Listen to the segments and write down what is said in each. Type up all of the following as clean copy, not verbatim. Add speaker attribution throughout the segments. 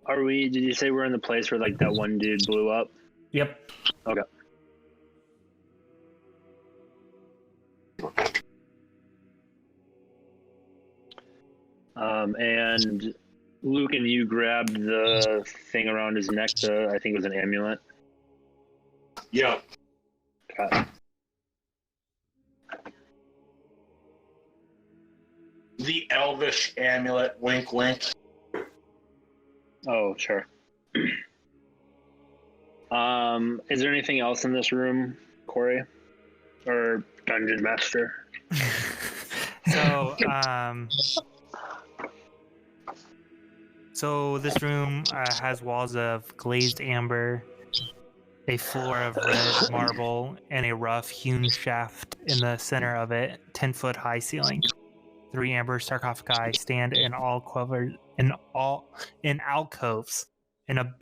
Speaker 1: Are we? Did you say we're in the place where like that one dude blew up?
Speaker 2: Yep.
Speaker 1: Okay. And Lucan, you grabbed the thing around his neck. I think it was an amulet.
Speaker 3: Yeah.
Speaker 1: Okay.
Speaker 3: The elvish amulet, wink, wink.
Speaker 1: Oh, sure. Is there anything else in this room, Corey? Or Dungeon Master?
Speaker 2: So this room has walls of glazed amber, a floor of red marble, and a rough hewn shaft in the center of it, 10-foot high ceiling. 3 amber sarcophagi stand in alcoves,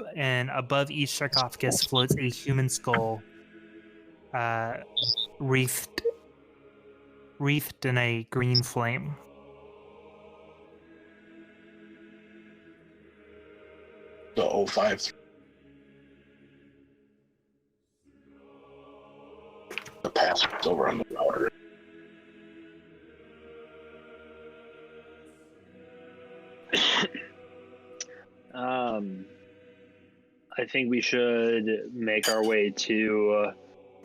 Speaker 2: and above each sarcophagus floats a human skull, wreathed in a green flame.
Speaker 3: The 05. The password's over on the router.
Speaker 1: I think we should make our way to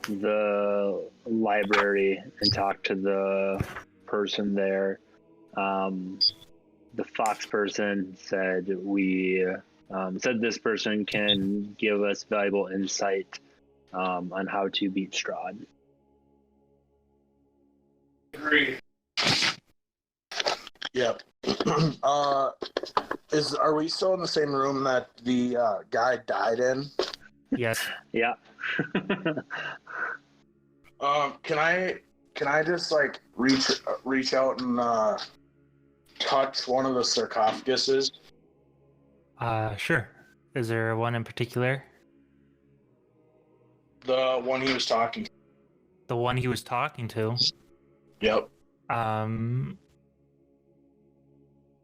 Speaker 1: the library and talk to the person there. The fox person said said this person can give us valuable insight on how to beat Strahd.
Speaker 3: Agree. Yep. Are we still in the same room that the guy died in?
Speaker 2: Yes.
Speaker 1: Yeah.
Speaker 3: Can I just like reach out and touch one of the sarcophaguses?
Speaker 2: Sure. Is there one in particular?
Speaker 3: The one he was talking to.
Speaker 2: The one he was talking to?
Speaker 3: Yep.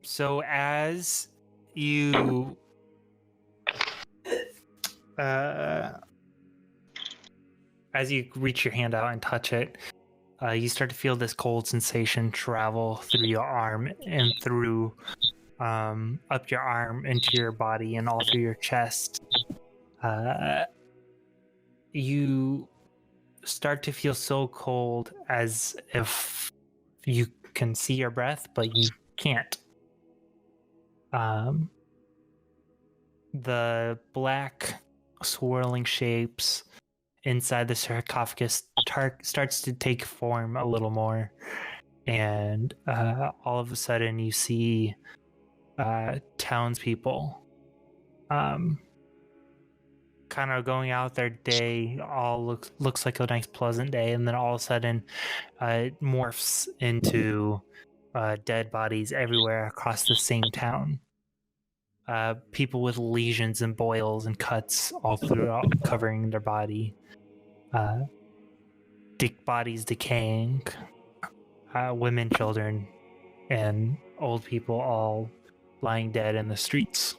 Speaker 2: So as you reach your hand out and touch it, you start to feel this cold sensation travel through your arm and through up your arm into your body and all through your chest. You start to feel so cold as if you can see your breath, but you can't. The black swirling shapes inside the sarcophagus starts to take form a little more, and all of a sudden you see townspeople kind of going out their day. All looks like a nice pleasant day, and then all of a sudden it morphs into dead bodies everywhere across the same town. People with lesions and boils and cuts all throughout, covering their body. Bodies decaying. Women, children, and old people all lying dead in the streets.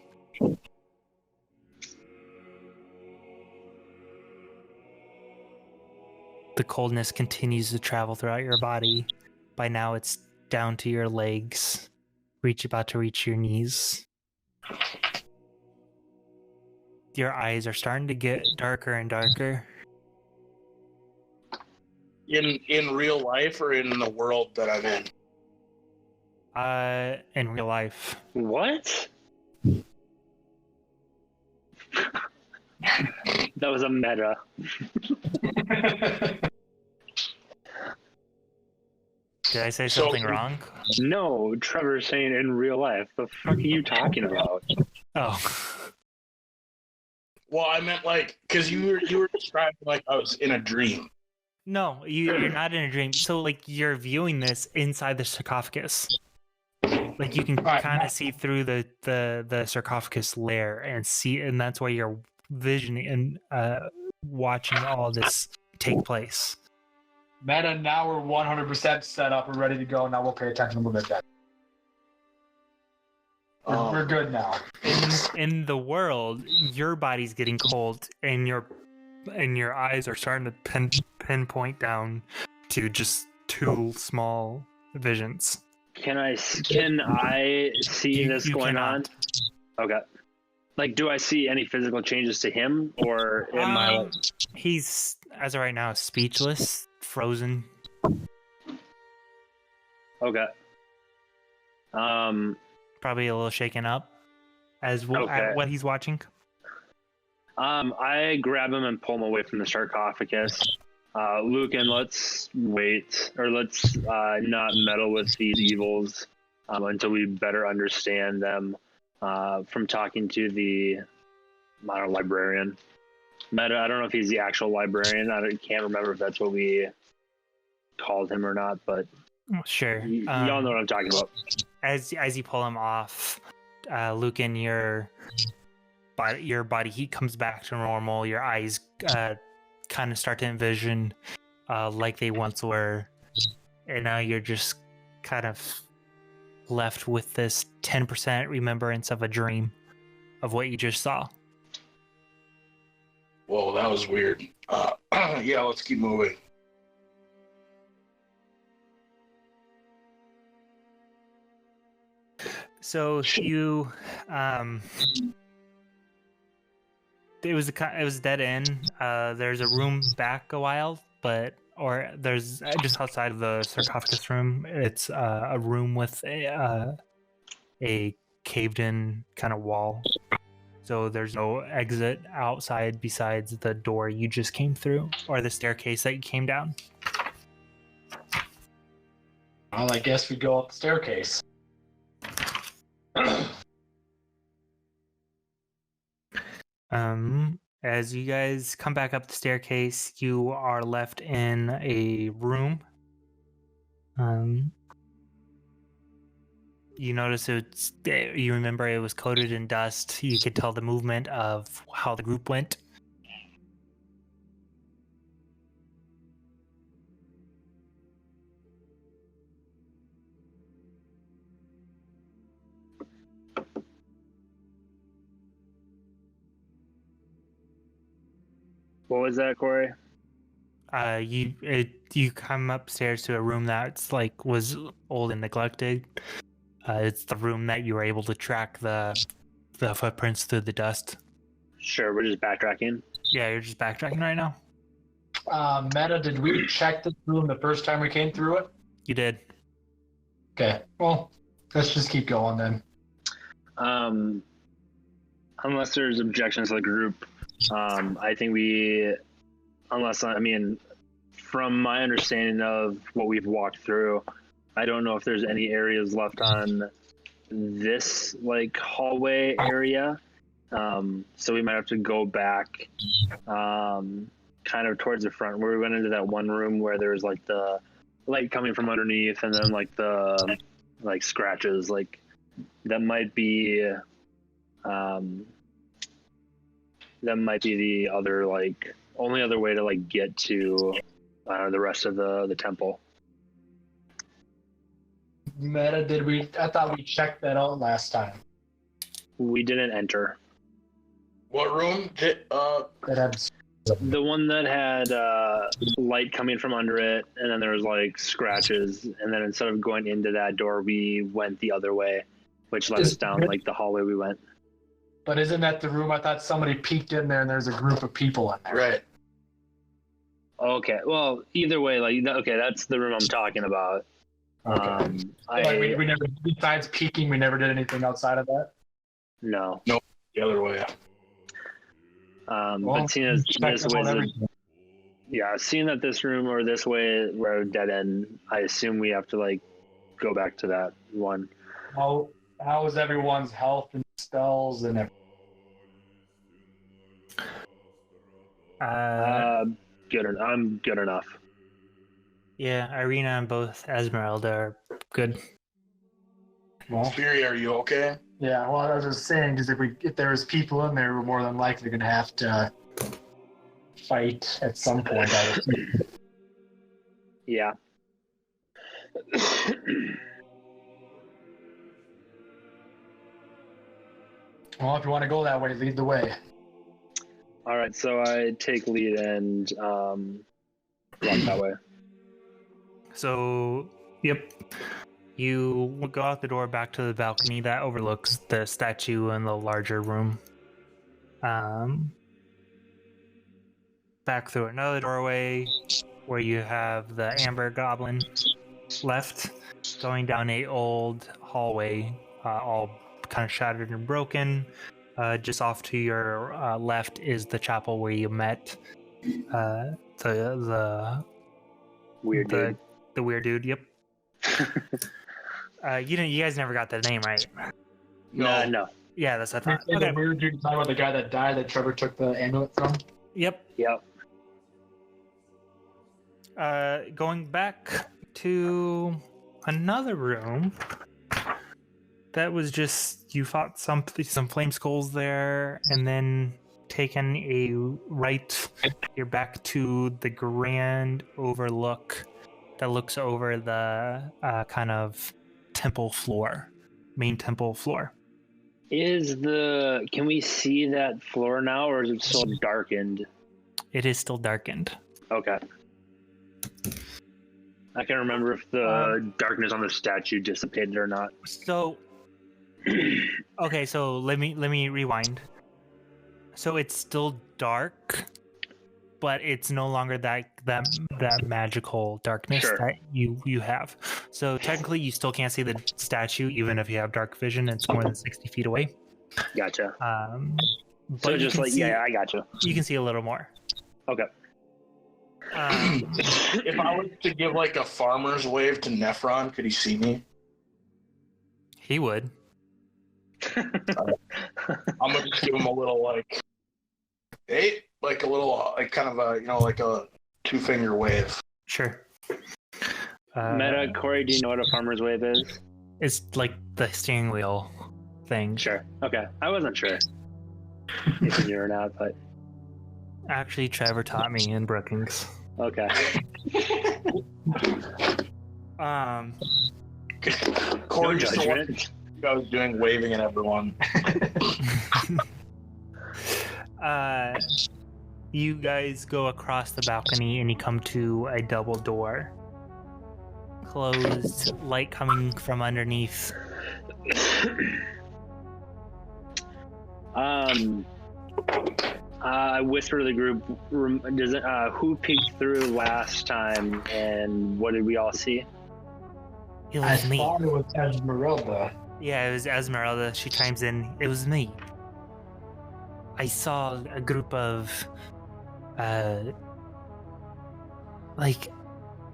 Speaker 2: The coldness continues to travel throughout your body. By now it's down to your legs, about to reach your knees. Your eyes are starting to get darker and darker.
Speaker 3: In real life or in the world that I'm in?
Speaker 2: In real life.
Speaker 1: What? That was a meta.
Speaker 2: Did I say something wrong?
Speaker 1: No, Trevor's saying in real life. The fuck are you talking about?
Speaker 2: Oh.
Speaker 3: Well, I meant like, because you were describing like I was in a dream.
Speaker 2: No, you're not in a dream. So like you're viewing this inside the sarcophagus. Like you can kind of see through the sarcophagus layer and that's why you're visioning and watching all this take place.
Speaker 4: Meta, now we're 100% set up. We're ready to go. Now we'll pay attention a little bit better. We're good now.
Speaker 2: In the world, your body's getting cold, and your eyes are starting to pinpoint down to just two small visions.
Speaker 1: Can I see this
Speaker 2: You
Speaker 1: going
Speaker 2: cannot.
Speaker 1: on? Okay. Like, do I see any physical changes to him, or am I like...
Speaker 2: He's, as of right now, speechless, frozen.
Speaker 1: Okay.
Speaker 2: Probably a little shaken up as at what he's watching.
Speaker 1: I grab him and pull him away from the sarcophagus. Lucan, let's wait, or let's not meddle with these evils until we better understand them. From talking to the librarian. Meta, I don't know if he's the actual librarian. I can't remember if that's what we called him or not, but
Speaker 2: sure.
Speaker 1: Y'all know what I'm talking about.
Speaker 2: As you pull him off, Lucan, your body heat comes back to normal. Your eyes kind of start to envision like they once were, and now you're just kind of left with this 10% remembrance of a dream of what you just saw.
Speaker 3: Whoa, that was weird. Yeah, let's keep moving.
Speaker 2: So you, it was a dead end. There's a room back a while, or there's just outside of the sarcophagus room. It's a room with a caved-in kind of wall. So there's no exit outside besides the door you just came through, or the staircase that you came down.
Speaker 4: Well, I guess we go up the staircase.
Speaker 2: As you guys come back up the staircase, you are left in a room. You notice you remember it was coated in dust. You could tell the movement of how the group went.
Speaker 1: What was that, Corey?
Speaker 2: You come upstairs to a room that's was old and neglected. It's the room that you were able to track the footprints through the dust.
Speaker 1: Sure, we're just backtracking.
Speaker 2: Yeah, you're just backtracking right now.
Speaker 4: Meta, did we check this room the first time we came through it?
Speaker 2: You did.
Speaker 4: Okay, well, let's just keep going then.
Speaker 1: Unless there's objections to the group, I think from my understanding of what we've walked through, I don't know if there's any areas left on this hallway area. So we might have to go back kind of towards the front where we went into that one room where there was the light coming from underneath, and then the scratches. That might be the other only other way to get to the rest of the temple.
Speaker 4: Meta, I thought we checked that out last time.
Speaker 1: We didn't enter.
Speaker 3: What room?
Speaker 1: The one that had light coming from under it, and then there was scratches, and then instead of going into that door, we went the other way, which led us down the hallway we went.
Speaker 4: But isn't that the room? I thought somebody peeked in there and there's a group of people in there.
Speaker 3: Right.
Speaker 1: Okay, well, either way, that's the room I'm talking about.
Speaker 4: Okay. We never, besides peeking, we never did anything outside of that?
Speaker 1: No.
Speaker 3: Nope, the other way.
Speaker 1: But seeing as this way, seeing that this room or this way we're a dead end, I assume we have to go back to that one.
Speaker 4: How is everyone's health and spells and everything?
Speaker 1: I'm good enough.
Speaker 2: Yeah, Irina and both Esmeralda are good.
Speaker 4: Well,
Speaker 3: Fury, are you okay?
Speaker 4: Yeah, well, I was just saying, because if there's people in there, we're more than likely going to have to fight at some point.
Speaker 1: Yeah.
Speaker 4: Well, if you want to go that way, lead the way.
Speaker 1: All right, so I take lead and walk that way.
Speaker 2: So, yep. You go out the door back to the balcony that overlooks the statue in the larger room. Back through another doorway where you have the Amber Goblin left, going down a old hallway, all kind of shattered and broken. Just off to your left is the chapel where you met the
Speaker 1: Weird dude.
Speaker 2: The weird dude. Yep. You guys never got the name right.
Speaker 1: No.
Speaker 2: Yeah, that's what I thought.
Speaker 4: The weird dude talking about the guy that died that Trevor took the amulet from.
Speaker 2: Yep. Going back to another room. That was just you fought some flame skulls there, and then taken a right. You're back to the grand overlook that looks over the kind of temple floor, main temple floor.
Speaker 1: Can we see that floor now, or is it still darkened?
Speaker 2: It is still darkened.
Speaker 1: Okay. I can't remember if the darkness on the statue dissipated or not.
Speaker 2: So, okay, so let me rewind. So it's still dark, but it's no longer that magical darkness that you have. So technically, you still can't see the statue, even if you have dark vision. It's more than 60 feet away.
Speaker 1: Gotcha.
Speaker 2: But
Speaker 1: just like I gotcha.
Speaker 2: You can see a little more.
Speaker 1: Okay.
Speaker 3: If I was to give like a farmer's wave to Nephron, could he see me?
Speaker 2: He would.
Speaker 3: I'm gonna just give him a little like, hey, like a little like kind of a like a 2-finger wave.
Speaker 2: Sure.
Speaker 1: Meta, Corey, do you know what a farmer's wave is?
Speaker 2: It's like the steering wheel thing.
Speaker 1: Sure. Okay. I wasn't sure if you knew or not, but
Speaker 2: actually, Trevor taught me in Brookings.
Speaker 1: Okay.
Speaker 3: Corey
Speaker 1: No
Speaker 3: just
Speaker 1: judgment.
Speaker 3: I was doing waving at everyone.
Speaker 2: You guys go across the balcony and you come to a double door. Closed, light coming from underneath.
Speaker 1: I whisper to the group, who peeked through last time and what did we all see?
Speaker 2: It was me.
Speaker 4: I thought it was Esmeralda.
Speaker 2: Yeah, it was Esmeralda. She chimes in. It was me. I saw a group of, like,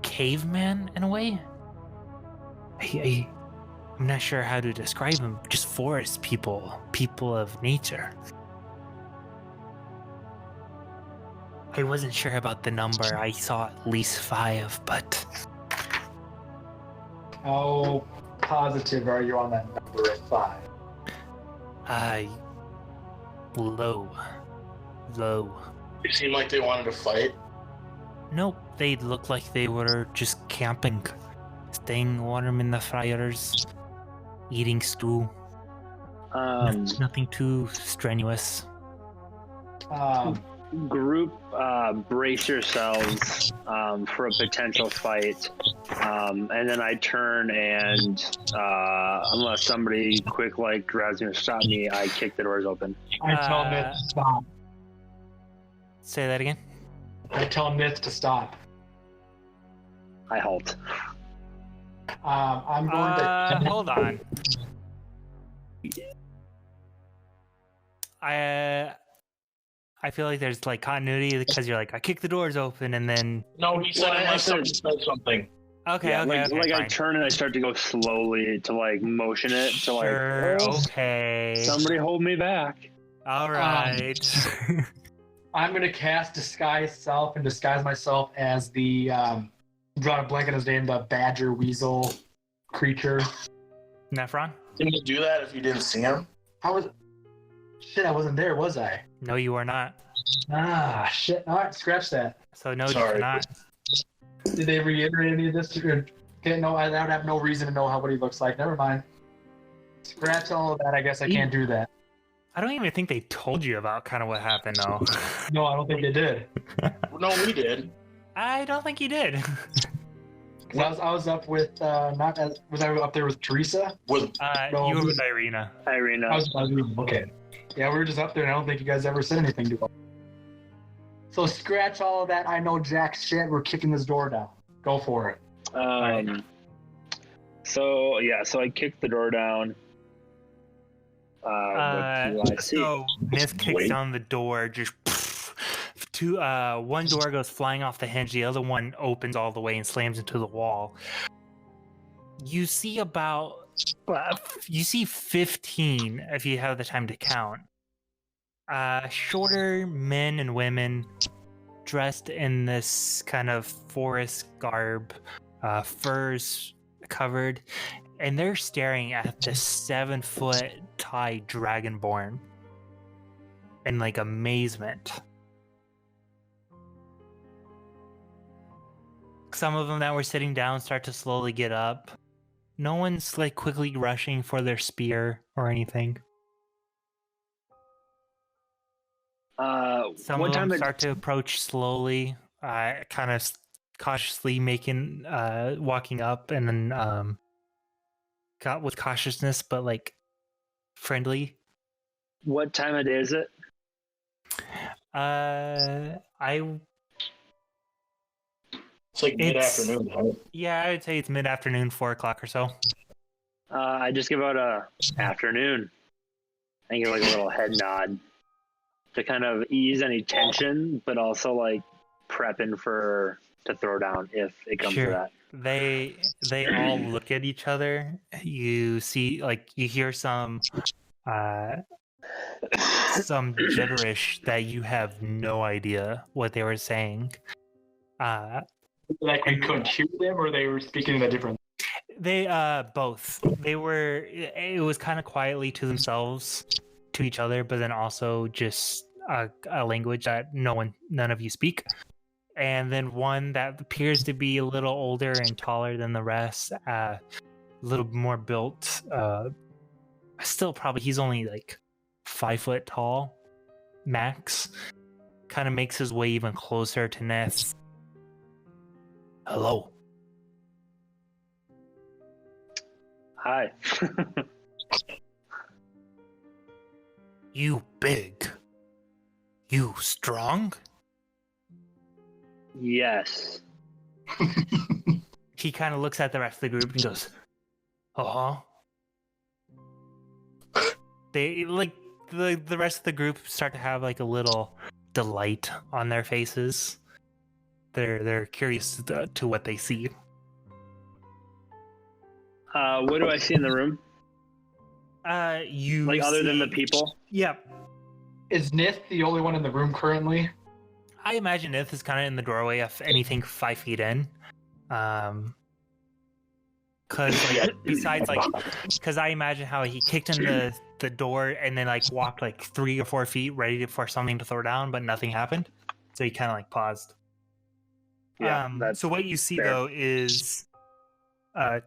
Speaker 2: cavemen in a way. I'm not sure how to describe them. Just forest people of nature. I wasn't sure about the number. I saw at least 5, but
Speaker 4: How positive are you on that number of 5?
Speaker 2: Low.
Speaker 3: It seemed like they wanted to fight.
Speaker 2: Nope, they looked like they were just camping, staying warm in the fires, eating stew. Nothing too strenuous.
Speaker 1: Group, brace yourselves for a potential fight. And then I turn and unless somebody quick like grabs me or stop me, I kick the doors open.
Speaker 4: I tell Nith to stop.
Speaker 2: Say that again?
Speaker 4: I tell Nith to stop.
Speaker 1: I halt.
Speaker 4: I'm going to...
Speaker 2: Hold on. I feel like there's like continuity because you're like, I kick the doors open and then...
Speaker 3: No, he said I said something.
Speaker 2: Okay,
Speaker 1: yeah,
Speaker 2: okay,
Speaker 1: like
Speaker 2: fine.
Speaker 1: I turn and I start to go slowly to like motion it to like,
Speaker 2: Sure,
Speaker 1: oh,
Speaker 2: okay.
Speaker 1: somebody hold me back.
Speaker 2: All right.
Speaker 4: I'm going to cast Disguise Self and disguise myself as the, draw a blank on his name, the badger weasel creature.
Speaker 2: Nephron?
Speaker 3: Didn't you do that if you didn't see him?
Speaker 4: Shit, I wasn't there, was I?
Speaker 2: No, you are not.
Speaker 4: Ah, shit. All right, scratch that.
Speaker 2: So no,
Speaker 3: Sorry.
Speaker 2: you're not.
Speaker 4: Did they reiterate any of this? No, I would have no reason to know what he looks like. Never mind. Scratch all of that. I guess I can't do that.
Speaker 2: I don't even think they told you about kind of what happened, though.
Speaker 4: No, I don't think they did.
Speaker 3: No, we did.
Speaker 2: I don't think you did.
Speaker 4: 'Cause I was up with was I up there with Teresa?
Speaker 3: Was
Speaker 4: No,
Speaker 2: You were
Speaker 4: we-
Speaker 2: with Irina.
Speaker 1: Irina.
Speaker 4: I was okay. Yeah, we were just up there, and I don't think you guys ever said anything to us. So scratch all of that. I know jack shit. We're kicking this door down. Go for it.
Speaker 1: So I kicked the door down. What do I see?
Speaker 2: So Myth kicks
Speaker 3: Wait.
Speaker 2: down the door, just one door goes flying off the hinge, the other one opens all the way and slams into the wall. You see 15 if you have the time to count. Shorter men and women dressed in this kind of forest garb, furs covered, and they're staring at this 7-foot Thai dragonborn in like amazement. Some of them that were sitting down start to slowly get up. No one's like quickly rushing for their spear or anything. Some
Speaker 1: One
Speaker 2: of them
Speaker 1: time
Speaker 2: start to approach slowly, kind of cautiously walking up, and then got with cautiousness, but like friendly.
Speaker 1: what time of day is it?
Speaker 3: it's like mid-afternoon, right?
Speaker 2: I would say it's mid-afternoon, 4 o'clock or so.
Speaker 1: I just give out a afternoon. I give like a little head nod to kind of ease any tension, but also like prepping to throw down if it comes to that.
Speaker 2: They all look at each other. You see, like, you hear some gibberish that you have no idea what they were saying.
Speaker 4: Like we couldn't hear them, or they were speaking in a different.
Speaker 2: They both. It was kind of quietly to themselves, to each other, but then also just a language that none of you speak. And then one that appears to be a little older and taller than the rest, a little more built. Still probably he's only like 5 foot tall, max. Kind of makes his way even closer to Ness. Hello.
Speaker 1: Hi.
Speaker 2: You big. You strong?
Speaker 1: Yes.
Speaker 2: He kind of looks at the rest of the group and goes, "Uh-huh." They like the rest of the group start to have like a little delight on their faces. They're curious to what they see.
Speaker 1: What do I see in the room?
Speaker 2: You
Speaker 1: Like other than the
Speaker 2: see-
Speaker 1: people?
Speaker 2: Yeah,
Speaker 4: Is Nith the only one in the room currently?
Speaker 2: I imagine Nith is kind of in the doorway of anything 5 feet in. Cause like, besides like, cause I imagine how he kicked in the door and then like walked like 3 or 4 feet ready for something to throw down, but nothing happened. So he kind of like paused.
Speaker 1: Yeah. That's
Speaker 2: So what you see
Speaker 1: fair.
Speaker 2: though is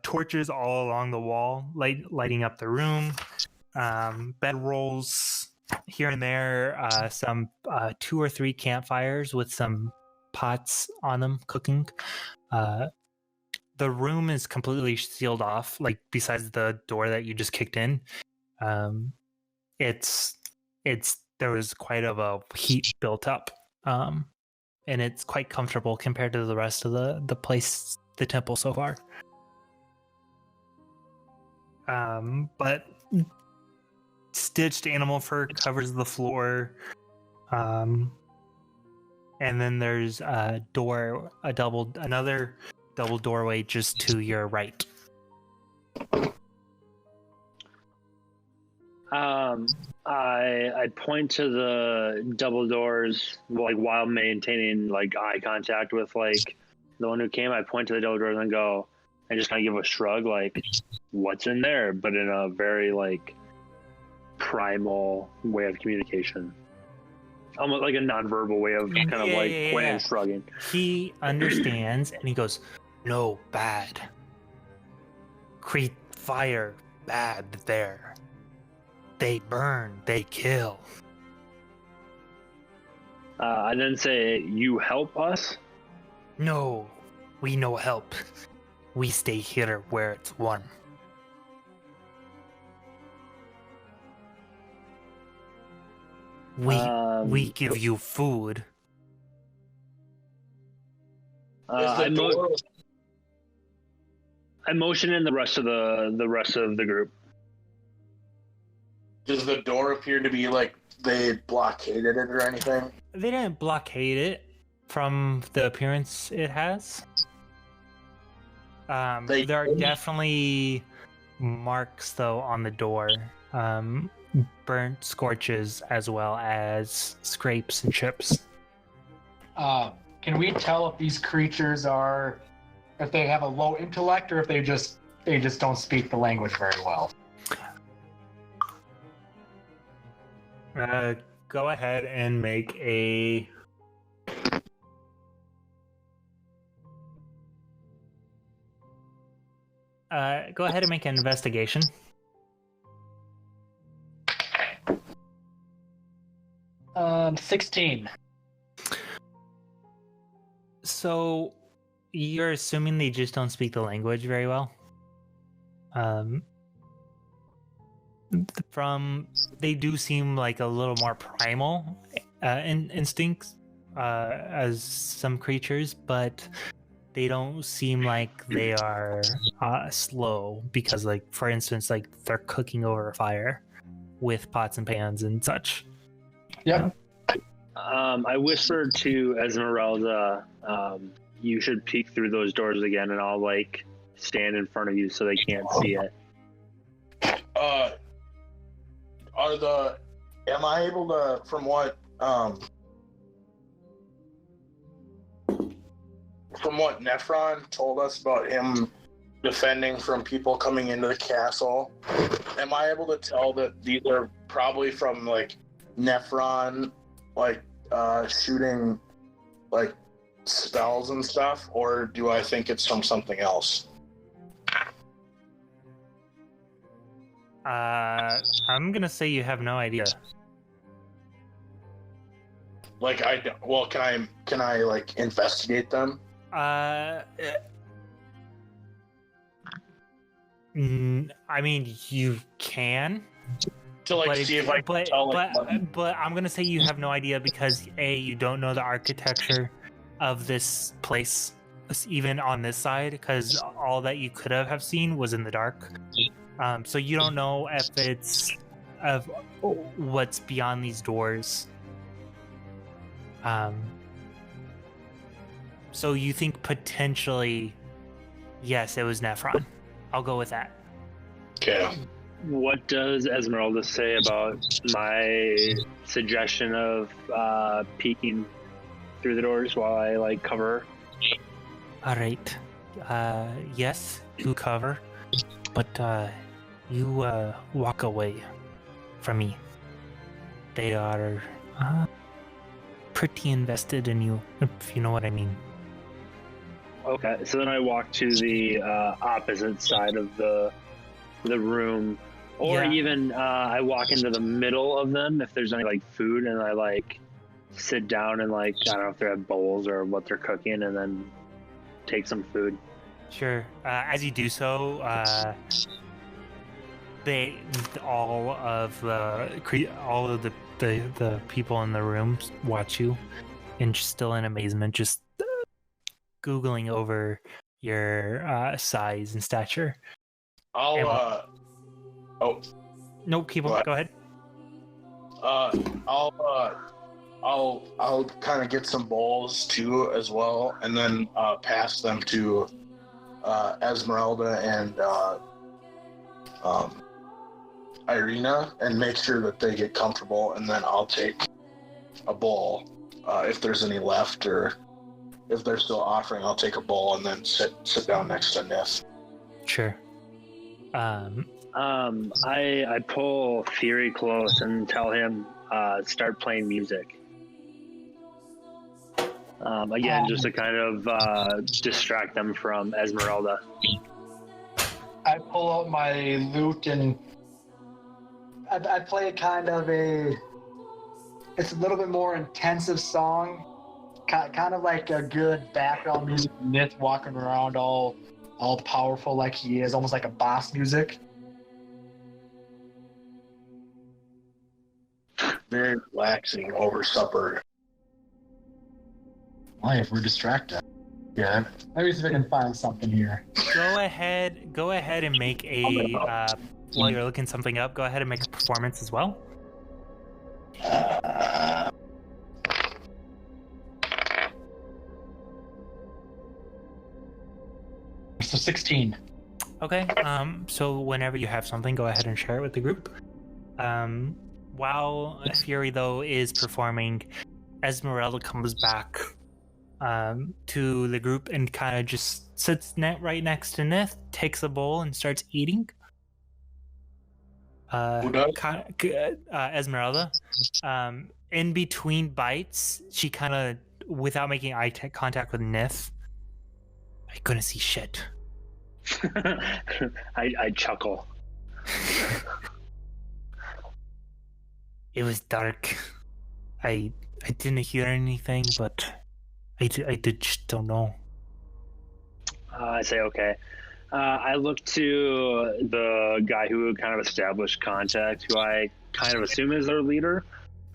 Speaker 2: torches all along the wall, lighting up the room. Bedrolls here and there. Some 2 or 3 campfires with some pots on them cooking. The room is completely sealed off, like besides the door that you just kicked in. It's there was quite of a heat built up, and it's quite comfortable compared to the rest of the place, the temple so far. But stitched animal fur covers the floor, and then there's another double doorway just to your right.
Speaker 1: I point to the double doors, like while maintaining like eye contact with like the one who came. I point to the double doors and go, and just kind of give a shrug, like, "What's in there?" But in a very like primal way of communication, almost like a nonverbal way of kind of like pointing and shrugging.
Speaker 2: He understands, and he goes, "No, bad. Create fire, bad there." They burn, they kill.
Speaker 1: I then say, you help us?
Speaker 2: No, we no help. We stay here where it's warm. We give you food.
Speaker 1: I motion in the rest of the group.
Speaker 3: Does the door appear to be like they blockaded it or anything?
Speaker 2: They didn't blockade it from the appearance it has. There are definitely marks, though, on the door. Burnt scorches as well as scrapes and chips.
Speaker 4: Can we tell if these creatures if they have a low intellect or if they just don't speak the language very well?
Speaker 2: Go ahead and make a... go ahead and make an investigation.
Speaker 4: Um, 16.
Speaker 2: So, you're assuming they just don't speak the language very well? They do seem like a little more primal instincts as some creatures, but they don't seem like they are slow because, like, for instance, like they're cooking over a fire with pots and pans and such.
Speaker 4: Yep.
Speaker 1: I whispered to Esmeralda, you should peek through those doors again, and I'll like stand in front of you so they can't see it.
Speaker 3: Am I able to, from what Nephron told us about him defending from people coming into the castle, am I able to tell that these are probably from like Nephron, like shooting like spells and stuff, or do I think it's from something else?
Speaker 2: I'm gonna say you have no idea.
Speaker 3: Like can I like investigate them?
Speaker 2: I mean, you can.
Speaker 3: To like see if I can tell.
Speaker 2: But I'm gonna say you have no idea because you don't know the architecture of this place, even on this side, because all that you could have seen was in the dark. So you don't know if it's of what's beyond these doors. So you think potentially, yes, it was Nephron. I'll go with that.
Speaker 3: Okay.
Speaker 1: What does Esmeralda say about my suggestion of peeking through the doors while I like cover her?
Speaker 2: All right. Yes, you cover, but you walk away from me. They are pretty invested in you, if you know what I mean.
Speaker 1: Okay, so then I walk to the opposite side of the room, or even I walk into the middle of them if there's any like food, and I like sit down and like I don't know if they have bowls or what they're cooking, and then take some food.
Speaker 2: Sure. As you do so, all of the people in the room watch you, and just still in amazement, just googling over your size and stature.
Speaker 3: Oh.
Speaker 2: No, keep on. Go ahead.
Speaker 3: I'll kind of get some bowls too as well, and then pass them to Esmeralda and Irina, and make sure that they get comfortable, and then I'll take a bowl if there's any left, or if they're still offering, I'll take a bowl and then sit down next to Nith.
Speaker 2: Sure.
Speaker 1: I pull Fury close and tell him start playing music. Again, just to kind of distract them from Esmeralda.
Speaker 4: I pull out my lute and I play kind of it's a little bit more intensive song, kind of like a good background music. Nith walking around all powerful like he is, almost like a boss music.
Speaker 3: Very relaxing over supper.
Speaker 4: Why, if we're distracted? Yeah. Let me see if I can find something here.
Speaker 2: Go ahead and make a while you're looking something up, go ahead and make a performance as well.
Speaker 4: So 16.
Speaker 2: Okay. So whenever you have something, go ahead and share it with the group. While Fury though is performing, Esmeralda comes back to the group and kind of just sits right next to Nith, takes a bowl and starts eating.
Speaker 3: Who does?
Speaker 2: Esmeralda. In between bites, she kind of, without making eye contact with Nith, I couldn't see shit.
Speaker 1: I chuckle.
Speaker 2: It was dark. I didn't hear anything, but I just don't know.
Speaker 1: I say okay. I look to the guy who kind of established contact, who I kind of assume is their leader,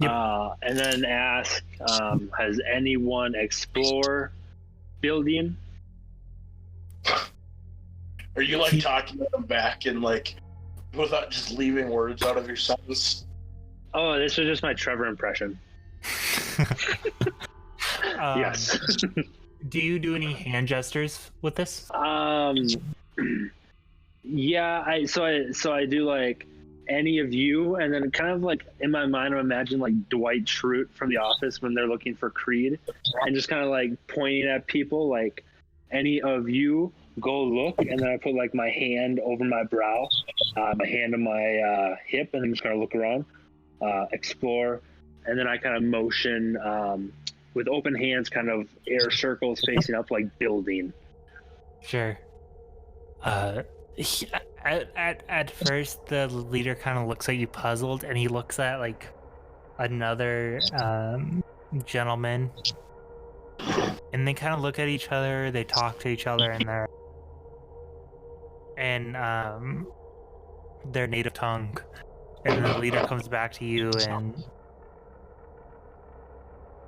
Speaker 2: Yep.
Speaker 1: And then ask, has anyone explore building?
Speaker 3: Are you like talking to them back and like without just leaving words out of your sentence?
Speaker 1: Oh, this was just my Trevor impression. Yes.
Speaker 2: Do you do any hand gestures with this?
Speaker 1: Yeah, I do like any of you, and then kind of like in my mind I imagine like Dwight Schrute from The Office when they're looking for Creed, and just kind of like pointing at people like, any of you go look, and then I put like my hand over my brow, my hand on my hip, and I'm just gonna look around, explore, and then I kind of motion with open hands, kind of air circles facing up, like building.
Speaker 2: Sure. At first, the leader kind of looks at you puzzled, and he looks at like another gentleman, and they kind of look at each other. They talk to each other in their native tongue, and then the leader comes back to you and,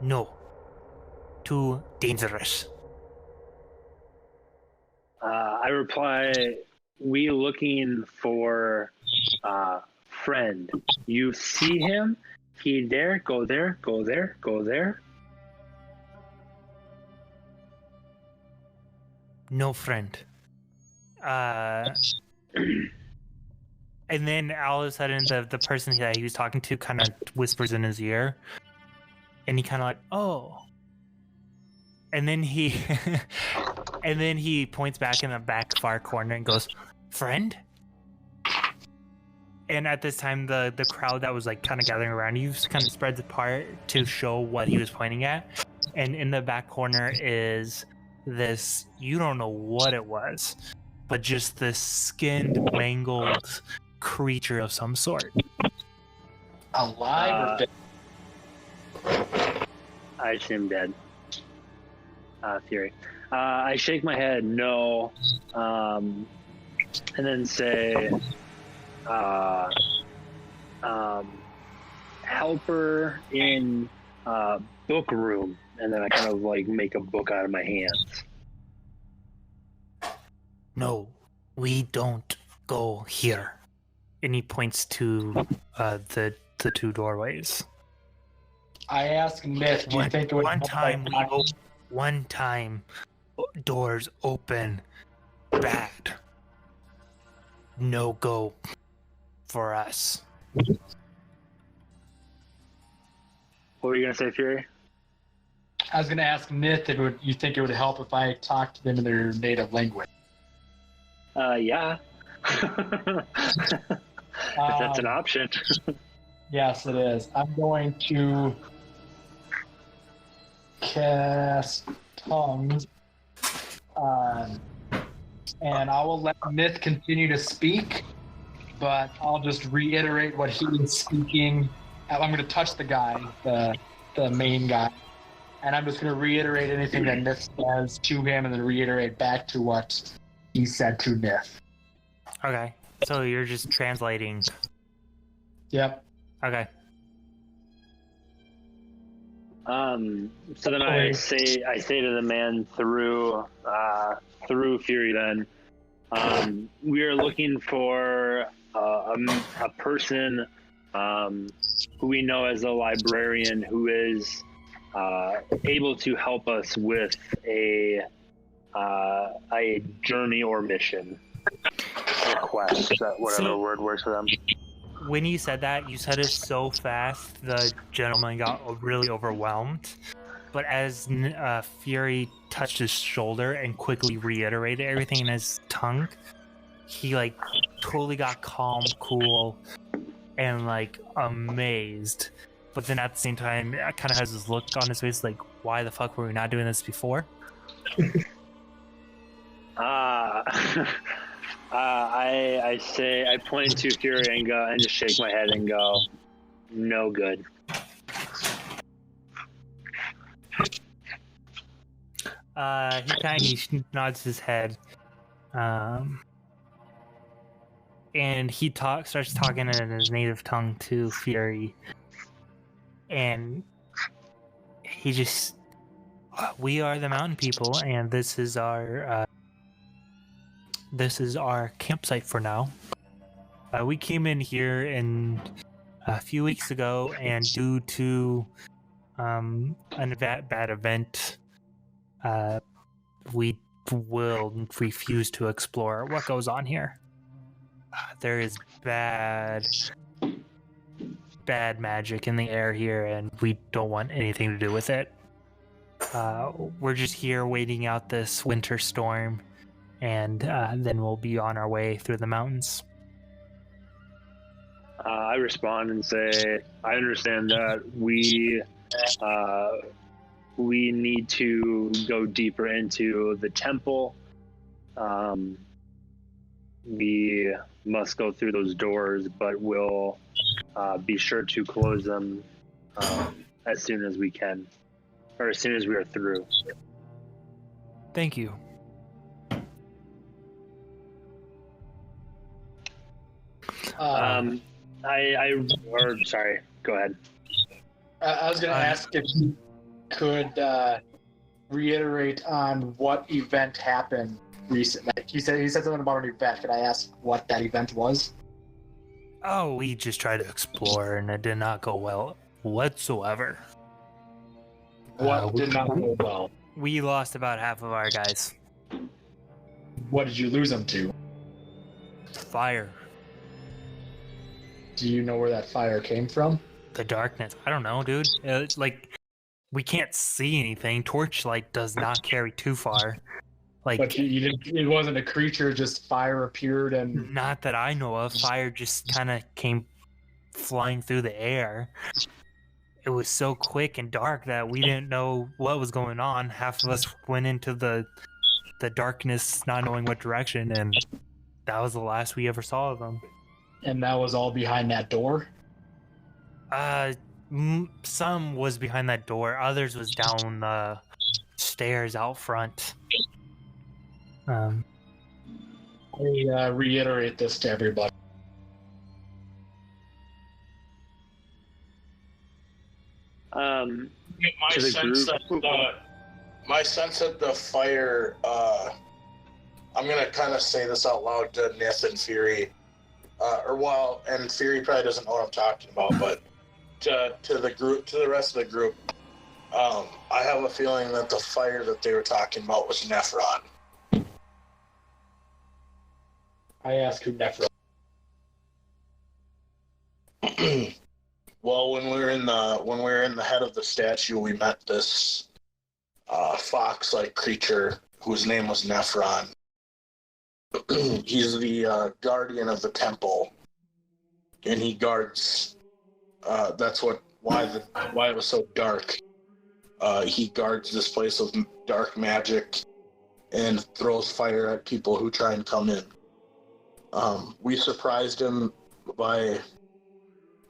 Speaker 2: no, too dangerous.
Speaker 1: I reply, we looking for friend. You see him? He there, go there, go there, go there.
Speaker 2: No friend. And then all of a sudden the person that he was talking to kind of whispers in his ear, and he kind of like, oh. And then he and then he points back in the back far corner and goes, friend? And at this time the crowd that was like kind of gathering around you kind of spreads apart to show what he was pointing at. And in the back corner is this, you don't know what it was, but just this skinned, mangled creature of some sort.
Speaker 4: Alive or dead?
Speaker 1: I assume dead. Fury. I shake my head, no, and then say, helper in book room, and then I kind of like make a book out of my hands.
Speaker 2: No, we don't go here. And he points to the two doorways.
Speaker 4: I ask Myth, do you think it would
Speaker 2: One time, doors open, bad. No go for us.
Speaker 1: What were you gonna say, Fury?
Speaker 4: I was going to ask Myth if you think it would help if I talked to them in their native language.
Speaker 1: Yeah. If that's an option.
Speaker 4: Yes, it is. I'm going to cast tongues, and I will let Myth continue to speak, but I'll just reiterate what he was speaking. I'm going to touch the guy, the main guy, and I'm just going to reiterate anything that Nith says to him, and then reiterate back to what he said to Nith.
Speaker 2: Okay. So you're just translating.
Speaker 4: Yep.
Speaker 2: Okay.
Speaker 1: So then I say to the man through Fury then, we are looking for a person who we know as a librarian who is able to help us with a journey or mission, or quest, whatever word works for them.
Speaker 2: When you said that, you said it so fast, the gentleman got really overwhelmed. But as Fury touched his shoulder and quickly reiterated everything in his tongue, he like totally got calm, cool, and like amazed. But then at the same time, it kind of has this look on his face like, why the fuck were we not doing this before?
Speaker 1: I point to Fury and go and just shake my head and go, no good.
Speaker 2: He nods his head, and he starts talking in his native tongue to Fury, and he just, we are the mountain people, and this is our campsite for now. We came in here a few weeks ago, and due to a bad event, we will refuse to explore what goes on here. There is bad magic in the air here, and we don't want anything to do with it. We're just here waiting out this winter storm, and then we'll be on our way through the mountains.
Speaker 1: I respond and say, I understand that we need to go deeper into the temple. We must go through those doors, but we'll be sure to close them as soon as we can, or as soon as we are through.
Speaker 2: Thank you.
Speaker 1: Sorry, go ahead.
Speaker 4: I was going to ask if you could reiterate on what event happened recently. He said something about an event. Could I ask what that event was?
Speaker 2: Oh, we just tried to explore, and it did not go well whatsoever.
Speaker 4: What did not go well?
Speaker 2: We lost about half of our guys.
Speaker 4: What did you lose them to?
Speaker 2: Fire.
Speaker 4: Do you know where that fire came from?
Speaker 2: The darkness. I don't know, dude. It's like, we can't see anything. Torchlight does not carry too far. Like,
Speaker 4: but you didn't. It wasn't a creature. Just fire appeared and.
Speaker 2: Not that I know of. Fire just kind of came flying through the air. It was so quick and dark that we didn't know what was going on. Half of us went into the darkness, not knowing what direction, and that was the last we ever saw of them.
Speaker 4: And that was all behind that door?
Speaker 2: Some was behind that door. Others was down the stairs out front.
Speaker 4: I reiterate this to everybody.
Speaker 3: My sense that the fire, I'm going to kind of say this out loud to Nith and Fury, and Fury probably doesn't know what I'm talking about, but to the rest of the group, I have a feeling that the fire that they were talking about was Nephron. I asked who Nephron. Well, when we were in the head of the statue, we met this fox-like creature whose name was Nephron. He's the guardian of the temple, and he guards. That's why it was so dark. He guards this place with dark magic and throws fire at people who try and come in. We surprised him by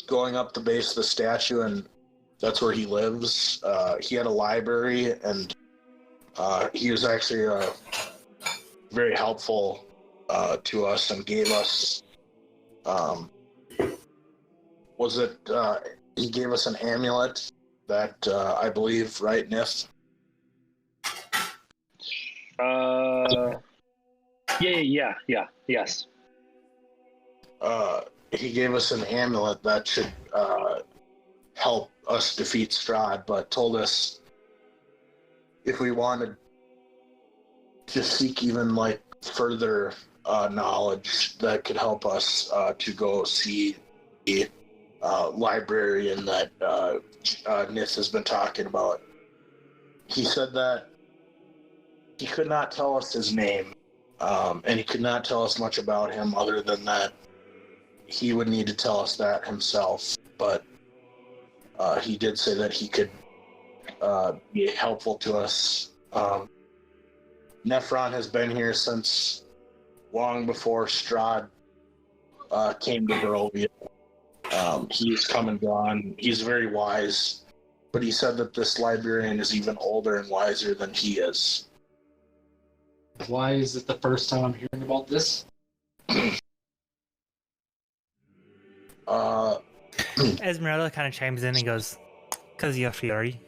Speaker 3: going up the base of the statue, and that's where he lives. He had a library, and he was actually very helpful to us and gave us. He gave us an amulet that I believe, right, Nif?
Speaker 1: Yes.
Speaker 3: He gave us an amulet that should help us defeat Strahd, but told us if we wanted to seek even like further knowledge that could help us to go see the librarian that Nith has been talking about. He said that he could not tell us his name, and he could not tell us much about him other than that he would need to tell us that himself. But he did say that he could be helpful to us. Nephron has been here since long before Strahd came to Barovia. He's come and gone. He's very wise, but he said that this librarian is even older and wiser than he is.
Speaker 4: Why is it the first time I'm hearing about this?
Speaker 2: Esmeralda kind of chimes in and goes, "'Cause you're Fury."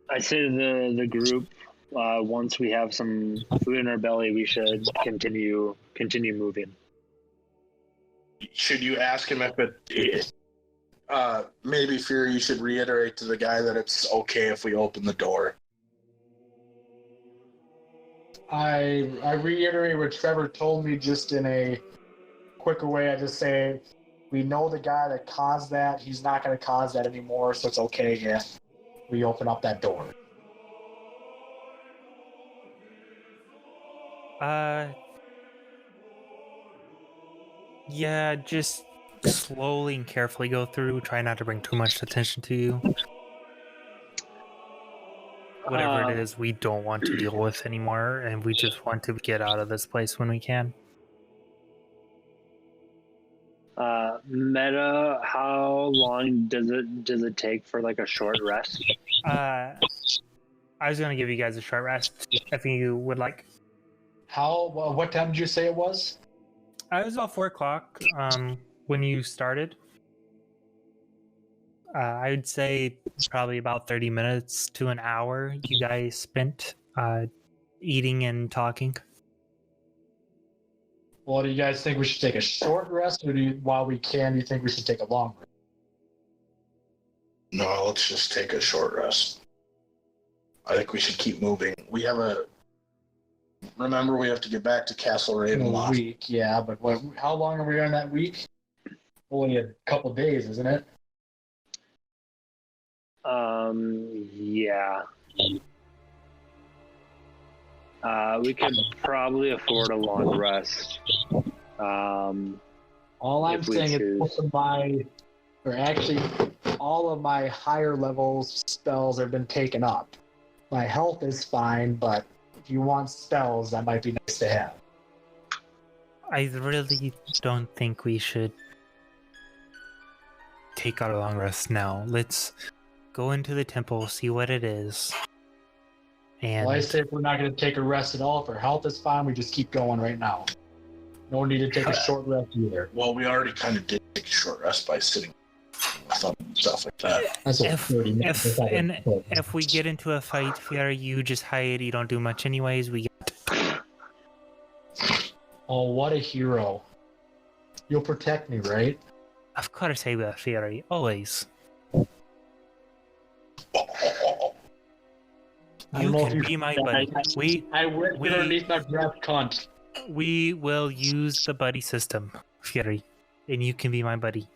Speaker 1: I say to the group, once we have some food in our belly, we should continue moving.
Speaker 3: Should you ask him if it maybe Fury, you should reiterate to the guy that it's okay if we open the door.
Speaker 4: I reiterate what Trevor told me just in a quicker way. I just say, we know the guy that caused that. He's not going to cause that anymore, so it's okay if we open up that door.
Speaker 2: Yeah, just slowly and carefully go through. Try not to bring too much attention to you. Whatever it is, we don't want to deal with anymore, and we just want to get out of this place when we can.
Speaker 1: Meta, how long does it take for like a short rest?
Speaker 2: I was going to give you guys a short rest if you would like.
Speaker 4: What time did you say it was?
Speaker 2: It was about 4 o'clock when you started. I would say probably about 30 minutes to an hour you guys spent eating and talking.
Speaker 4: Well, do you guys think we should take a short rest, or while we can, do you think we should take a long rest?
Speaker 3: No, let's just take a short rest. I think we should keep moving. Remember, we have to get back to Castle Ravenloft.
Speaker 4: A week, yeah, but how long are we on that week? Only a couple days, isn't it?
Speaker 1: Yeah. We could probably afford a long rest.
Speaker 4: All I'm saying is all of my higher level spells have been taken up. My health is fine, but if you want spells, that might be nice to have.
Speaker 2: I really don't think we should take our long rest now. Let's go into the temple, see what it is. And
Speaker 4: I say if we're not going to take a rest at all, if our health is fine, we just keep going right now. No need to take a short rest either.
Speaker 3: Well, we already kind of did take a short rest by sitting and stuff like that.
Speaker 4: That's
Speaker 2: if we get into a fight, Fiora, you just hide. You don't do much anyways.
Speaker 4: Oh, what a hero. You'll protect me, right?
Speaker 2: Of course I will, Fiora. Always. You can be my buddy.
Speaker 4: I went underneath my breath, cunt.
Speaker 2: We will use the buddy system, Fury, and you can be my buddy.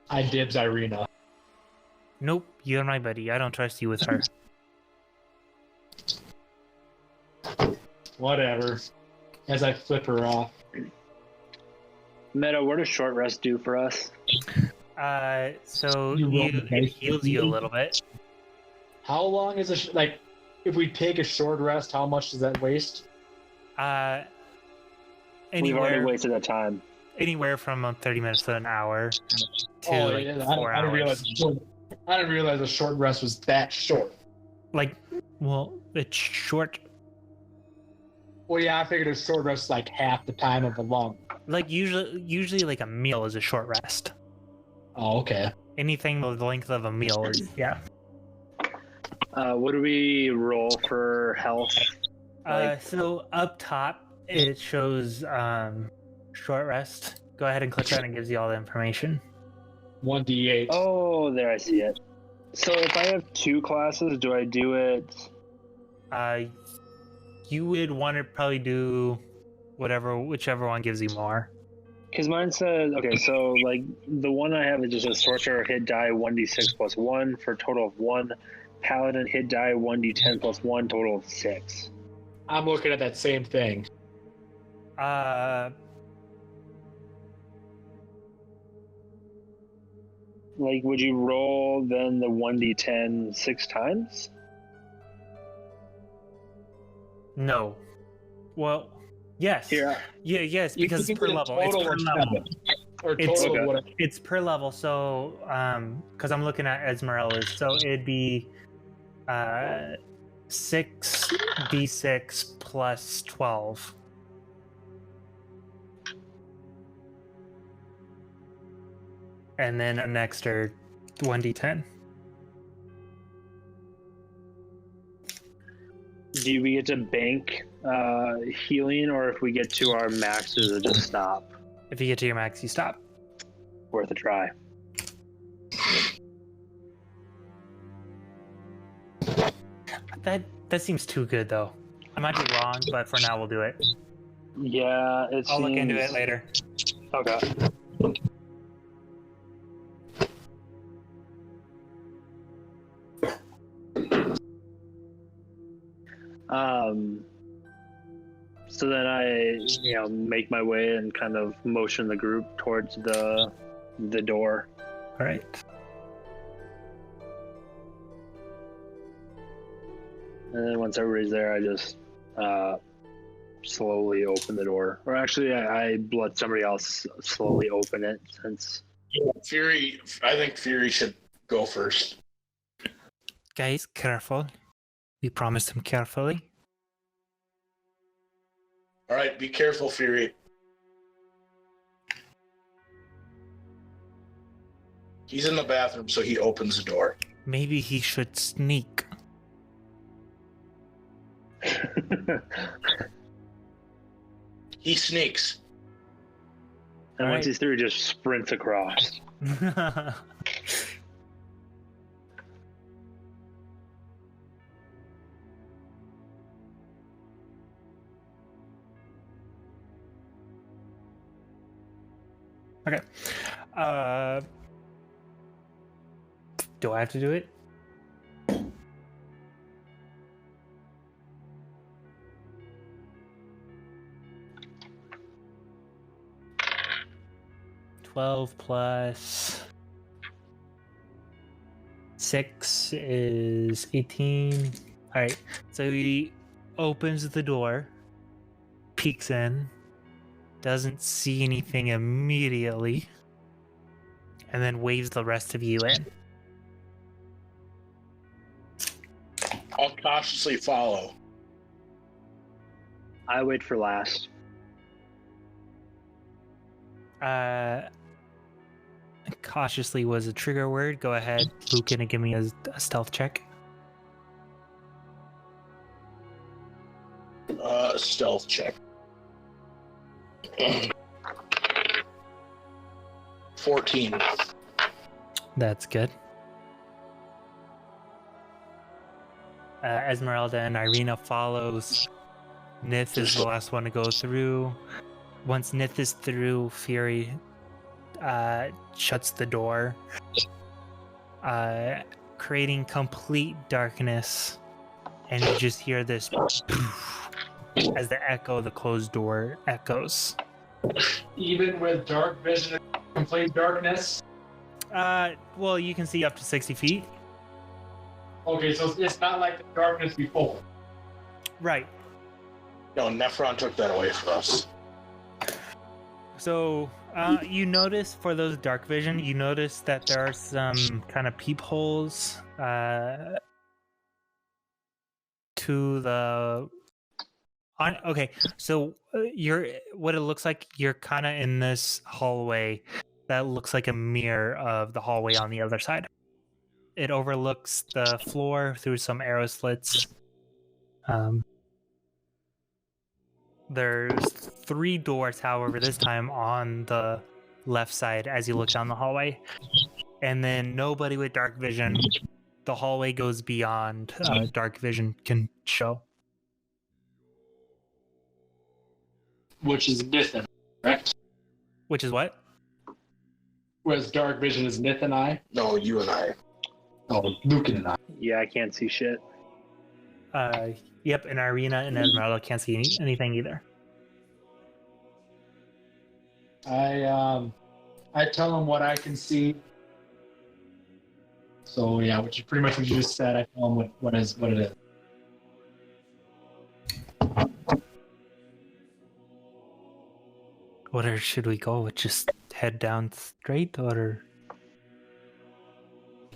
Speaker 4: I dibs Irina.
Speaker 2: Nope, you're my buddy. I don't trust you with her.
Speaker 4: Whatever. As I flip her off.
Speaker 1: Meta, what does short rest do for us?
Speaker 2: So
Speaker 4: You roll the
Speaker 2: it
Speaker 4: dice.
Speaker 2: heals you a little bit.
Speaker 4: How long is if we take a short rest, how much does that waste?
Speaker 1: We've already
Speaker 2: Anywhere
Speaker 1: wasted that time.
Speaker 2: from 30 minutes to an hour to
Speaker 4: Oh,
Speaker 2: like
Speaker 4: yeah,
Speaker 2: 4
Speaker 4: I didn't realize.
Speaker 2: hours.
Speaker 4: I didn't realize a short rest was that short.
Speaker 2: It's short.
Speaker 4: Well, yeah, I figured a short rest is like half the time of a long.
Speaker 2: Like usually like a meal is a short rest.
Speaker 4: Oh, okay.
Speaker 2: Anything the length of a meal is yeah.
Speaker 1: What do we roll for health?
Speaker 2: So up top it shows short rest. Go ahead and click that and it gives you all the information.
Speaker 4: 1d8.
Speaker 1: Oh, there, I see it. So if I have 2 classes, do I do it?
Speaker 2: You would want to probably do whichever one gives you more.
Speaker 1: Because mine says, okay, so like the one I have is just a sorcerer hit die 1d6 plus 1 for a total of 1. Paladin hit die 1d10 plus 1, total of 6.
Speaker 4: I'm looking at that same thing.
Speaker 1: Like, would you roll then the 1d10 6 times?
Speaker 2: No. Well, yes.
Speaker 1: Here,
Speaker 2: Yeah, yes,
Speaker 4: You
Speaker 2: because
Speaker 4: can
Speaker 2: it's per
Speaker 4: do the
Speaker 2: level. It's
Speaker 4: total
Speaker 2: per
Speaker 4: or
Speaker 2: level.
Speaker 4: seven. Or
Speaker 2: It's-
Speaker 4: total
Speaker 1: Okay.
Speaker 4: of whatever.
Speaker 2: It's per level, so because I'm looking at Esmeralda's, so it'd be 6d6 plus 12. And then an extra 1d10.
Speaker 1: do we get to bank healing, or if we get to our max, does it just stop?
Speaker 2: If you get to your max, you stop.
Speaker 1: Worth a try.
Speaker 2: That seems too good, though. I might be wrong, but for now we'll do it.
Speaker 1: Yeah,
Speaker 2: I'll look into it later.
Speaker 1: Okay. So then I, make my way and kind of motion the group towards the door.
Speaker 2: All right.
Speaker 1: And then once everybody's there, I just slowly open the door. Or actually, I let somebody else slowly open it since.
Speaker 3: Fury, I think Fury should go first.
Speaker 2: Guys, careful. We promised him carefully.
Speaker 3: All right, be careful, Fury. He's in the bathroom, so he opens the door.
Speaker 2: Maybe he should sneak.
Speaker 3: He sneaks.
Speaker 1: And
Speaker 2: All
Speaker 1: once
Speaker 2: right.
Speaker 1: he's through, he just sprints across.
Speaker 2: Okay. Do I have to do it? $12 plus 6 is 18. All right. So he opens the door, peeks in, doesn't see anything immediately, and then waves the rest of you in.
Speaker 3: I'll cautiously follow.
Speaker 1: I wait for last.
Speaker 2: Cautiously was a trigger word. Go ahead, Lucan, and give me a stealth check.
Speaker 3: Stealth check. 14.
Speaker 2: That's good. Esmeralda and Irina follows. Nith is the last one to go through. Once Nith is through, Fury shuts the door, creating complete darkness, and you just hear this as the echo of the closed door echoes.
Speaker 4: Even with dark vision and complete darkness?
Speaker 2: Well, you can see up to 60 feet.
Speaker 4: Okay, so it's not like the darkness before.
Speaker 2: Right.
Speaker 3: No, Nephron took that away from us.
Speaker 2: So, you notice for those dark vision, you notice that there are some kind of peepholes to the. Okay, so you're what it looks like. You're kind of in this hallway that looks like a mirror of the hallway on the other side. It overlooks the floor through some arrow slits. There's 3 doors, however, this time on the left side as you look down the hallway. And then nobody with dark vision. The hallway goes beyond dark vision can show.
Speaker 4: Which is Nith, correct?
Speaker 2: Which is what?
Speaker 4: Whereas dark vision is Nith and I?
Speaker 3: No, you and I.
Speaker 4: Oh, Lucan and I.
Speaker 1: Yeah, I can't see shit.
Speaker 2: Yep, and Irina and Esmeralda can't see anything either.
Speaker 4: I tell them what I can see. So yeah, which is pretty much what you just said. I tell them what it is.
Speaker 2: Where should we go? Just head down straight, or?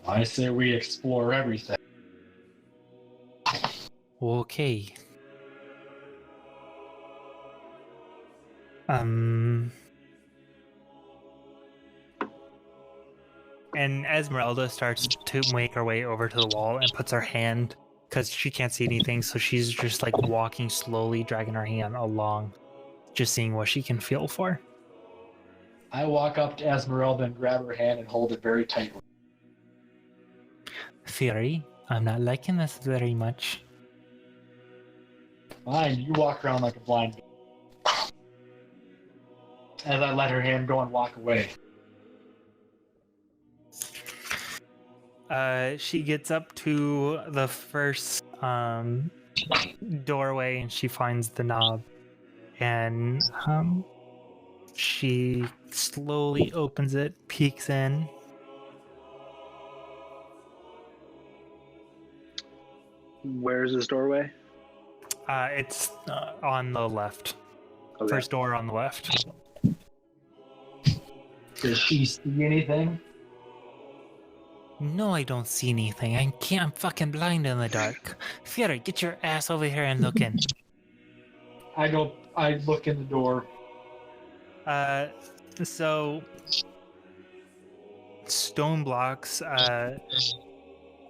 Speaker 4: I say we explore everything.
Speaker 2: Okay. And Esmeralda starts to make her way over to the wall and puts her hand, because she can't see anything, so she's just like walking slowly, dragging her hand along, just seeing what she can feel for.
Speaker 4: I walk up to Esmeralda and grab her hand and hold it very tightly.
Speaker 2: Fury, I'm not liking this very much.
Speaker 4: Fine, you walk around like a blind bitch. As I let her hand go and walk away.
Speaker 2: She gets up to the first doorway and she finds the knob, and she slowly opens it, peeks in.
Speaker 1: Where's this doorway?
Speaker 2: It's on the left.
Speaker 1: Okay.
Speaker 2: First door on the left.
Speaker 4: Does she see anything?
Speaker 2: No, I don't see anything. I'm fucking blind in the dark. Fury, get your ass over here and look in.
Speaker 4: I look in the door.
Speaker 2: So stone blocks are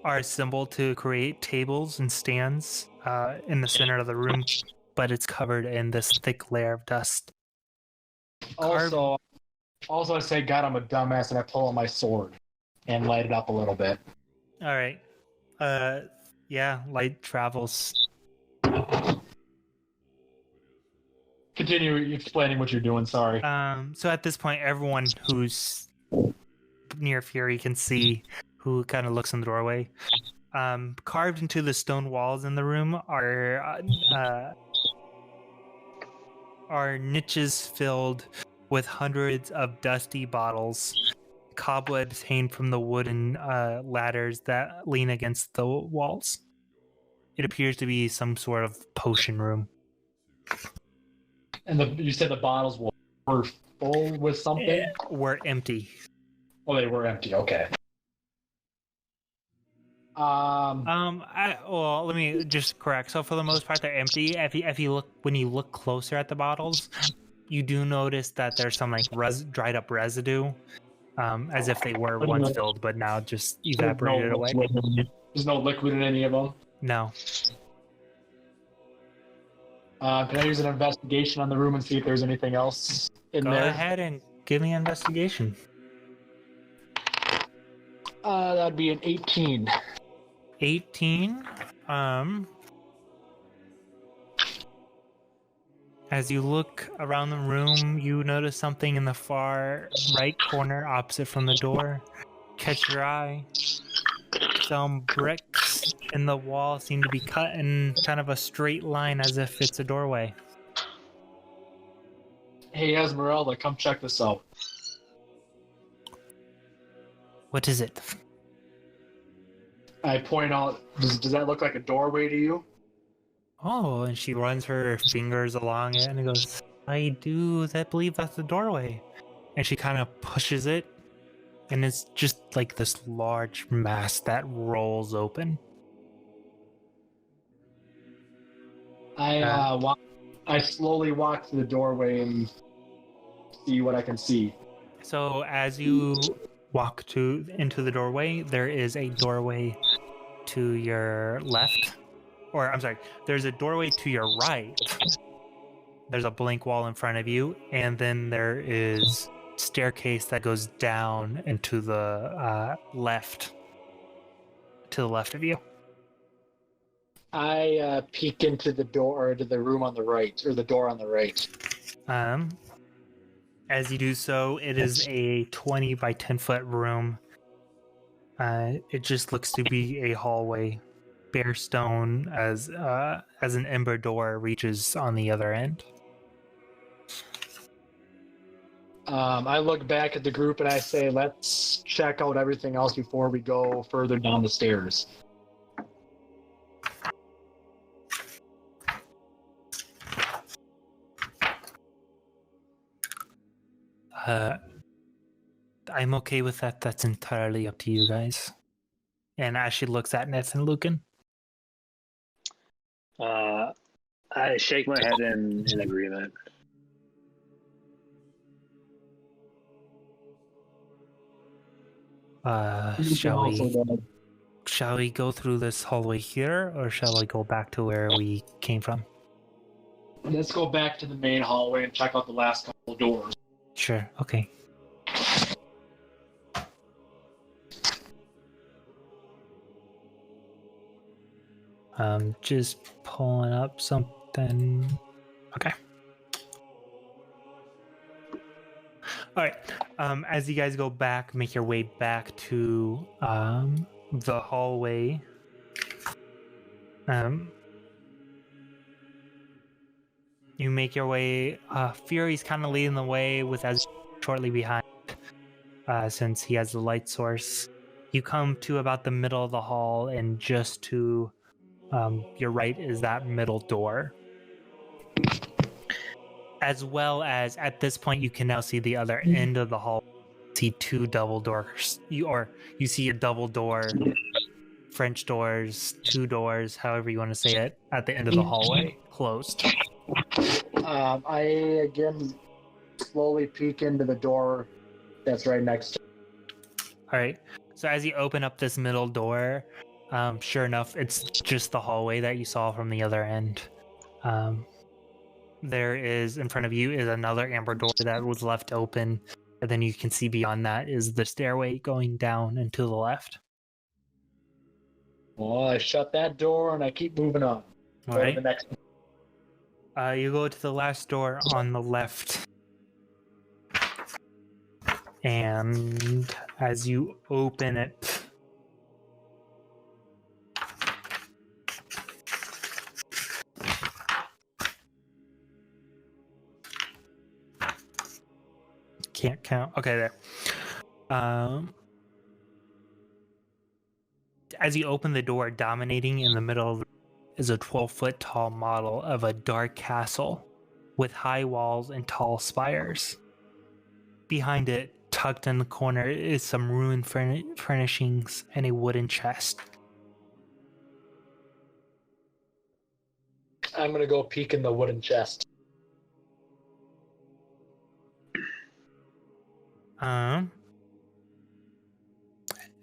Speaker 2: assembled to create tables and stands in the center of the room, but it's covered in this thick layer of dust.
Speaker 4: Also, I say, God, I'm a dumbass, and I pull out my sword and light it up a little bit.
Speaker 2: All right. Yeah, light travels.
Speaker 4: Continue explaining what you're doing, sorry.
Speaker 2: So at this point, everyone who's near Fury can see who kind of looks in the doorway. Carved into the stone walls in the room are niches filled with hundreds of dusty bottles, cobwebs hanging from the wooden ladders that lean against the walls. It appears to be some sort of potion room.
Speaker 4: And you said the bottles were full with something?
Speaker 2: Were empty.
Speaker 4: Oh, they were empty. Okay.
Speaker 2: Let me just correct. So for the most part, they're empty. If you look closer at the bottles, you do notice that there's some like dried up residue, as if they were once filled, but now just evaporated away.
Speaker 4: There's no liquid in any of them?
Speaker 2: No.
Speaker 4: Can I use an investigation on the room and see if there's anything else in
Speaker 2: Go
Speaker 4: there?
Speaker 2: ahead and give me an investigation.
Speaker 4: That'd be an 18.
Speaker 2: 18. As you look around the room, you notice something in the far right corner opposite from the door. Catch your eye. Some bricks in the wall seem to be cut in kind of a straight line as if it's a doorway.
Speaker 4: Hey, Esmeralda, come check this out.
Speaker 2: What is it?
Speaker 4: I point out, does that look like a doorway to you?
Speaker 2: Oh, and she runs her fingers along it and goes, I do believe that's the doorway. And she kind of pushes it, and it's just like this large mass that rolls open.
Speaker 4: I slowly walk to the doorway and see what I can see.
Speaker 2: So as you walk into the doorway, there is a doorway to your left. Or, I'm sorry, there's a doorway to your right. There's a blank wall in front of you, and then there is staircase that goes down into the left, to the left of you.
Speaker 4: I peek into the door, or to the room on the right, or the door on the right.
Speaker 2: As you do so, it is a 20 by 10 foot room. It just looks to be a hallway, bare stone, as an ember door reaches on the other end.
Speaker 4: I look back at the group and I say, let's check out everything else before we go further down the stairs.
Speaker 2: I'm okay with that. That's entirely up to you guys. And as she looks at Neth and Lucan,
Speaker 1: I shake my head in agreement.
Speaker 2: Shall we go through this hallway here, or shall I go back to where we came from?
Speaker 4: Let's go back to the main hallway and check out the last couple of doors.
Speaker 2: Sure, okay. Just pulling up something. Okay. All right. As you guys go back, make your way back to the hallway. You make your way. Fury's kind of leading the way with as shortly behind, since he has the light source. You come to about the middle of the hall, and just to your right is that middle door. As well as at this point, you can now see the other end of the hall. See two double doors. You see a double door, French doors, two doors, however you want to say it, at the end of the hallway, closed.
Speaker 4: I again slowly peek into the door that's right next to.
Speaker 2: All right. So as you open up this middle door, sure enough, it's just the hallway that you saw from the other end. There is, in front of you, is another amber door that was left open. And then you can see beyond that is the stairway going down and to the left.
Speaker 4: Well, I shut that door and I keep moving on.
Speaker 2: All right.
Speaker 4: The next.
Speaker 2: You go to the last door on the left. And as you open it, can't count. Okay, there. As you open the door, dominating in the middle is a 12-foot tall model of a dark castle with high walls and tall spires. Behind it, tucked in the corner, is some ruined furnishings and a wooden chest.
Speaker 4: I'm gonna go peek in the wooden chest.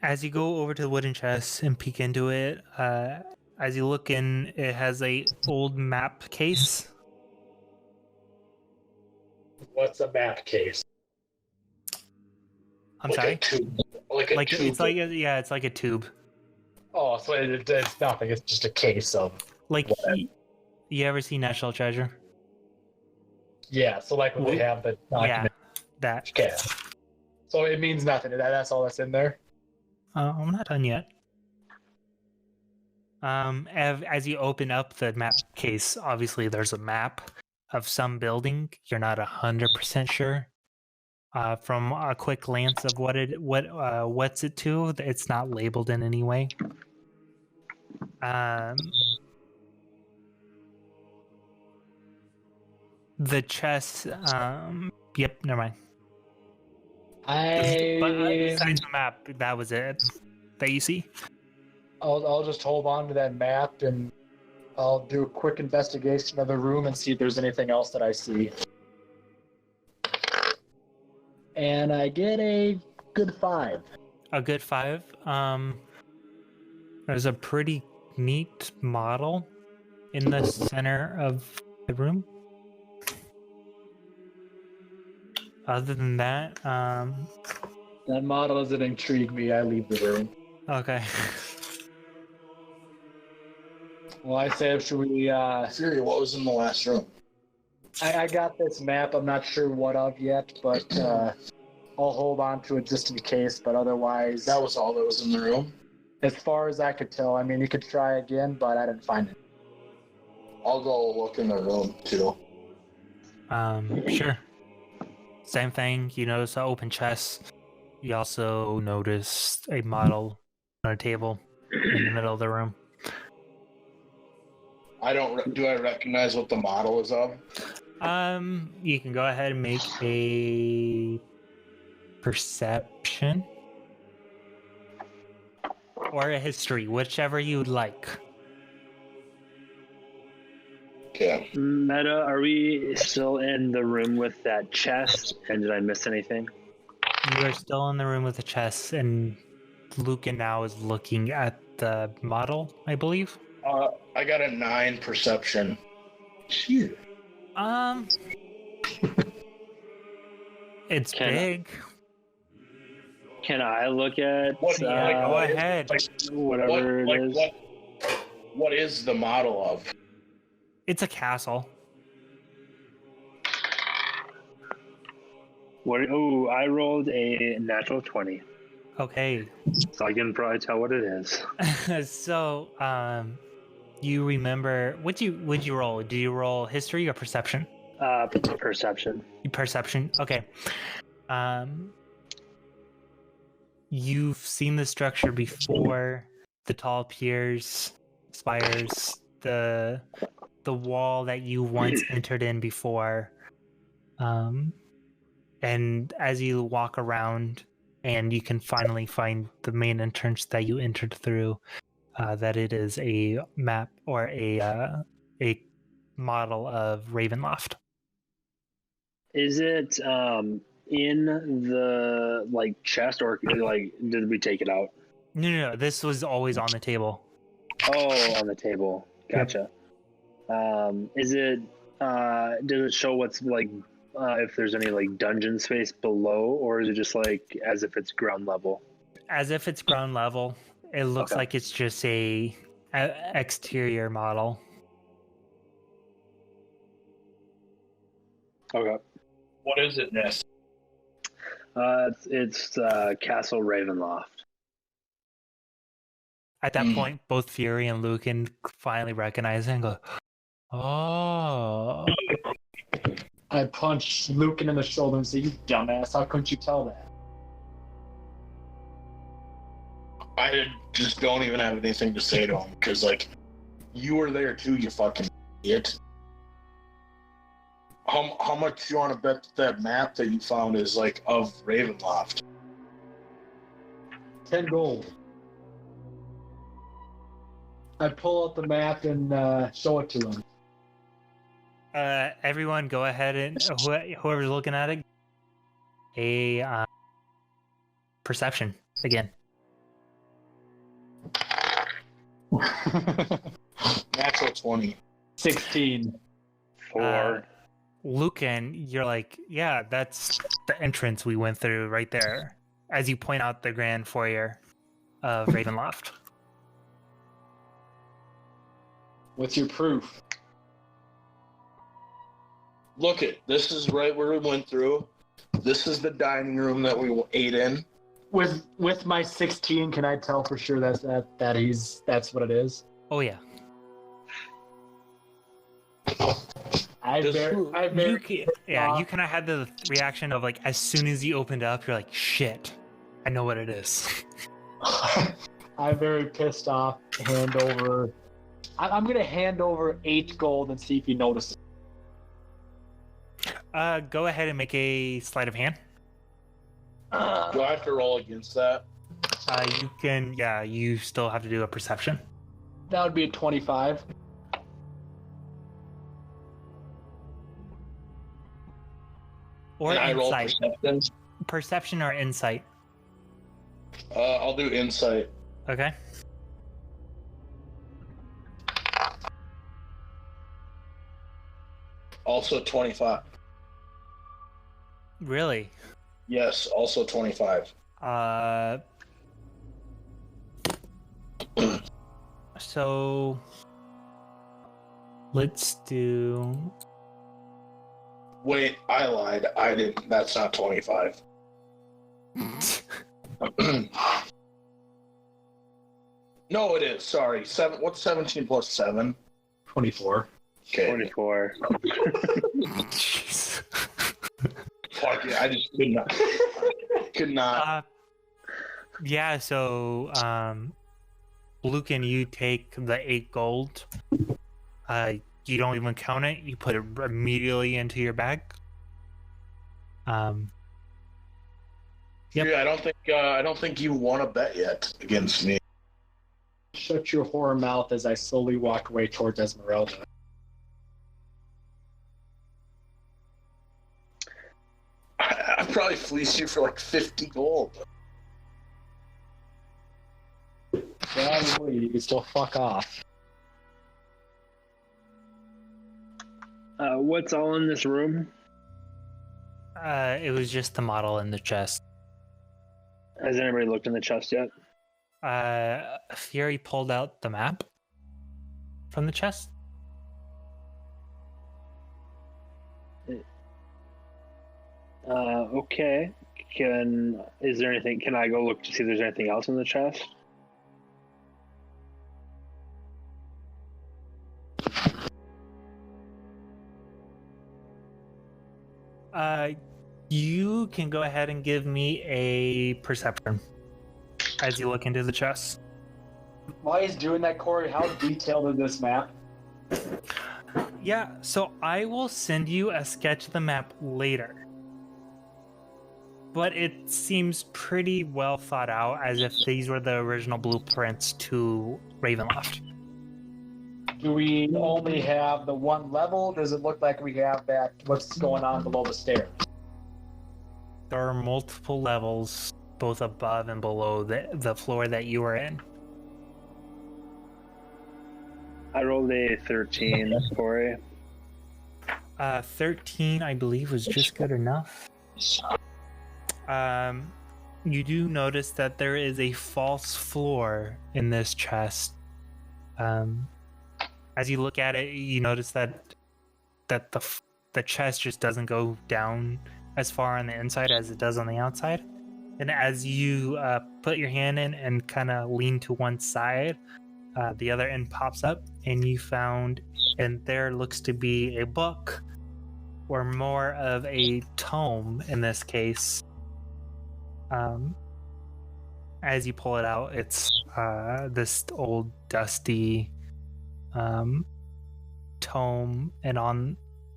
Speaker 2: As you go over to the wooden chest and peek into it, as you look in, it has a old map case.
Speaker 4: What's a map case?
Speaker 2: I'm sorry?
Speaker 3: A tube. Like a tube.
Speaker 2: It's like it's like a tube.
Speaker 4: Oh, so it's nothing. It's just a case of.
Speaker 2: Like, you ever see National Treasure?
Speaker 4: Yeah, so like when they have the document.
Speaker 2: Yeah, that.
Speaker 4: Okay. So it means nothing. That's all that's in there?
Speaker 2: I'm not done yet. As you open up the map case, obviously there's a map, of some building. You're not 100% sure. From a quick glance of what's it to, it's not labeled in any way. The chest. Yep. Never mind. Besides the map, that was it that you see.
Speaker 4: I'll just hold on to that map and I'll do a quick investigation of the room and see if there's anything else that I see. And I get a good 5.
Speaker 2: A good 5. There's a pretty neat model in the center of the room. Other than that,
Speaker 4: that model doesn't intrigue me. I leave the room.
Speaker 2: Okay.
Speaker 4: Well, I say, should we,
Speaker 3: Fury, what was in the last room?
Speaker 4: I got this map. I'm not sure what of yet, but I'll hold on to it just in case. But otherwise,
Speaker 3: That was all that was in the room?
Speaker 4: as far as I could tell. I mean, you could try again, but I didn't find it.
Speaker 3: I'll go look in the room, too.
Speaker 2: Sure. Same thing. You notice an open chest. You also notice a model on a table in the middle of the room.
Speaker 3: Do I recognize what the model is of?
Speaker 2: You can go ahead and make a perception or a history, whichever you'd like.
Speaker 3: Okay.
Speaker 1: Meta, are we still in the room with that chest? And did I miss anything?
Speaker 2: You are still in the room with the chest, and Luca now is looking at the model, I believe.
Speaker 3: I got a 9 perception. Shit.
Speaker 2: It's big.
Speaker 1: Can I look at
Speaker 3: What,
Speaker 2: Go ahead.
Speaker 1: whatever it is?
Speaker 3: What is the model of?
Speaker 2: It's a castle.
Speaker 1: Oh, I rolled a natural 20.
Speaker 2: Okay.
Speaker 1: So I can probably tell what it is.
Speaker 2: So, you remember would you roll? Do you roll history or perception?
Speaker 1: Perception.
Speaker 2: Perception. Okay. You've seen the structure before. The tall piers, spires, the wall that you once entered in before. And as you walk around and you can finally find the main entrance that you entered through, that it is a map or a model of Ravenloft.
Speaker 1: Is it in the chest, or did we take it out?
Speaker 2: No. This was always on the table.
Speaker 1: Oh, on the table. Gotcha. Is it? Does it show what's if there's any dungeon space below, or is it just as if it's ground level?
Speaker 2: As if it's ground level. It looks like it's just a exterior model.
Speaker 1: Okay.
Speaker 3: What is it, Ness?
Speaker 1: It's Castle Ravenloft.
Speaker 2: At that point, both Fury and Lucan finally recognize it and go, "Oh."
Speaker 4: I punch Lucan in the shoulder and say, "You dumbass, how couldn't you tell that?"
Speaker 3: I just don't even have anything to say to him, because, you were there too, you fucking idiot. How much you want to bet that map that you found is, of Ravenloft?
Speaker 4: 10 gold. I pull out the map and show it to him.
Speaker 2: Everyone, go ahead and whoever's looking at it, a perception again.
Speaker 3: Natural 20.
Speaker 4: 16.
Speaker 1: 4.
Speaker 2: Lucan, you're like, yeah, that's the entrance we went through right there. As you point out the grand foyer of Ravenloft.
Speaker 4: What's your proof?
Speaker 3: Look this is right where we went through. This is the dining room that we ate in.
Speaker 4: With my 16, can I tell for sure that's what it is?
Speaker 2: Oh yeah. You kind of had the reaction of like, as soon as you opened up, you're like, shit, I know what it is.
Speaker 4: I'm very pissed off. I'm going to hand over 8 gold and see if he notices.
Speaker 2: Go ahead and make a sleight of hand.
Speaker 3: Do I have to roll against that?
Speaker 2: You can, you still have to do a perception.
Speaker 4: That would be a 25.
Speaker 2: Or
Speaker 3: Can I roll
Speaker 2: insight.
Speaker 3: perception?
Speaker 2: Perception or insight.
Speaker 3: I'll do insight.
Speaker 2: Okay.
Speaker 3: Also 25.
Speaker 2: Really?
Speaker 3: Yes, also 25.
Speaker 2: So let's do.
Speaker 3: Wait, I lied. I didn't. That's not 25. No, it is. Sorry. What's 17 plus 7?
Speaker 4: 24.
Speaker 3: Okay.
Speaker 1: 24.
Speaker 2: Jeez.
Speaker 3: Fuck it. I just could not.
Speaker 2: Yeah, so Lucan, you take the 8 gold. You don't even count it. You put it immediately into your bag. Yep.
Speaker 3: Yeah, I don't think you won a bet yet against me.
Speaker 4: Shut your whore mouth as I slowly walk away towards Esmeralda.
Speaker 3: I probably fleeced you for like 50 gold.
Speaker 4: Yeah, you can still fuck off.
Speaker 1: What's all in this room?
Speaker 2: It was just the model in the chest.
Speaker 1: Has anybody looked in the chest yet?
Speaker 2: Fury pulled out the map from the chest.
Speaker 1: Okay. Can I go look to see if there's anything else in the chest?
Speaker 2: You can go ahead and give me a perception as you look into the chest.
Speaker 4: While he's doing that, Corey, how detailed is this map?
Speaker 2: Yeah, so I will send you a sketch of the map later. But it seems pretty well thought out, as if these were the original blueprints to Ravenloft.
Speaker 4: Do we only have the one level? Does it look like we have that? What's going on below the stairs?
Speaker 2: There are multiple levels, both above and below the floor that you are in.
Speaker 1: I rolled a 13, Corey.
Speaker 2: 13, I believe, was just good enough. You do notice that there is a false floor in this chest. As you look at it, you notice that the chest just doesn't go down as far on the inside as it does on the outside. And as you put your hand in and kind of lean to one side, the other end pops up, and you found, and there looks to be a book, or more of a tome in this case. As you pull it out, it's this old dusty tome,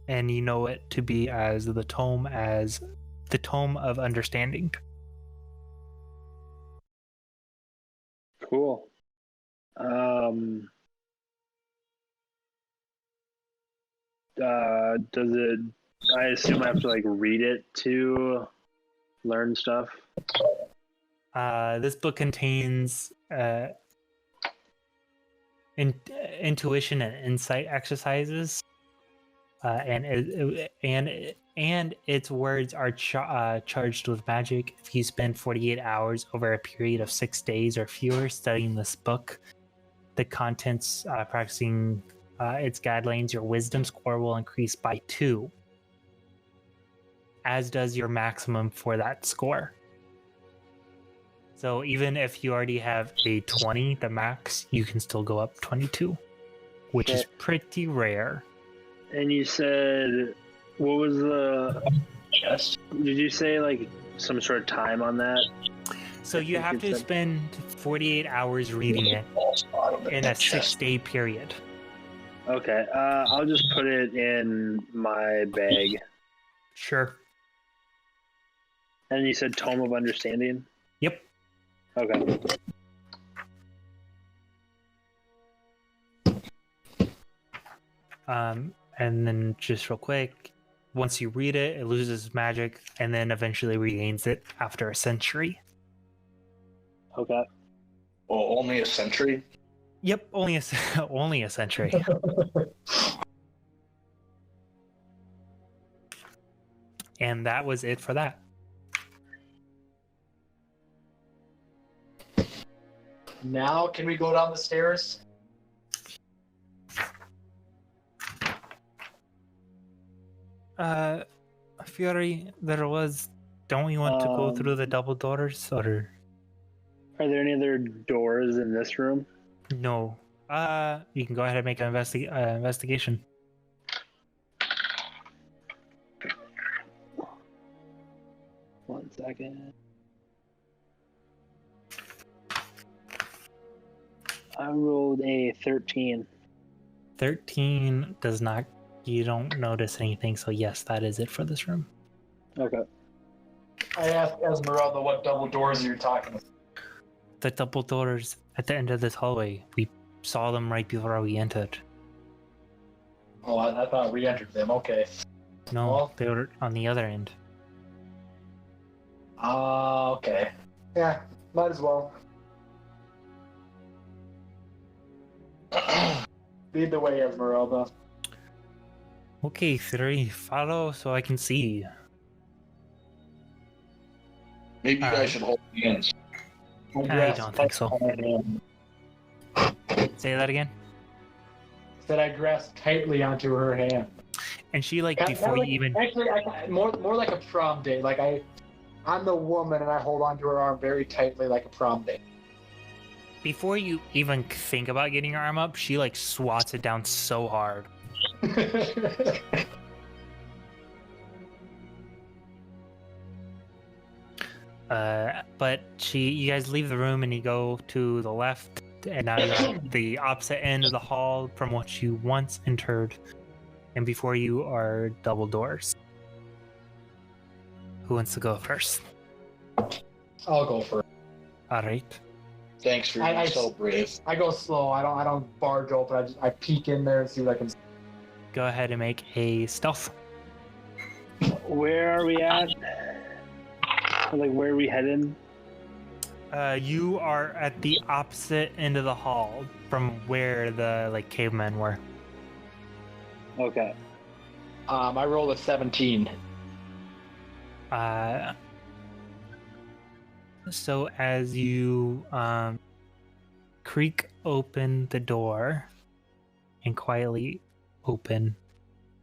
Speaker 2: and you know it to be as the Tome of Understanding.
Speaker 1: Cool. Does it? I assume I have to like read it to learn stuff.
Speaker 2: This book contains intuition and insight exercises, and its words are charged with magic. If you spend 48 hours over a period of 6 days or fewer studying this book, the contents practicing its guidelines, your wisdom score will increase by 2, as does your maximum for that score. So even if you already have a 20, the max, you can still go up 22, which is pretty rare.
Speaker 1: And you said, what was the?
Speaker 3: Yes.
Speaker 1: Did you say like some sort of time on that?
Speaker 2: So
Speaker 1: I
Speaker 2: you
Speaker 1: think
Speaker 2: have
Speaker 1: it
Speaker 2: to
Speaker 1: said-
Speaker 2: spend 48 hours reading it in a 6-day period.
Speaker 1: Okay, I'll just put it in my bag.
Speaker 2: Sure.
Speaker 1: And you said Tome of Understanding?
Speaker 2: Yep.
Speaker 1: Okay.
Speaker 2: And then just real quick, once you read it, it loses magic and then eventually regains it after a century.
Speaker 1: Okay.
Speaker 3: Well, only a century.
Speaker 2: Yep, only a only a century. And that was it for that.
Speaker 4: Now, can we go down the stairs?
Speaker 2: Fury, there was. Don't we want to go through the double doors or
Speaker 1: Are there any other doors in this room?
Speaker 2: no? You can go ahead and make an investigation.
Speaker 1: One second. I rolled a 13.
Speaker 2: 13 does not. You don't notice anything, so yes, that is it for this room.
Speaker 1: Okay.
Speaker 4: I asked Esmeralda what double doors you're talking about.
Speaker 2: The double doors at the end of this hallway. We saw them right before we entered.
Speaker 4: Oh, I thought we entered them. Okay.
Speaker 2: No,
Speaker 4: Well-
Speaker 2: they were on the other end.
Speaker 4: Okay. Yeah, might as well. Lead the way, Esmeralda.
Speaker 2: Okay, 3, follow so I can see.
Speaker 3: Maybe you guys should hold hands.
Speaker 2: I don't think so. Say that again.
Speaker 4: Said I grasped tightly onto her hand.
Speaker 2: And she like
Speaker 4: Kinda
Speaker 2: before
Speaker 4: like-
Speaker 2: you even
Speaker 4: Actually, more like a prom date. Like I'm the woman and I hold onto her arm very tightly like a prom date.
Speaker 2: before you even think about getting your arm up, she like swats it down so hard. But you guys leave the room and you go to the left, and now you're at the opposite end of the hall from what you once entered, and before you are double doors. Who wants to go first?
Speaker 4: I'll go first.
Speaker 2: All right.
Speaker 3: Thanks for being so brave.
Speaker 4: I go slow. I don't barge open. I peek in there and see what I can.
Speaker 2: Go ahead and make a stealth.
Speaker 1: Where are we at? Like, where are we headed?
Speaker 2: You are at the opposite end of the hall from where the like cavemen were.
Speaker 1: Okay.
Speaker 4: I rolled a 17.
Speaker 2: So as you creak open the door and quietly open,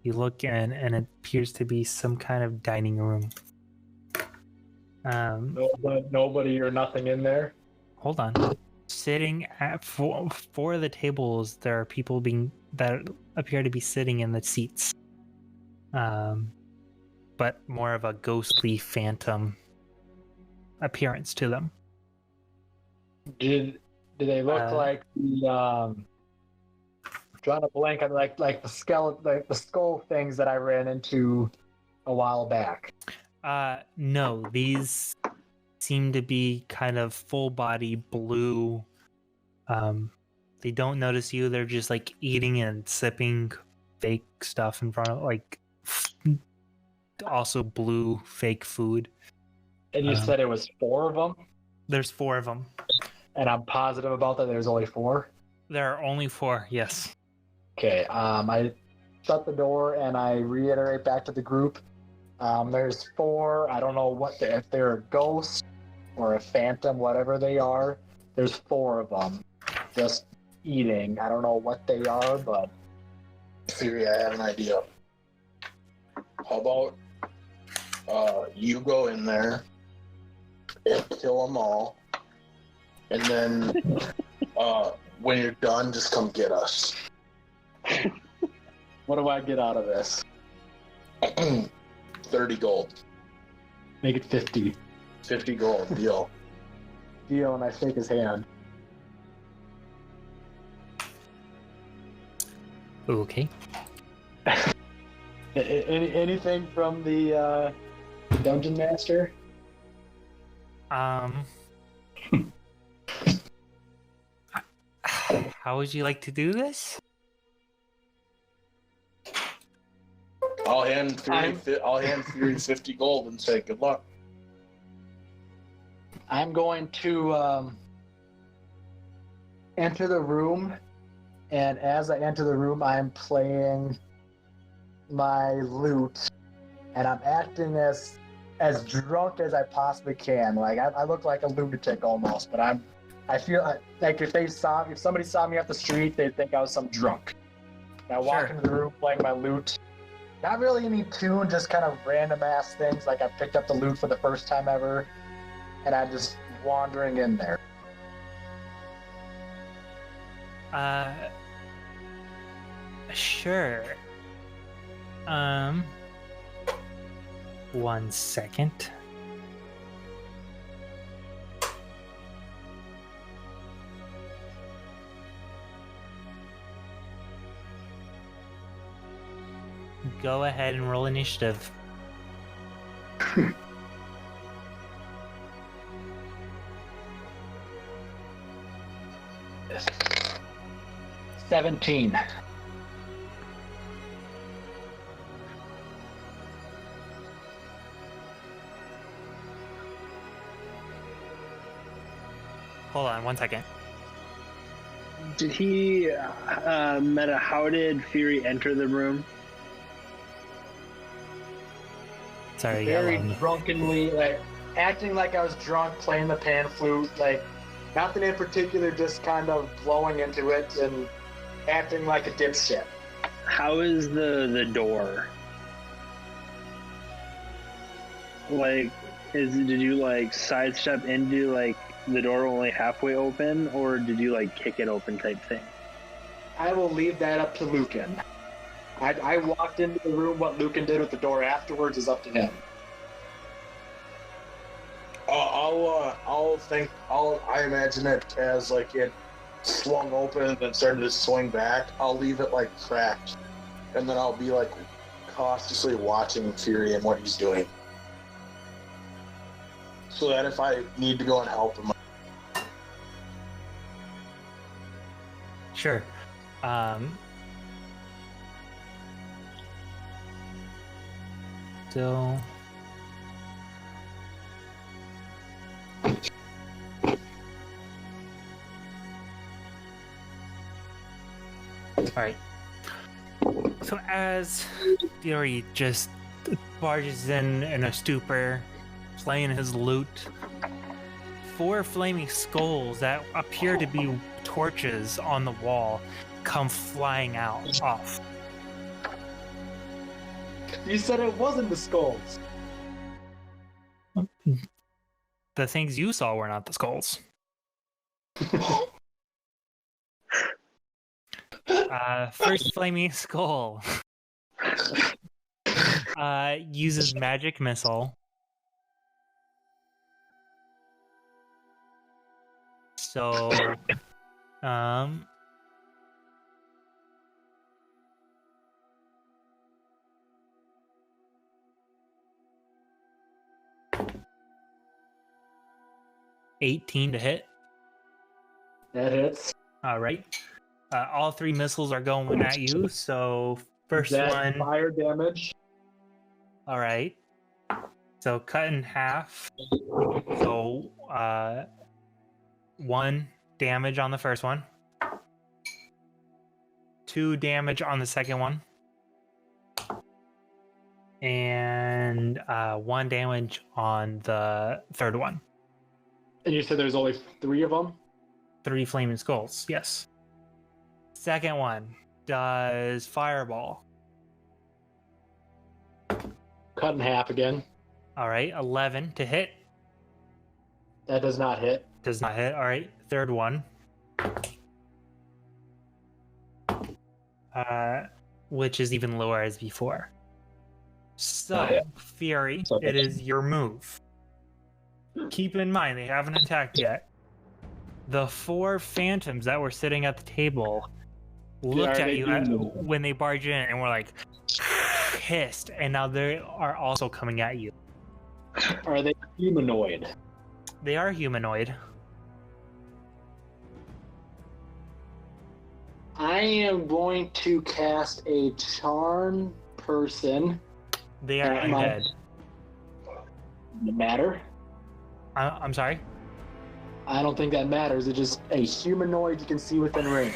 Speaker 2: you look in and it appears to be some kind of dining room.
Speaker 4: Nobody or nothing in there.
Speaker 2: Hold on. Sitting at four of the tables, there are people that appear to be sitting in the seats. But more of a ghostly phantom appearance to them.
Speaker 4: Did they look like the drawing a blank on like the skeleton, like the skull things that I ran into a while back?
Speaker 2: No, these seem to be kind of full body blue. They don't notice you. They're just like eating and sipping fake stuff in front of like also blue fake food.
Speaker 4: And you said it was 4 of them?
Speaker 2: There's 4 of them.
Speaker 4: And I'm positive about that. There's only 4.
Speaker 2: There are only 4. Yes.
Speaker 4: Okay. I shut the door and I reiterate back to the group. There's 4. I don't know if they're a ghost or a phantom, whatever they are. There's 4 of them, just eating. I don't know what they are, but
Speaker 3: Theory, I have an idea. How about you go in there and kill them all, and then when you're done, just come get us.
Speaker 4: What do I get out of this?
Speaker 3: 30 gold.
Speaker 4: Make it 50.
Speaker 3: 50 gold, deal.
Speaker 4: Deal, and I shake his hand.
Speaker 2: Okay.
Speaker 4: Anything from the dungeon master?
Speaker 2: How would you like to do this?
Speaker 3: I'll hand Fury 50 gold and say good luck.
Speaker 4: I'm going to enter the room, and as I enter the room, I'm playing my lute, and I'm acting as drunk as I possibly can. Like I look like a lunatic almost, but I feel like if somebody saw me off the street, they'd think I was some drunk. And I walk into the room playing my lute. Not really any tune, just kind of random ass things. Like I picked up the lute for the first time ever, and I'm just wandering in there.
Speaker 2: Sure. 1 second. Go ahead and roll initiative.
Speaker 4: Yes. 17.
Speaker 2: Hold on 1 second.
Speaker 1: Did he, Meta, how did Fury enter the room?
Speaker 2: Sorry,
Speaker 4: Very drunkenly, like acting like I was drunk, playing the pan flute, like nothing in particular, just kind of blowing into it and acting like a dipshit.
Speaker 1: How is the door? Like, did you like sidestep into like the door only halfway open, or did you like kick it open type thing?
Speaker 4: I will leave that up to Lucan. I walked into the room. What Lucan did with the door afterwards is up to him.
Speaker 3: I imagine it as like it swung open and then started to swing back. I'll leave it like cracked, and then I'll be like cautiously watching Fury and what he's doing, so that if I need to go and help him.
Speaker 2: Sure. So all right. So as Fury just barges in a stupor, playing his lute, 4 flaming skulls that appear to be torches on the wall come flying off.
Speaker 4: You said it wasn't the skulls.
Speaker 2: The things you saw were not the skulls. First flaming skull uses magic missile. So, 18 to hit.
Speaker 4: That hits.
Speaker 2: All right. All 3 missiles are going at you. So first one,
Speaker 4: fire damage.
Speaker 2: All right. So cut in half. So 1 damage on the first one. 2 damage on the second one. And 1 damage on the third one.
Speaker 4: And you said there's only 3 of them?
Speaker 2: 3 flaming skulls, yes. Second one does fireball.
Speaker 4: Cut in half again.
Speaker 2: All right, 11 to hit.
Speaker 4: That does not hit.
Speaker 2: Does not hit. All right, third one. which is even lower as before. So,
Speaker 5: yeah.
Speaker 2: Fury,
Speaker 5: So-
Speaker 2: it is your move. Keep in mind, they haven't attacked yet. The 4 phantoms that were sitting at the table looked
Speaker 5: Are
Speaker 2: at
Speaker 5: they
Speaker 2: you
Speaker 5: humanoid?
Speaker 2: when they barged in and were like pissed, and now they are also coming at you.
Speaker 5: Are they humanoid?
Speaker 2: They are humanoid.
Speaker 5: I am going to cast a charm person.
Speaker 2: They are
Speaker 5: Am I-
Speaker 2: undead.
Speaker 5: Does it matter?
Speaker 2: I'm sorry?
Speaker 5: I don't think that matters. It's just a humanoid you can see within range.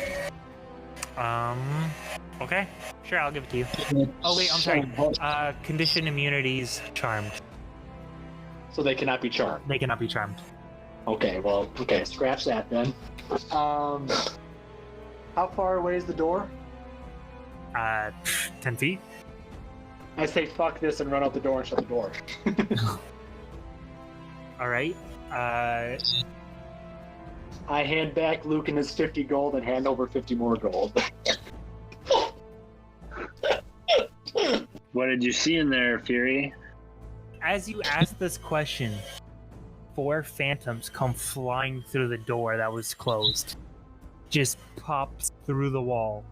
Speaker 2: Okay. Sure, I'll give it to you. Oh, wait, I'm sorry. Condition immunities charmed.
Speaker 5: So they cannot be charmed.
Speaker 2: They cannot be charmed.
Speaker 5: Okay, well, okay, scratch that then.
Speaker 4: How far away is the door?
Speaker 2: 10 feet?
Speaker 5: I say fuck this and run out the door and shut the door.
Speaker 2: Alright.
Speaker 5: I hand back Luke and his 50 gold and hand over 50 more gold.
Speaker 1: What did you see in there, Fury?
Speaker 2: As you ask this question, 4 phantoms come flying through the door that was closed. Just pops through the wall.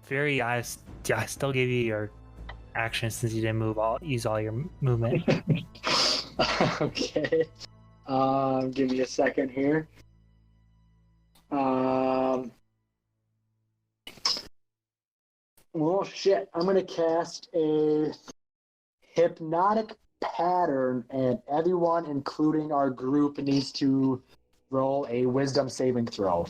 Speaker 2: Fury, I still gave you your action since you didn't use all your movement.
Speaker 5: Okay. Give me a second here. Well, shit. I'm gonna cast a hypnotic pattern, and everyone, including our group, needs to roll a wisdom saving throw.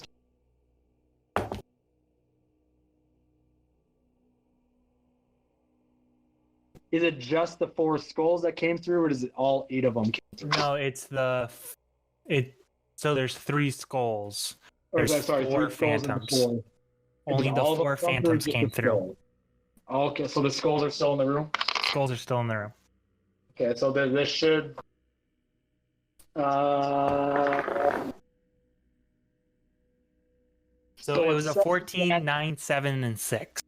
Speaker 5: Is it just the 4 skulls that came through, or is it all 8 of them came through?
Speaker 2: No, it's so there's 3 skulls.
Speaker 5: Or,
Speaker 2: There's 4
Speaker 5: 3 skulls and
Speaker 2: phantoms.
Speaker 5: 4.
Speaker 2: Only the
Speaker 5: All
Speaker 2: 4
Speaker 5: of them, or
Speaker 2: phantoms
Speaker 5: just
Speaker 2: came
Speaker 5: the
Speaker 2: through.
Speaker 5: skull? Okay, so the skulls are still in the room?
Speaker 2: Skulls are still in the room.
Speaker 5: Okay, so this should.
Speaker 2: So it was a
Speaker 5: it's-
Speaker 2: 14, 9, 7, and 6.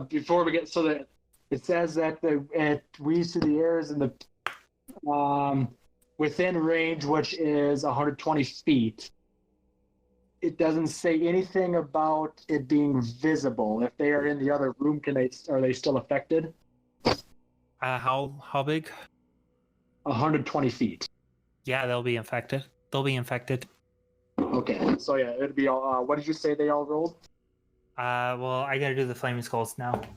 Speaker 5: Before we get so that
Speaker 4: It says that it weaves through the air is in the
Speaker 5: within range, which is 120 feet.
Speaker 4: it doesn't say anything about it being visible. If they are in the other room, are they still affected?
Speaker 2: How big?
Speaker 5: 120 feet.
Speaker 2: Yeah, they'll be infected. They'll be infected.
Speaker 5: Okay, so yeah, it'd be all. What did you say they all rolled?
Speaker 2: Well, I gotta do the flaming skulls now.
Speaker 5: If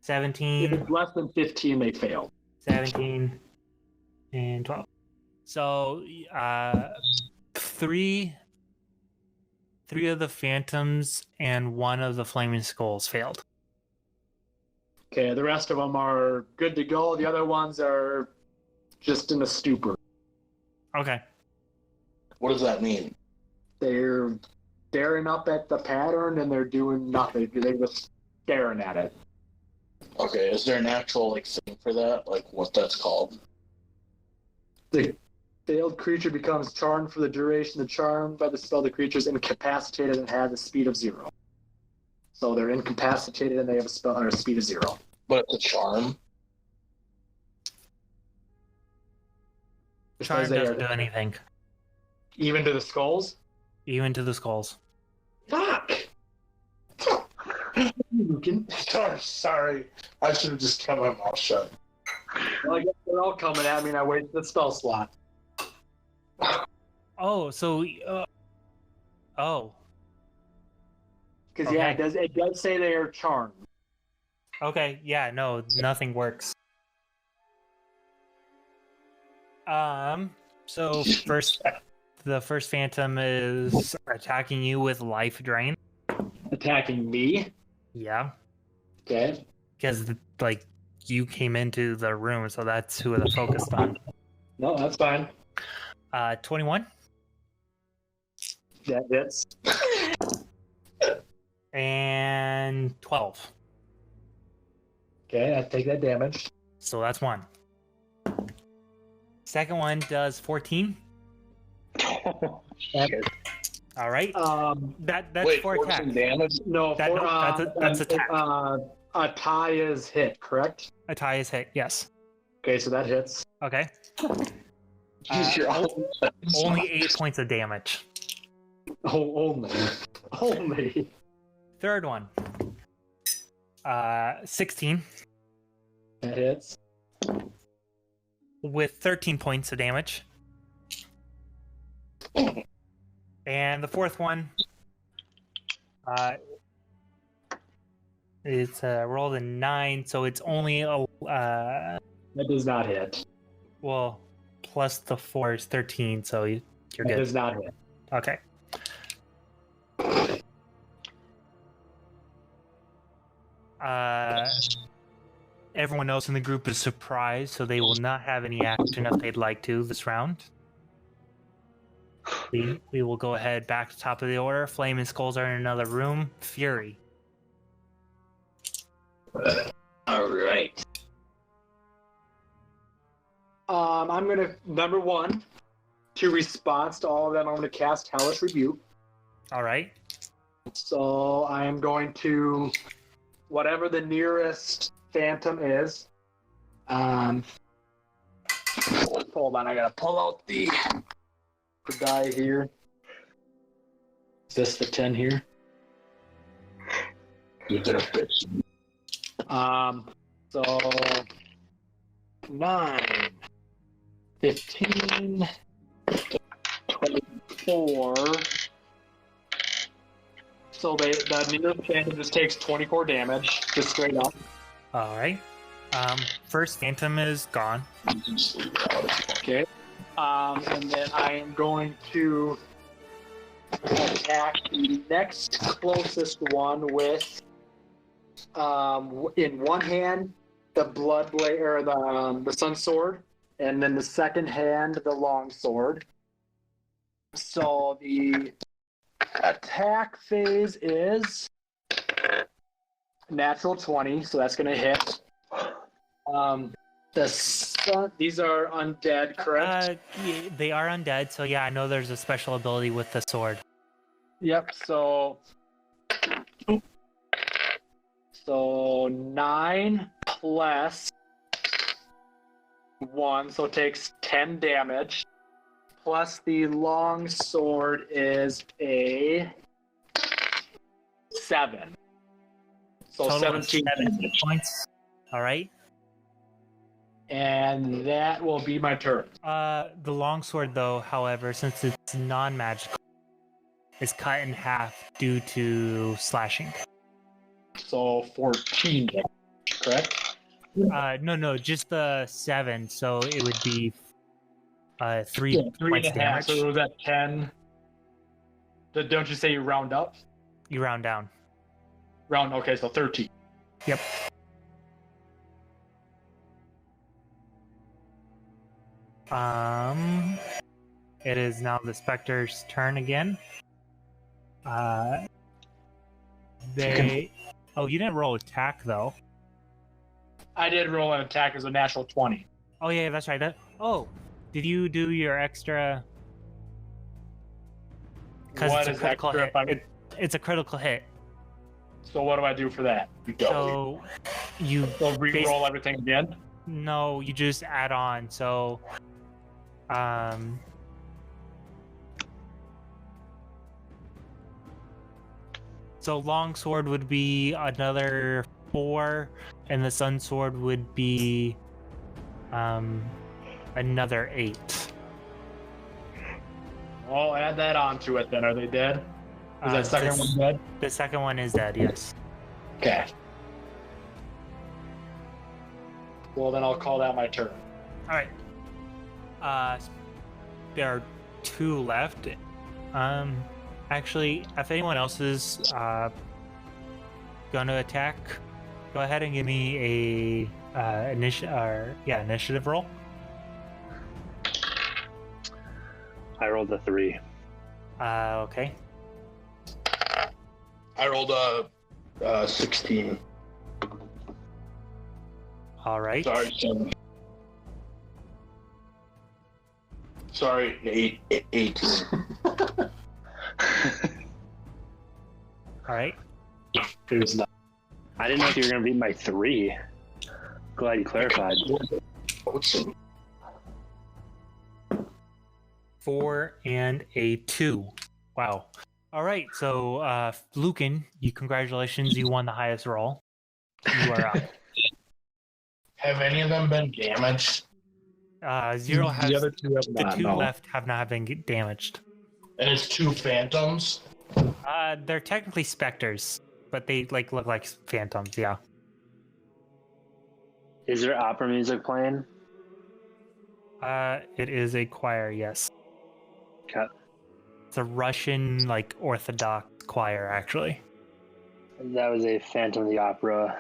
Speaker 2: 17,
Speaker 5: it's less than 15, they fail.
Speaker 2: 17, and 12. So, three of the phantoms and 1 of the flaming skulls failed.
Speaker 5: Okay, the rest of them are good to go. The other ones are just in a stupor.
Speaker 2: Okay.
Speaker 3: What does that mean?
Speaker 5: They're staring up at the pattern and they're doing nothing. They're just staring at it.
Speaker 3: Okay, is there an actual thing for that? Like what that's called?
Speaker 5: The failed creature becomes charmed for the duration. The charmed by the spell, the creature is incapacitated and has a speed of 0. So they're incapacitated and they have a spell or a speed of 0.
Speaker 3: But it's a charm.
Speaker 5: Which
Speaker 2: Charm
Speaker 5: says they
Speaker 2: doesn't
Speaker 5: are
Speaker 2: do anything.
Speaker 5: even to the skulls.
Speaker 2: Even to the skulls.
Speaker 5: Fuck. Lucan.
Speaker 3: Sorry, I should have just kept my mouth shut.
Speaker 5: Well, I guess they're all coming at me and I wasted the spell slot.
Speaker 2: Oh, so... oh.
Speaker 5: Because yeah,
Speaker 2: Okay.
Speaker 5: it does say they are charmed.
Speaker 2: Okay, yeah, no, nothing works. So the first phantom is attacking you with life drain.
Speaker 5: Attacking me.
Speaker 2: Yeah,
Speaker 5: Okay.
Speaker 2: because you came into the room, so that's who they're focused on.
Speaker 5: No, that's fine.
Speaker 2: 21
Speaker 5: That hits.
Speaker 2: and 12.
Speaker 5: Okay, I take that damage.
Speaker 2: So that's 1. Second one does 14.
Speaker 1: Oh, shit.
Speaker 2: All right. That's
Speaker 3: Wait,
Speaker 2: 4
Speaker 3: 14
Speaker 2: attacks.
Speaker 3: damage?
Speaker 5: No,
Speaker 2: That's attack.
Speaker 5: A tie is hit, correct?
Speaker 2: A tie is hit. Yes.
Speaker 5: Okay, so that hits.
Speaker 2: Okay.
Speaker 3: You're
Speaker 2: Only 8 points of damage.
Speaker 5: Oh, only.
Speaker 2: Third one. 16
Speaker 5: That hits.
Speaker 2: with 13 points of damage. And the fourth one. It's rolled a 9, so it's only a
Speaker 5: That does not hit.
Speaker 2: well, plus the 4 is 13, so you're
Speaker 5: That
Speaker 2: good.
Speaker 5: does not hit.
Speaker 2: Okay. Everyone else in the group is surprised, so they will not have any action if they'd like to this round. We will go ahead back to top of the order. Flame and Skulls are in another room. Fury.
Speaker 5: All right. I'm gonna number 1 to response to all of them. I'm gonna cast Hellish Rebuke.
Speaker 2: All right.
Speaker 5: So I am going to whatever the nearest phantom is. Hold on, I gotta pull out the die here. Is this the 10 here? So 9, 15, 24. So the nearest phantom just takes 24 damage, just straight up.
Speaker 2: All right. First Phantom is gone.
Speaker 5: Okay. And then I am going to attack the next closest one with, in one hand, the blood blade or the sun sword, and then the second hand, the long sword. So the attack phase is natural 20, so that's going to hit. These are undead, correct?
Speaker 2: Yeah, they are undead, so yeah, I know there's a special ability with the sword.
Speaker 5: Yep, so 9 plus 1, so it takes 10 damage. Plus the long sword is a 7. So
Speaker 2: Total
Speaker 5: 17
Speaker 2: 7 points. All right.
Speaker 5: And that will be my turn.
Speaker 2: The longsword, though, however, since it's non-magical, is cut in half due to slashing.
Speaker 5: So 14 damage, correct?
Speaker 2: No, just the 7. So it would be 3
Speaker 5: Yeah,
Speaker 2: points
Speaker 5: 3.5.
Speaker 2: damage.
Speaker 5: So it was at 10. Don't you say you round up?
Speaker 2: You round down.
Speaker 5: Okay, so 13.
Speaker 2: Yep. It is now the Spectre's turn again. Oh, you didn't roll attack though.
Speaker 5: I did roll an attack as a natural 20.
Speaker 2: Oh yeah, that's right. Did you do your extra? Because
Speaker 5: What
Speaker 2: it's a
Speaker 5: is
Speaker 2: critical
Speaker 5: extra
Speaker 2: hit. It's a critical hit.
Speaker 5: So what do I do for that?
Speaker 2: So you
Speaker 5: re-roll everything again?
Speaker 2: No, you just add on. So, so longsword would be another 4, and the sun sword would be another 8.
Speaker 5: I'll add that onto it then. Are they dead? Is that second one dead?
Speaker 2: The second one is dead, yes.
Speaker 5: Okay. Well, then I'll call that my turn.
Speaker 2: All right. There are 2 left. Actually, if anyone else is going to attack, go ahead and give me a initiative roll.
Speaker 1: I rolled a 3.
Speaker 2: Okay.
Speaker 3: I rolled a 16.
Speaker 2: All right.
Speaker 3: Sorry, 7. Sorry, 18.
Speaker 2: All right.
Speaker 5: There's not.
Speaker 1: I didn't know if you were going to beat my 3. Glad you clarified.
Speaker 2: 4 and a 2. Wow. All right. So, Lucan, congratulations. You won the highest roll. You are up.
Speaker 3: Have any of them been damaged?
Speaker 2: Zero has
Speaker 5: The other two have
Speaker 2: the
Speaker 5: not.
Speaker 2: 2
Speaker 5: No.
Speaker 2: left have not been damaged.
Speaker 3: And it's 2 phantoms.
Speaker 2: They're technically specters, but they look like phantoms. Yeah.
Speaker 1: Is there opera music playing?
Speaker 2: It is a choir. Yes.
Speaker 1: Okay.
Speaker 2: It's a Russian Orthodox choir, actually.
Speaker 1: That was a Phantom of the Opera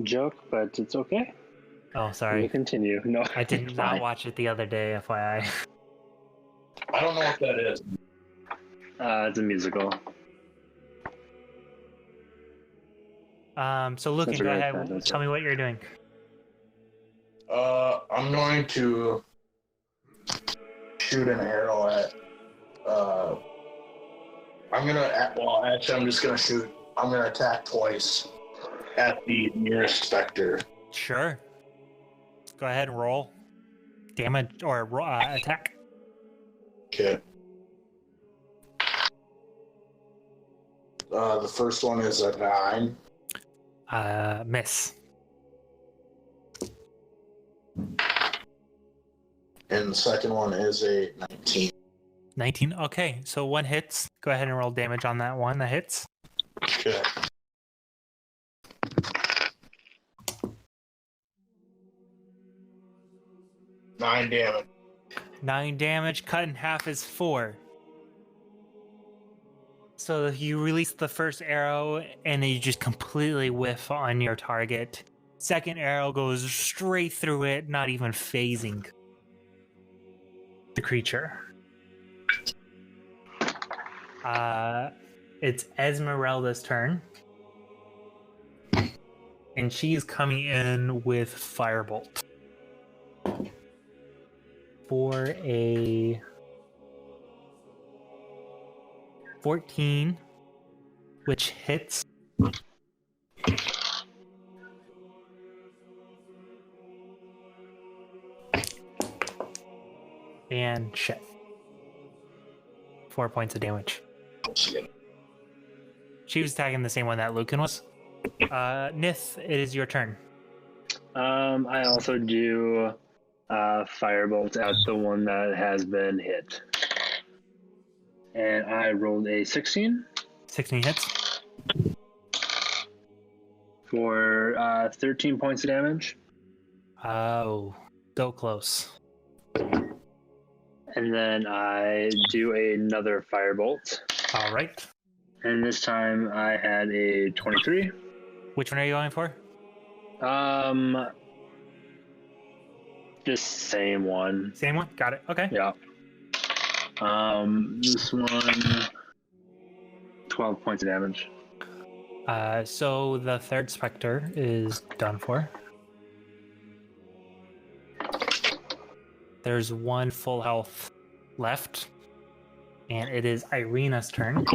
Speaker 1: joke, but it's okay.
Speaker 2: Oh,
Speaker 1: We'll
Speaker 2: sorry.
Speaker 1: continue. No,
Speaker 2: I did
Speaker 1: it's
Speaker 2: not
Speaker 1: fine.
Speaker 2: watch it the other day, FYI.
Speaker 3: I don't know what that is.
Speaker 1: It's a musical.
Speaker 2: So Lucan,
Speaker 1: That's a
Speaker 2: go
Speaker 1: really
Speaker 2: ahead.
Speaker 1: fantastic.
Speaker 2: Tell me what you're doing.
Speaker 3: I'm going to shoot an arrow at. I'm just gonna shoot. I'm gonna attack twice at the nearest specter.
Speaker 2: Sure. Go ahead and roll. Damage or attack.
Speaker 3: Okay. The first one is a 9.
Speaker 2: Miss.
Speaker 3: And the second one is a 19.
Speaker 2: 19. Okay, so 1 hits. Go ahead and roll damage on that one that hits.
Speaker 3: Okay. Nine damage.
Speaker 2: 9 damage. Cut in half is 4. So you release the first arrow and you just completely whiff on your target. Second arrow goes straight through it, not even phasing the creature. It's Esmeralda's turn. And she's coming in with Firebolt. For a 14, which hits. And shit. 4 points of damage. She was attacking the same one that Lucan was. Nith, it is your turn.
Speaker 1: I also do Firebolt at the one that has been hit. And I rolled a 16
Speaker 2: 16 hits.
Speaker 1: for 13 points of damage.
Speaker 2: Oh, so close.
Speaker 1: And then I do another Firebolt.
Speaker 2: All right.
Speaker 1: And this time I had a 23.
Speaker 2: Which one are you going for?
Speaker 1: This same one.
Speaker 2: Same one? Got it. Okay.
Speaker 1: Yeah. This one, 12 points of damage.
Speaker 2: So the third specter is done for. There's 1 full health left, and it is Irina's turn.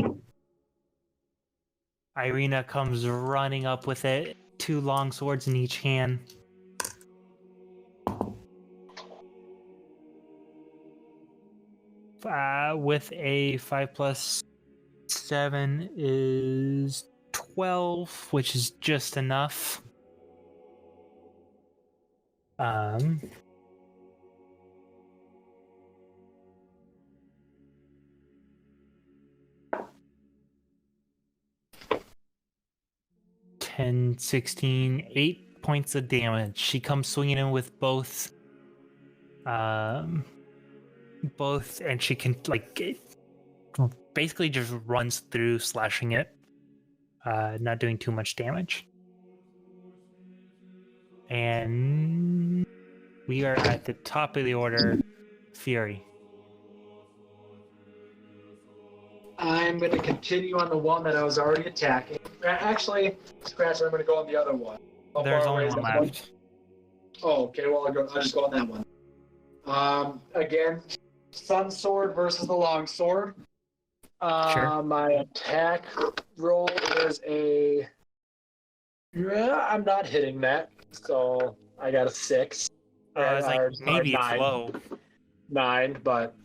Speaker 2: Irina comes running up with it, 2 long swords in each hand. With a 5 plus 7 is 12, which is just enough. 10, 16, 8 points of damage. She comes swinging in with both, and she can basically just runs through, slashing it, not doing too much damage. And we are at the top of the order. Fury.
Speaker 5: I'm going to continue on the one that I was already attacking. Actually, scratch. I'm going to go on the other one. How
Speaker 2: There's
Speaker 5: far away
Speaker 2: only
Speaker 5: is
Speaker 2: one
Speaker 5: that
Speaker 2: left.
Speaker 5: Oh, okay. Well, I'll just go on that one. Again, Sun Sword versus the Long Sword.
Speaker 2: Sure.
Speaker 5: My attack roll is a. Yeah, I'm not hitting that, so I got a 6.
Speaker 2: It's like
Speaker 5: Or
Speaker 2: maybe it's
Speaker 5: 9.
Speaker 2: low.
Speaker 5: 9, but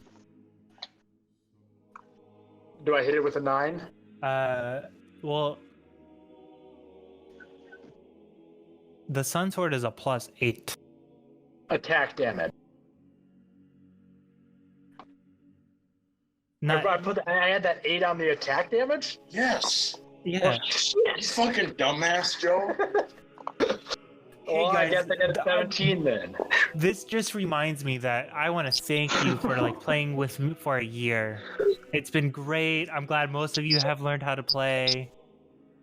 Speaker 5: do I hit it with a 9?
Speaker 2: Well, the Sun Sword is a +8.
Speaker 5: Attack damage.
Speaker 2: Not,
Speaker 5: I had that 8 on the attack damage.
Speaker 3: Yes.
Speaker 2: yeah.
Speaker 3: You fucking dumbass, Joe.
Speaker 5: Well, I
Speaker 2: guys,
Speaker 5: guess I got a 17 then.
Speaker 2: This just reminds me that I want to thank you for like playing with me for a year. It's been great. I'm glad most of you have learned how to play.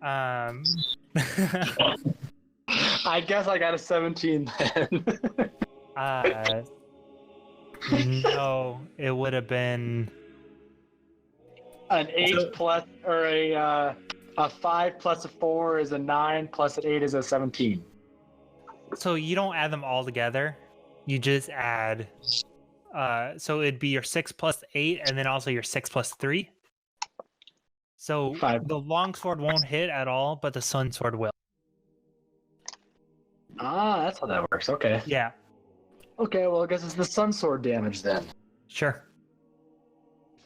Speaker 5: I guess I got a 17 then.
Speaker 2: No, it would have been
Speaker 5: An 8 plus, or a 5 plus a 4 is a 9, plus an 8 is a 17.
Speaker 2: so you don't add them all together. You just add. So it'd be your 6 plus 8, and then also your 6 plus 3. So
Speaker 5: 5.
Speaker 2: the longsword won't hit at all, but the sun sword will.
Speaker 5: Ah, that's how that works. Okay.
Speaker 2: Yeah,
Speaker 5: Okay, well, I guess it's the sun sword damage then.
Speaker 2: sure.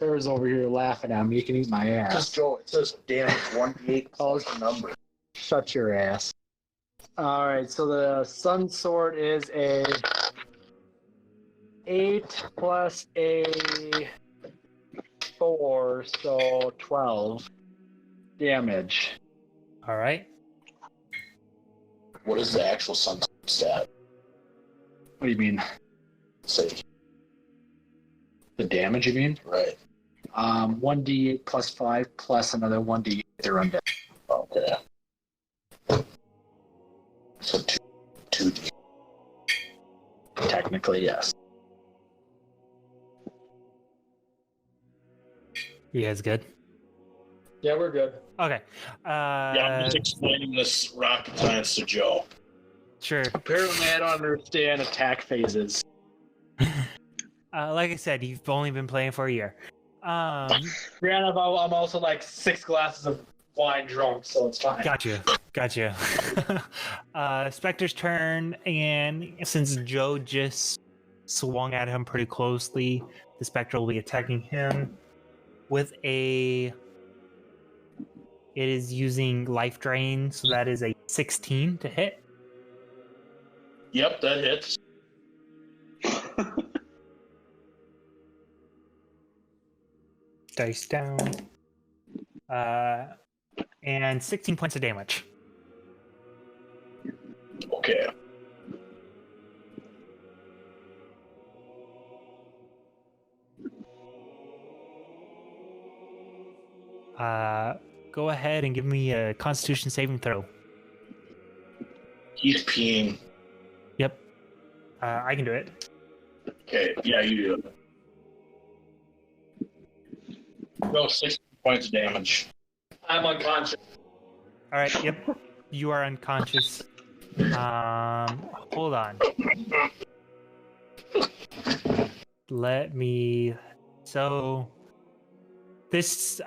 Speaker 5: Farrah's over here laughing at me. You can eat my
Speaker 3: Just
Speaker 5: ass.
Speaker 3: Joe, it says damage 1d8 plus the number.
Speaker 5: Shut your ass. Alright, so the sun sword is a 8 plus a 4, so 12 damage.
Speaker 2: All right.
Speaker 3: What is the actual sun stat?
Speaker 5: What do you mean?
Speaker 3: Say,
Speaker 5: The damage, you mean?
Speaker 3: right.
Speaker 5: 1d8 plus 5 plus another 1d8 to run down.
Speaker 3: Okay. So 2d.
Speaker 5: Technically, yes.
Speaker 2: You guys good?
Speaker 5: Yeah, we're good.
Speaker 2: Okay.
Speaker 3: Yeah, I'm just explaining this rocket science to Joe.
Speaker 2: Sure.
Speaker 5: Apparently, I don't understand attack phases.
Speaker 2: Like I said, you've only been playing for a year.
Speaker 5: Granted, I'm also like 6 glasses of wine drunk, so it's fine.
Speaker 2: Gotcha. Spectre's turn, and since Joe just swung at him pretty closely, the Spectre will be attacking him with a. It is using life drain, so that is a 16 to hit.
Speaker 3: Yep, that hits.
Speaker 2: Dice down. And 16 points of damage.
Speaker 3: Okay.
Speaker 2: Go ahead and give me a Constitution saving throw.
Speaker 3: He's peeing.
Speaker 2: Yep. I can do it.
Speaker 3: Okay, yeah, you do it. Go 60 points of damage.
Speaker 5: I'm unconscious.
Speaker 2: All right. Yep. You are unconscious. Hold on. Let me. So this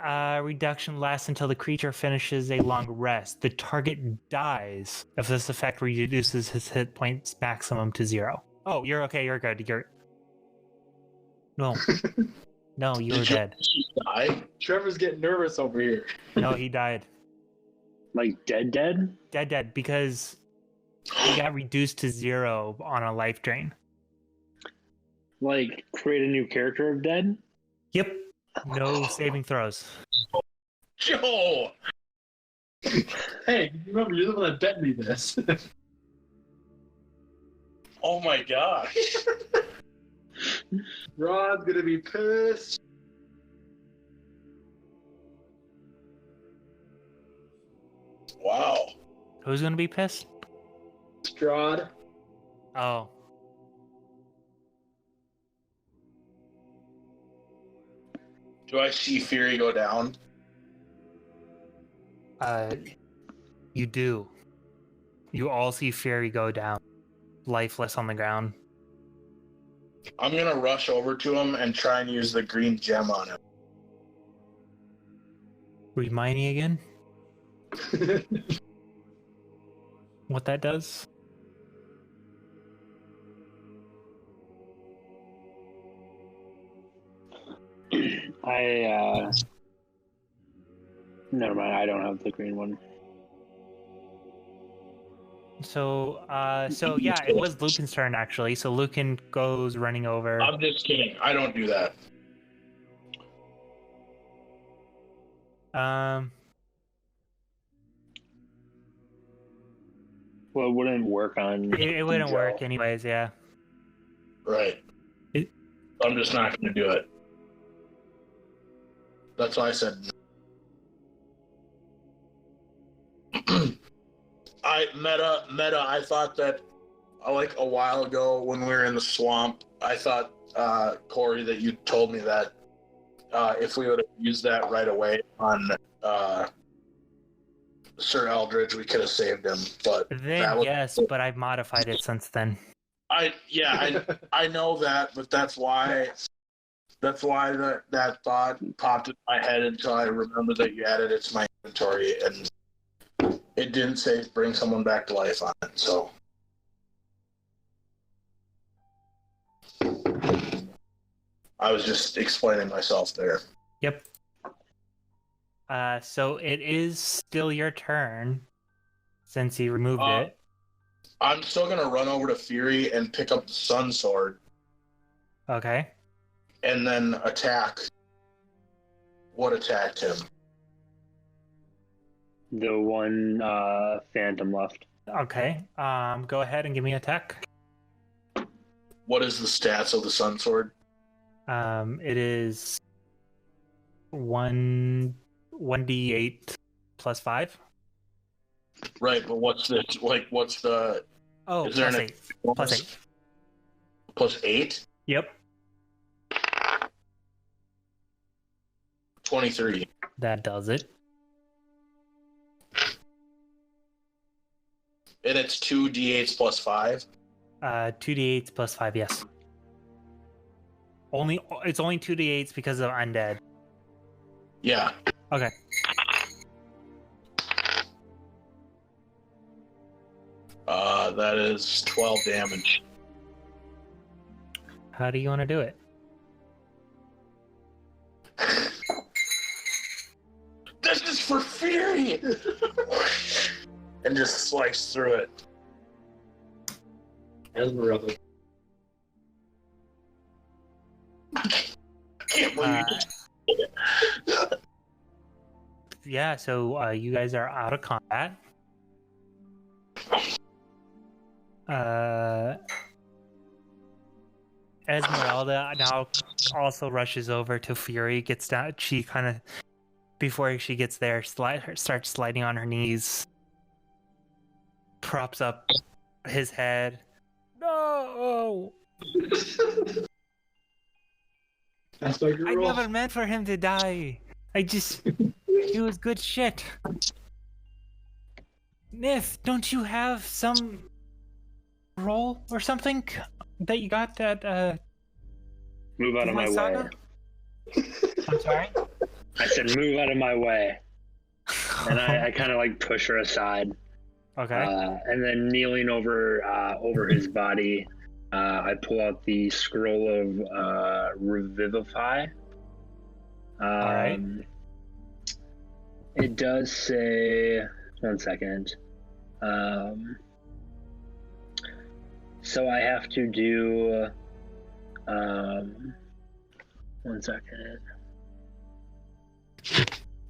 Speaker 2: reduction lasts until the creature finishes a long rest. The target dies if this effect reduces his hit points maximum to 0. Oh, you're okay. You're good. No, you were dead.
Speaker 3: Die?
Speaker 5: Trevor's getting nervous over here.
Speaker 2: No, he died.
Speaker 1: Like dead?
Speaker 2: Dead because he got reduced to 0 on a life drain.
Speaker 1: Like create a new character of dead?
Speaker 2: Yep. No saving throws.
Speaker 3: Joe!
Speaker 5: Hey, remember, you're the one that bet me this.
Speaker 3: Oh my gosh.
Speaker 5: Rod's gonna be pissed.
Speaker 3: Wow.
Speaker 2: Who's gonna be pissed?
Speaker 5: Strahd.
Speaker 2: Oh.
Speaker 3: Do I see Fury go down?
Speaker 2: You do. You all see Fury go down, lifeless on the ground.
Speaker 3: I'm gonna rush over to him and try and use the green gem on him.
Speaker 2: Remind me again what that does?
Speaker 1: Never mind. I don't have the green one.
Speaker 2: So yeah, it was Lucan's turn actually. So Lucan goes running over.
Speaker 3: I'm just kidding. I don't do that.
Speaker 1: Well, it wouldn't work on.
Speaker 2: It wouldn't
Speaker 1: Joe.
Speaker 2: work anyways. Yeah.
Speaker 3: Right. I'm just not going to do it. That's why I said. I thought that like a while ago when we were in the swamp, I thought, Corey, that you told me that if we would have used that right away on Sir Eldridge, we could have saved him. But
Speaker 2: Then yes, but I've modified it since then.
Speaker 3: I know that, but that's why that thought popped in my head until I remembered that you added it to my inventory, and it didn't say bring someone back to life on it. So I was just explaining myself there.
Speaker 2: Yep. So it is still your turn since he removed it.
Speaker 3: I'm still gonna run over to Fury and pick up the Sun Sword.
Speaker 2: Okay.
Speaker 3: And then attack what attacked him.
Speaker 1: The one phantom left.
Speaker 2: Okay. Go ahead and give me an attack.
Speaker 3: What is the stats of the Sun Sword?
Speaker 2: It is 1d8 plus 5.
Speaker 3: Right, but what's the
Speaker 2: Oh,
Speaker 3: is there
Speaker 2: plus
Speaker 3: an
Speaker 2: 8. Plus 8.
Speaker 3: Plus 8?
Speaker 2: Yep.
Speaker 3: 23.
Speaker 2: That does it.
Speaker 3: And it's 2d8s plus 5?
Speaker 2: 2d8 plus 5, yes. It's only 2d8s because of undead.
Speaker 3: Yeah.
Speaker 2: Okay.
Speaker 3: That is 12 damage.
Speaker 2: How do you want to do it?
Speaker 3: This is for Fury! And just slice through it. Esmeralda. Can't believe it.
Speaker 2: Yeah, so you guys are out of combat. Esmeralda now also rushes over to Fury, gets down. She kind of, before she gets there, starts sliding on her knees, props up his head. No!
Speaker 5: That's my girl.
Speaker 2: I never meant for him to die. He was good shit. Nith, don't you have some roll or something that you got at
Speaker 1: Move out of my way.
Speaker 2: Saga? I'm sorry?
Speaker 1: I said move out of my way. And I kind of like push her aside.
Speaker 2: Okay.
Speaker 1: And then kneeling over his body, I pull out the scroll of Revivify.
Speaker 2: All right.
Speaker 1: It does say, 1 second. So I have to do, 1 second.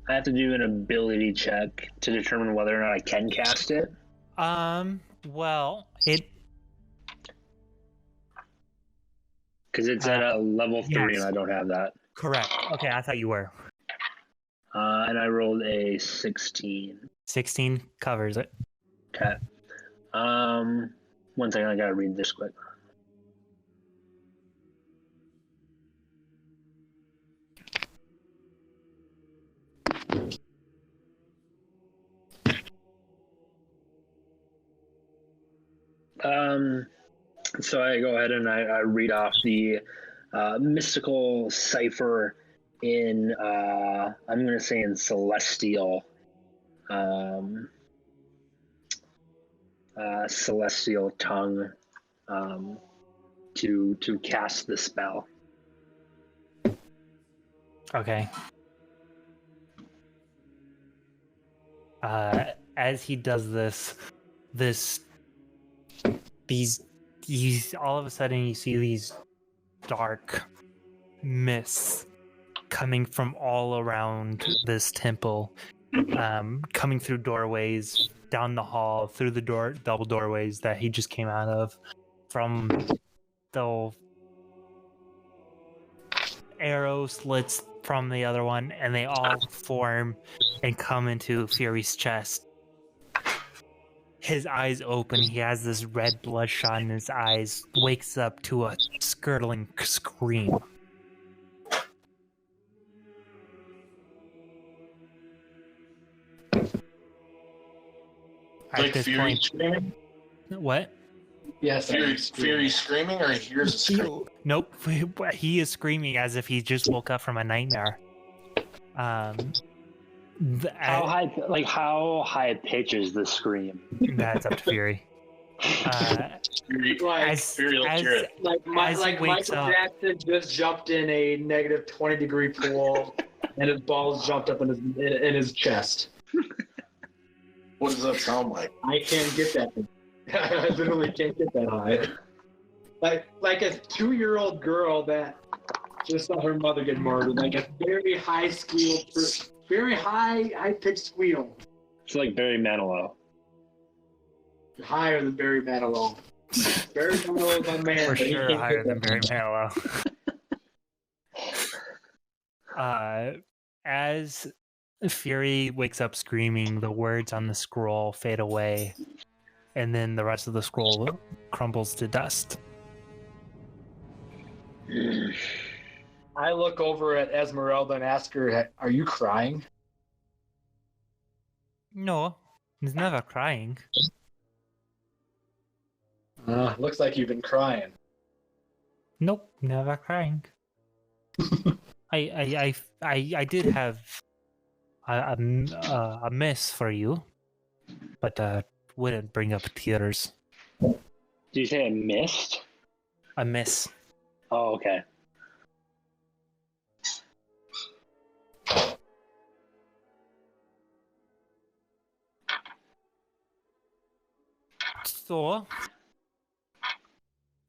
Speaker 1: I have to do an ability check to determine whether or not I can cast it.
Speaker 2: Well, it...
Speaker 1: Because it's at a level 3
Speaker 2: yes.
Speaker 1: and I don't have that.
Speaker 2: Correct. Okay, I thought you were.
Speaker 1: And I rolled a 16.
Speaker 2: 16 covers it.
Speaker 1: Okay. 1 second, I gotta read this quick. So I go ahead and I read off the mystical cipher in I'm gonna say in celestial celestial tongue to cast the spell.
Speaker 2: Okay. As he does these all of a sudden you see these dark mists coming from all around this temple, coming through doorways, down the hall, through the double doorways that he just came out of, from the arrow slits from the other one, and they all form and come into Fury's chest. His eyes open, he has this red bloodshot in his eyes, wakes up to a curdling scream.
Speaker 3: Like Fury screaming?
Speaker 2: What?
Speaker 5: Yes.
Speaker 3: Fury screaming, or he hears a scream?
Speaker 2: Nope. He is screaming as if he just woke up from a nightmare.
Speaker 1: How high pitch is the scream?
Speaker 2: That's up to Fury.
Speaker 5: Michael Jackson just jumped in a negative 20-degree pool, and his balls jumped up in his chest.
Speaker 3: What does that sound like?
Speaker 5: I can't get that. I literally can't get that high. Like a 2-year-old girl that just saw her mother get murdered. Like a very high squeal, very high pitched squeal.
Speaker 1: It's like Barry Manilow.
Speaker 5: Higher than Barry Manilow. Barry Manilow is my man.
Speaker 2: For sure, higher than Barry Manilow. As Fury wakes up screaming, the words on the scroll fade away, and then the rest of the scroll crumbles to dust.
Speaker 5: I look over at Esmeralda and ask her, "Are you crying?"
Speaker 2: No, he's never crying.
Speaker 5: Looks like you've been crying.
Speaker 2: Nope, never crying. I did have a miss for you, but wouldn't bring up tears.
Speaker 1: Did you say I missed?
Speaker 2: A miss.
Speaker 1: Oh, okay.
Speaker 2: So,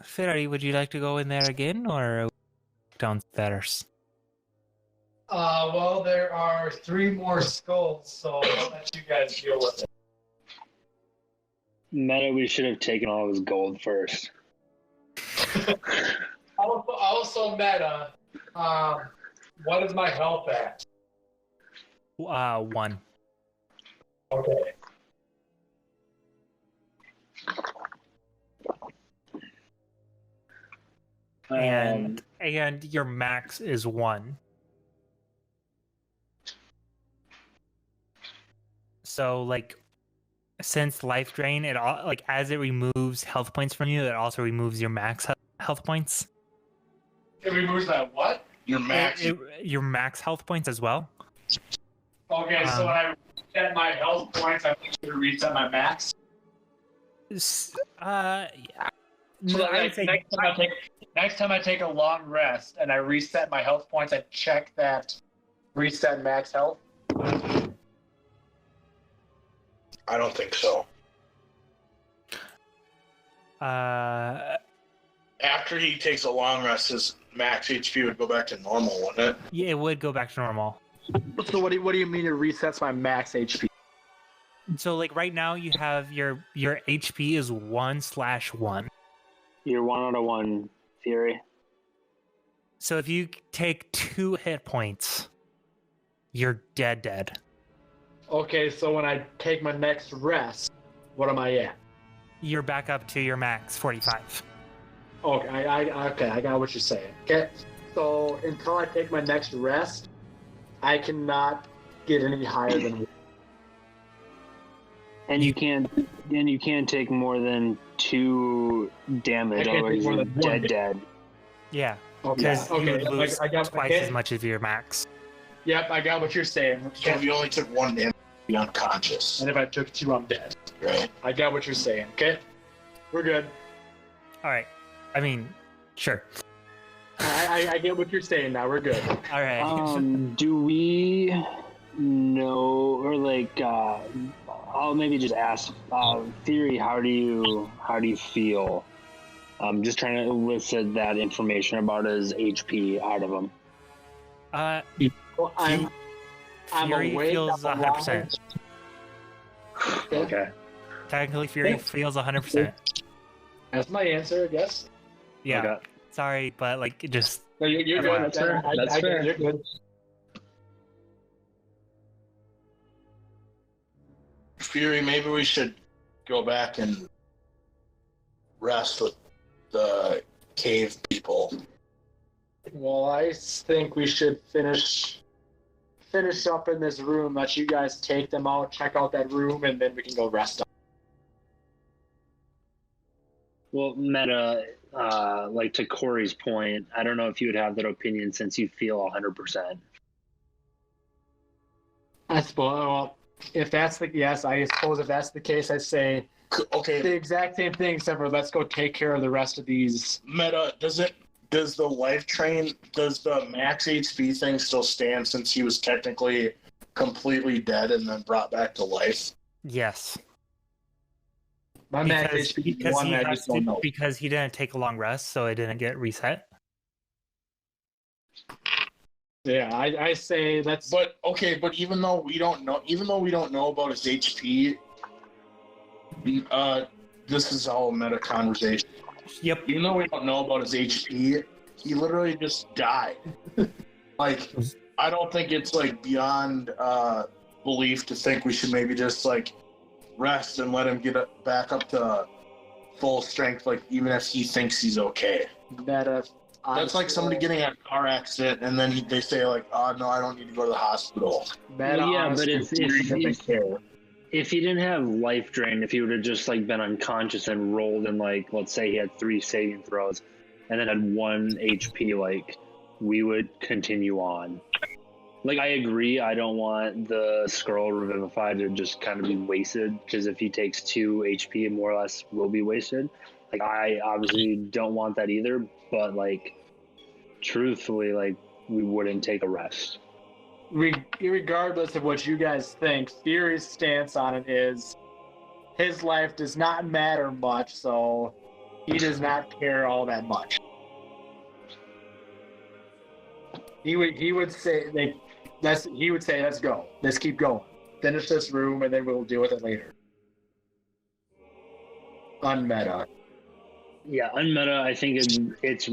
Speaker 2: Ferry, would you like to go in there again, or downstairs?
Speaker 4: Well, there are 3 more skulls, so I'll let you guys deal with it.
Speaker 1: Meta, we should have taken all of his gold first.
Speaker 4: Also, Meta, what is my health at?
Speaker 2: 1.
Speaker 4: Okay.
Speaker 2: And your max is 1. So, like, since life drain, it all, like, as it removes health points from you, it also removes your max health points.
Speaker 4: It removes that what?
Speaker 3: Your max.
Speaker 2: Your max health points as well.
Speaker 4: Okay, so when I reset my health points, I think to reset my max.
Speaker 2: Yeah.
Speaker 4: So
Speaker 2: I would say
Speaker 4: next time I take a long rest and I reset my health points, I check that reset max health.
Speaker 3: I don't think so. After he takes a long rest, his max HP would go back to normal, wouldn't it?
Speaker 2: Yeah, it would go back to normal.
Speaker 5: So what do you mean it resets my max HP?
Speaker 2: So, like, right now you have your HP is 1/1.
Speaker 1: You're 1 out of 1, Fury.
Speaker 2: So if you take 2 hit points, you're dead.
Speaker 5: Okay, so when I take my next rest, what am I at?
Speaker 2: You're back up to your max 45.
Speaker 5: Okay, I got what you're saying. Okay, so until I take my next rest, I cannot get any higher than.
Speaker 1: And you can't take more than 2 damage, otherwise you're dead.
Speaker 2: Yeah,
Speaker 5: Okay.
Speaker 2: because you would lose
Speaker 5: I got
Speaker 2: twice as much of your max.
Speaker 5: Yep, I got what you're saying.
Speaker 3: So if you only took 1 damage, you'd be unconscious.
Speaker 5: And if I took 2, I'm dead.
Speaker 3: Right.
Speaker 5: I got what you're saying. Okay, we're good.
Speaker 2: All right. I mean, sure.
Speaker 5: I get what you're saying now. We're good.
Speaker 2: All right.
Speaker 1: Do we know, or like, I'll maybe just ask, Theory, how do you feel? I'm just trying to elicit that information about his HP out of him.
Speaker 5: Well, I'm
Speaker 2: Fury
Speaker 5: awake.
Speaker 2: feels
Speaker 5: I'm
Speaker 2: 100%.
Speaker 1: Okay.
Speaker 2: Technically, Fury feels 100%.
Speaker 5: That's my answer, I guess.
Speaker 2: Yeah.
Speaker 1: Okay.
Speaker 2: Sorry, but like, it just
Speaker 5: No, you're good.
Speaker 1: That's fair. That's
Speaker 5: I
Speaker 1: fair.
Speaker 5: You're good.
Speaker 3: Fury, maybe we should go back and rest with the cave people.
Speaker 5: Well, I think we should finish up in this room. Let you guys take them out, check out that room, and then we can go rest up.
Speaker 1: Well, Meta, like to Corey's point, I don't know if you would have that opinion since you feel 100%.
Speaker 5: I suppose. Well, if that's the yes, I suppose if that's the case, I say
Speaker 3: Okay,
Speaker 5: the exact same thing, except for let's go take care of the rest of these.
Speaker 3: Meta, does the life train, does the max HP thing still stand since he was technically completely dead and then brought back to life?
Speaker 2: yes.
Speaker 5: My max HP is 1, I just don't know.
Speaker 2: Because he didn't take a long rest, so it didn't get reset.
Speaker 5: Yeah, I say let's.
Speaker 3: But okay, but even though we don't know about his HP, this is all a meta conversation.
Speaker 2: Yep.
Speaker 3: Even though we don't know about his HP, he literally just died. Like, I don't think it's like beyond belief to think we should maybe just like rest and let him get back up to full strength. Like, even if he thinks he's okay.
Speaker 5: Meta.
Speaker 3: That's like somebody getting in a car accident and then they say like, "Oh no, I don't need to go to the hospital."
Speaker 5: Meta.
Speaker 1: Yeah, but
Speaker 5: honestly,
Speaker 1: if he didn't have life drain, if he would have just like been unconscious and rolled in, like, let's say he had 3 saving throws and then had 1 HP, like, we would continue on. Like, I agree, I don't want the Skrull Revivify to just kind of be wasted, because if he takes 2 HP, it more or less will be wasted. Like, I obviously don't want that either, but like, truthfully, like, we wouldn't take a rest.
Speaker 5: regardless of what you guys think, Fury's stance on it is his life does not matter much, so he does not care all that much. He would say let's go. Let's keep going. Finish this room and then we'll deal with it later. Unmeta.
Speaker 1: Yeah, unmeta, I think it's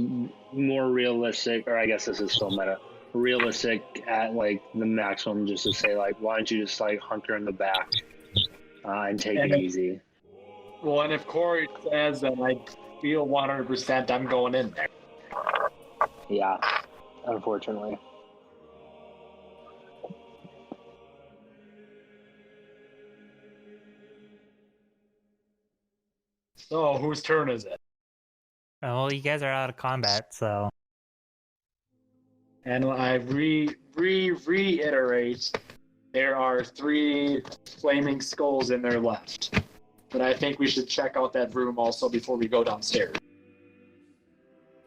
Speaker 1: more realistic, or I guess this is still meta, realistic at like the maximum, just to say like, why don't you just like hunker in the back and take it easy.
Speaker 5: Well, and if Corey says that I feel 100%, I'm going in there.
Speaker 1: Yeah, unfortunately.
Speaker 5: So, whose turn is it?
Speaker 2: Well, you guys are out of combat, so
Speaker 5: And I reiterate, there are 3 flaming skulls in there left. But I think we should check out that room also before we go downstairs.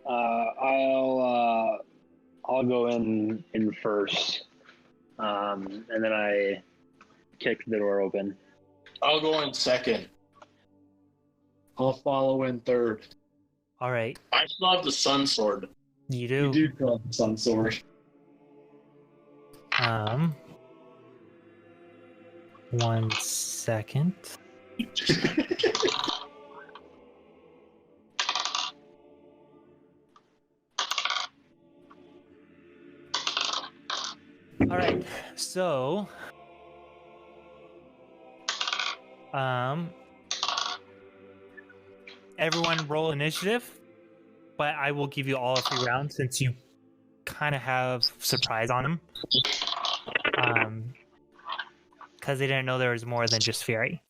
Speaker 1: I'll go in first, and then I kick the door open.
Speaker 3: I'll go in second.
Speaker 5: I'll follow in third.
Speaker 2: all right.
Speaker 3: I still have the sun sword.
Speaker 2: You do.
Speaker 5: You do call the sun sword.
Speaker 2: 1 second. All right. So, everyone roll initiative, but I will give you all a free round since you kind of have surprise on them. Because they didn't know there was more than just Fury.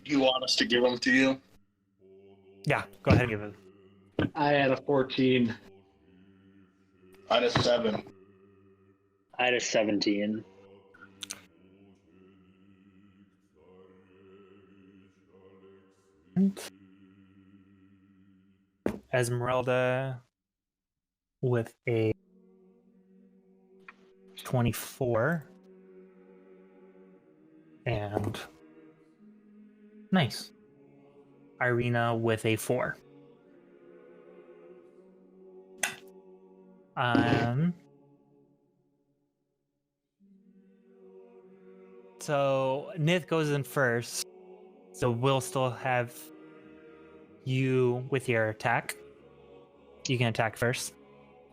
Speaker 3: You want us to give them to you?
Speaker 2: Yeah, go ahead and give it.
Speaker 5: I had a 14.
Speaker 3: I had a 7.
Speaker 1: I had a 17.
Speaker 2: Esmeralda with a 24. And nice. Irina with a 4. So Nith goes in first. So we'll still have you with your attack. You can attack first.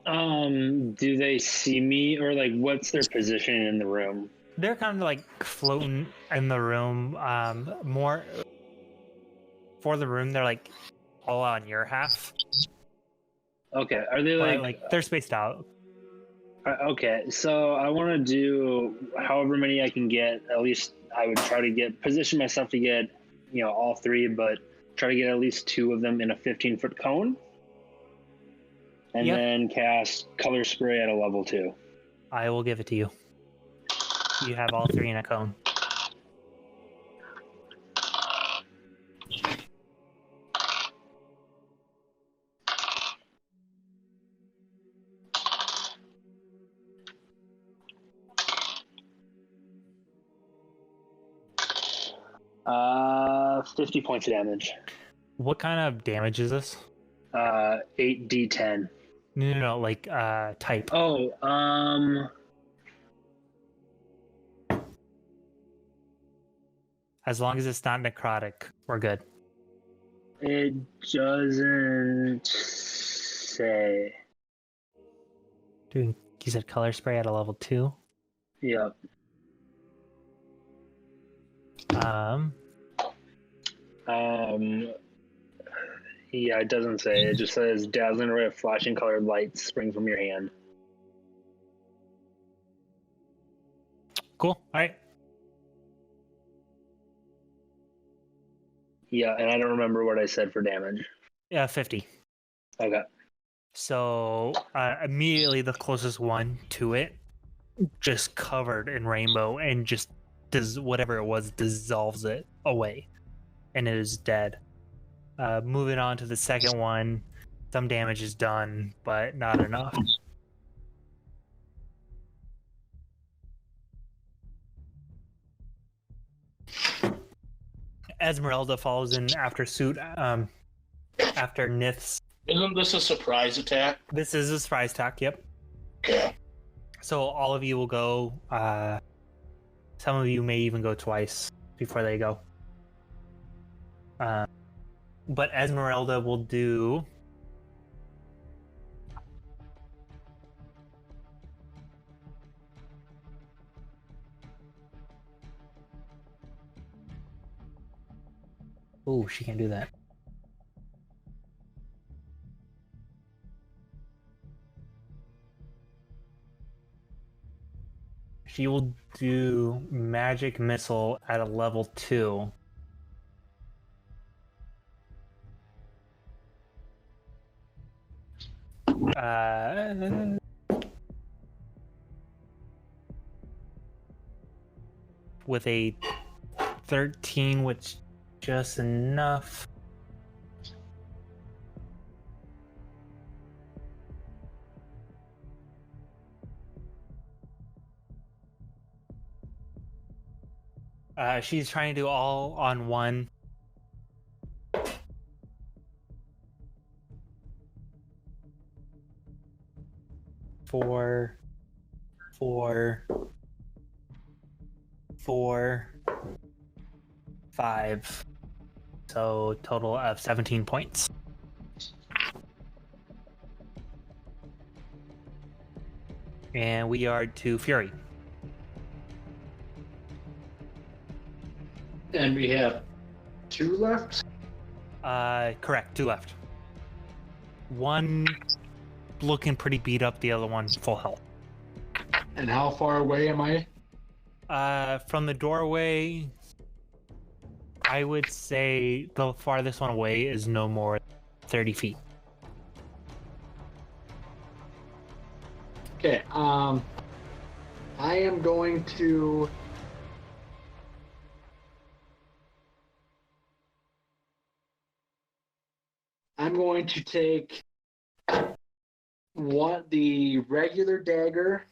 Speaker 1: Do they see me, or like what's their position in the room?
Speaker 2: They're kind of like floating in the room. More for the room, they're like all on your half.
Speaker 1: Okay, are they
Speaker 2: But
Speaker 1: like
Speaker 2: like they're spaced out.
Speaker 1: okay, so I want to do however many I can get. At least I would try to position myself to get, all 3, but try to get at least 2 of them in a 15-foot cone. And
Speaker 2: Yep.
Speaker 1: then cast color spray at a level 2.
Speaker 2: I will give it to you. You have all 3 in a cone.
Speaker 1: Uh, 50 points of damage.
Speaker 2: What kind of damage is this?
Speaker 1: 8d10.
Speaker 2: No, like type.
Speaker 1: Oh,
Speaker 2: As long as it's not necrotic, we're good.
Speaker 1: it doesn't say.
Speaker 2: Doing, you said color spray at a level 2.
Speaker 1: Yep. Yeah, it doesn't say. It just says dazzling ray of flashing colored lights spring from your hand.
Speaker 2: Cool. All right.
Speaker 1: Yeah, and I don't remember what I said for damage.
Speaker 2: Yeah, 50.
Speaker 1: Okay.
Speaker 2: So immediately the closest one to it, just covered in rainbow, and just does whatever it was, dissolves it away, and it is dead. Moving on to the second one, some damage is done, but not enough. Esmeralda follows in after suit. After Nith's.
Speaker 3: Isn't this a surprise attack?
Speaker 2: This is a surprise attack. Yep.
Speaker 3: Okay.
Speaker 2: So all of you will go. Some of you may even go twice before they go. But Esmeralda will do. Oh, she can't do that. She will do magic missile at a level 2. With a 13, which just enough. She's trying to do all on one. Four, 5. So total of 17 points. And we are to Fury.
Speaker 5: And we have 2 left?
Speaker 2: Correct, 2 left. One looking pretty beat up, the other one full health.
Speaker 5: And how far away am I?
Speaker 2: From the doorway, I would say the farthest one away is no more 30 feet.
Speaker 5: Okay. I am going to. I'm going to take the regular dagger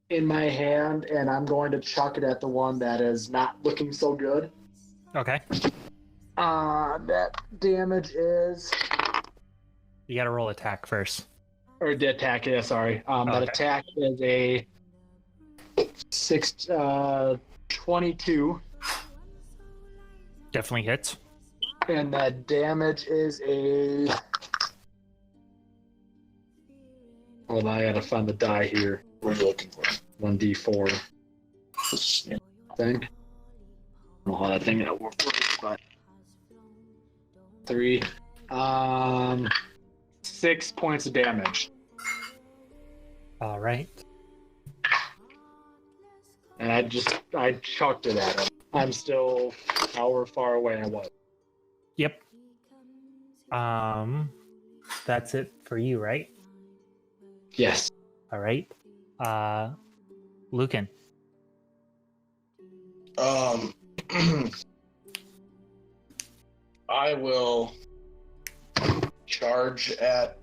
Speaker 5: in my hand, and I'm going to chuck it at the one that is not looking so good.
Speaker 2: Okay.
Speaker 5: That damage is,
Speaker 2: You got to roll attack first.
Speaker 5: or the attack. Yeah, sorry. That
Speaker 2: Okay.
Speaker 5: attack is a 22,
Speaker 2: Definitely hits.
Speaker 5: and that damage is a. Hold on, I gotta find the die here.
Speaker 3: What are you looking for?
Speaker 5: 1d4 thing. I don't know how that thing works, but 3. 6 points of damage.
Speaker 2: All right.
Speaker 5: And I chucked it at him. I'm still however far away I was.
Speaker 2: Yep. That's it for you, right?
Speaker 5: Yes.
Speaker 2: All right. Lucan.
Speaker 3: I will charge at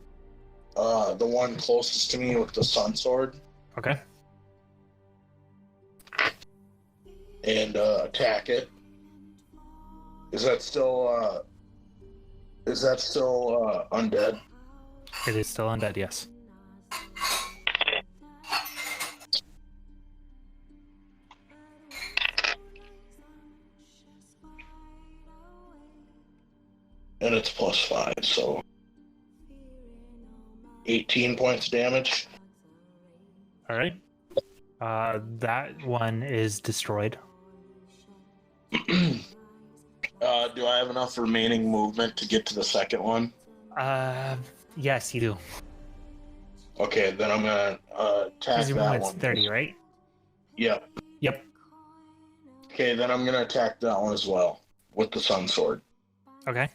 Speaker 3: the one closest to me with the sun sword
Speaker 2: Okay.
Speaker 3: and attack it. Is that still undead?
Speaker 2: It is still undead, yes.
Speaker 3: And it's +5, so 18 points of damage.
Speaker 2: All right. That one is destroyed.
Speaker 3: Do I have enough remaining movement to get to the second one?
Speaker 2: Yes, you do.
Speaker 3: Okay, then I'm gonna attack
Speaker 2: Because your
Speaker 3: that
Speaker 2: movement's
Speaker 3: one.
Speaker 2: 30, right?
Speaker 3: Yep.
Speaker 2: Yep.
Speaker 3: Okay, then I'm gonna attack that one as well with the sun sword.
Speaker 2: Okay.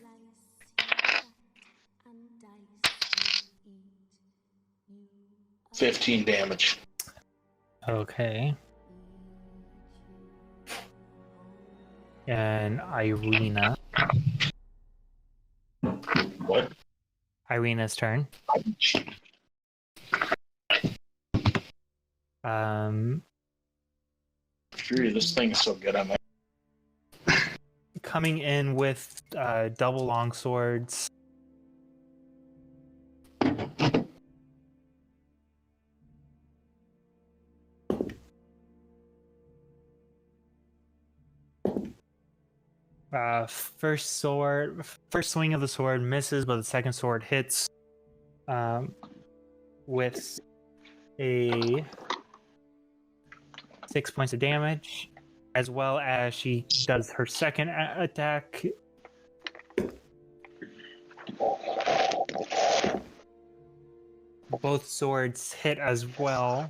Speaker 3: $15 damage.
Speaker 2: Okay. And Irina.
Speaker 3: What?
Speaker 2: Irina's turn.
Speaker 3: Sure, this thing is so good. I'm
Speaker 2: Coming in with double long swords. First swing of the sword misses, but the second sword hits with a 6 points of damage, as well as she does her second attack. Both swords hit as well.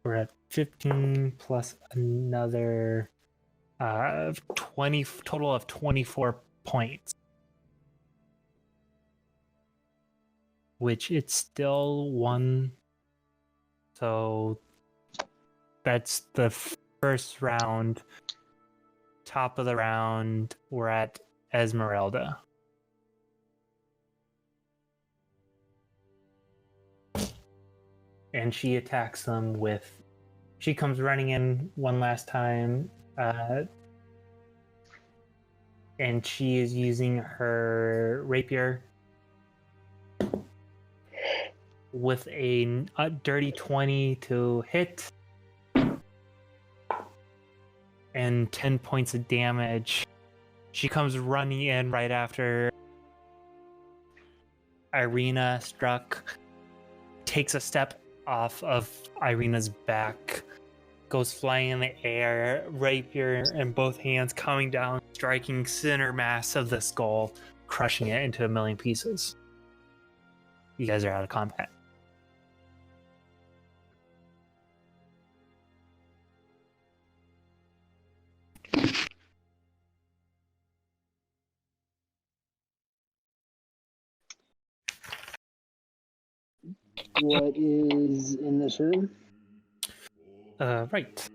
Speaker 2: We're at 15 plus another 20, total of 24 points. Which it's still one. So that's the first round. Top of the round, we're at Esmeralda. And she attacks them with. She comes running in one last time. And she is using her rapier with a dirty 20 to hit. And 10 points of damage. She comes running in right after Irina struck. Takes a step off of Irina's back, goes flying in the air, rapier in both hands, coming down, striking center mass of the skull, crushing it into a million pieces. You guys are out of combat.
Speaker 1: What is in this room?
Speaker 2: Right.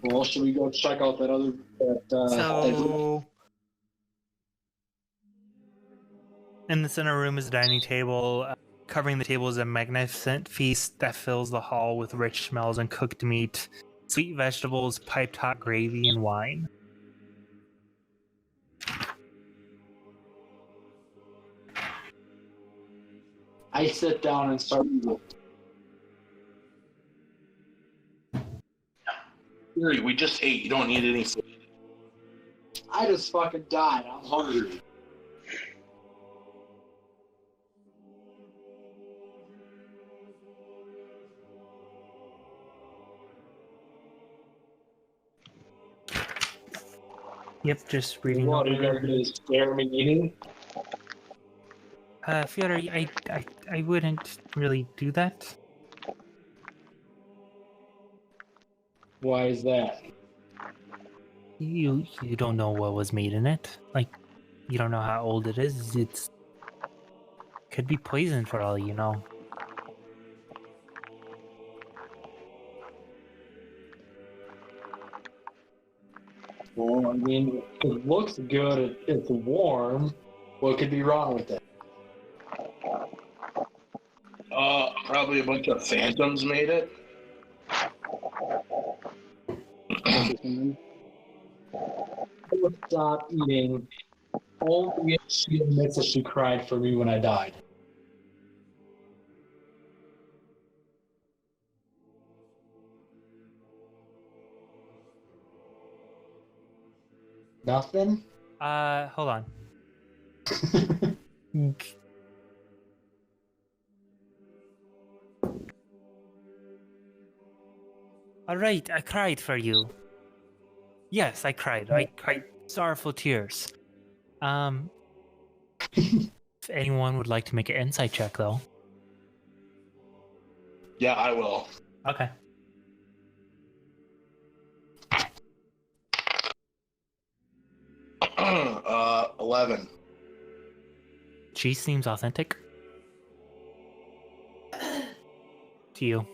Speaker 5: Well, should we go check out that other?
Speaker 2: So, in the center room is a dining table. Covering the table is a magnificent feast that fills the hall with rich smells and cooked meat, sweet vegetables, piped hot gravy, and wine.
Speaker 5: I sit down and start.
Speaker 3: Yuri, we just ate. You don't need any food.
Speaker 5: I just fucking died. I'm hungry.
Speaker 2: Yep, just reading.
Speaker 5: What are you
Speaker 2: over.
Speaker 5: going to scare me eating?
Speaker 2: Fyodor, I wouldn't really do that.
Speaker 5: Why is that?
Speaker 2: You don't know what was made in it. Like, you don't know how old it is. It's could be poison for all you know.
Speaker 5: Well, I mean, it looks good. It's warm. What could be wrong with it?
Speaker 3: Probably a bunch of phantoms made it.
Speaker 5: I would stop eating. Only if she admits that she cried for me when I died. Nothing?
Speaker 2: Hold on. All right, I cried for you. Yes, I cried. I cried sorrowful tears. If anyone would like to make an insight check, though.
Speaker 3: Yeah, I will.
Speaker 2: Okay.
Speaker 3: Uh, 11.
Speaker 2: She seems authentic. To you.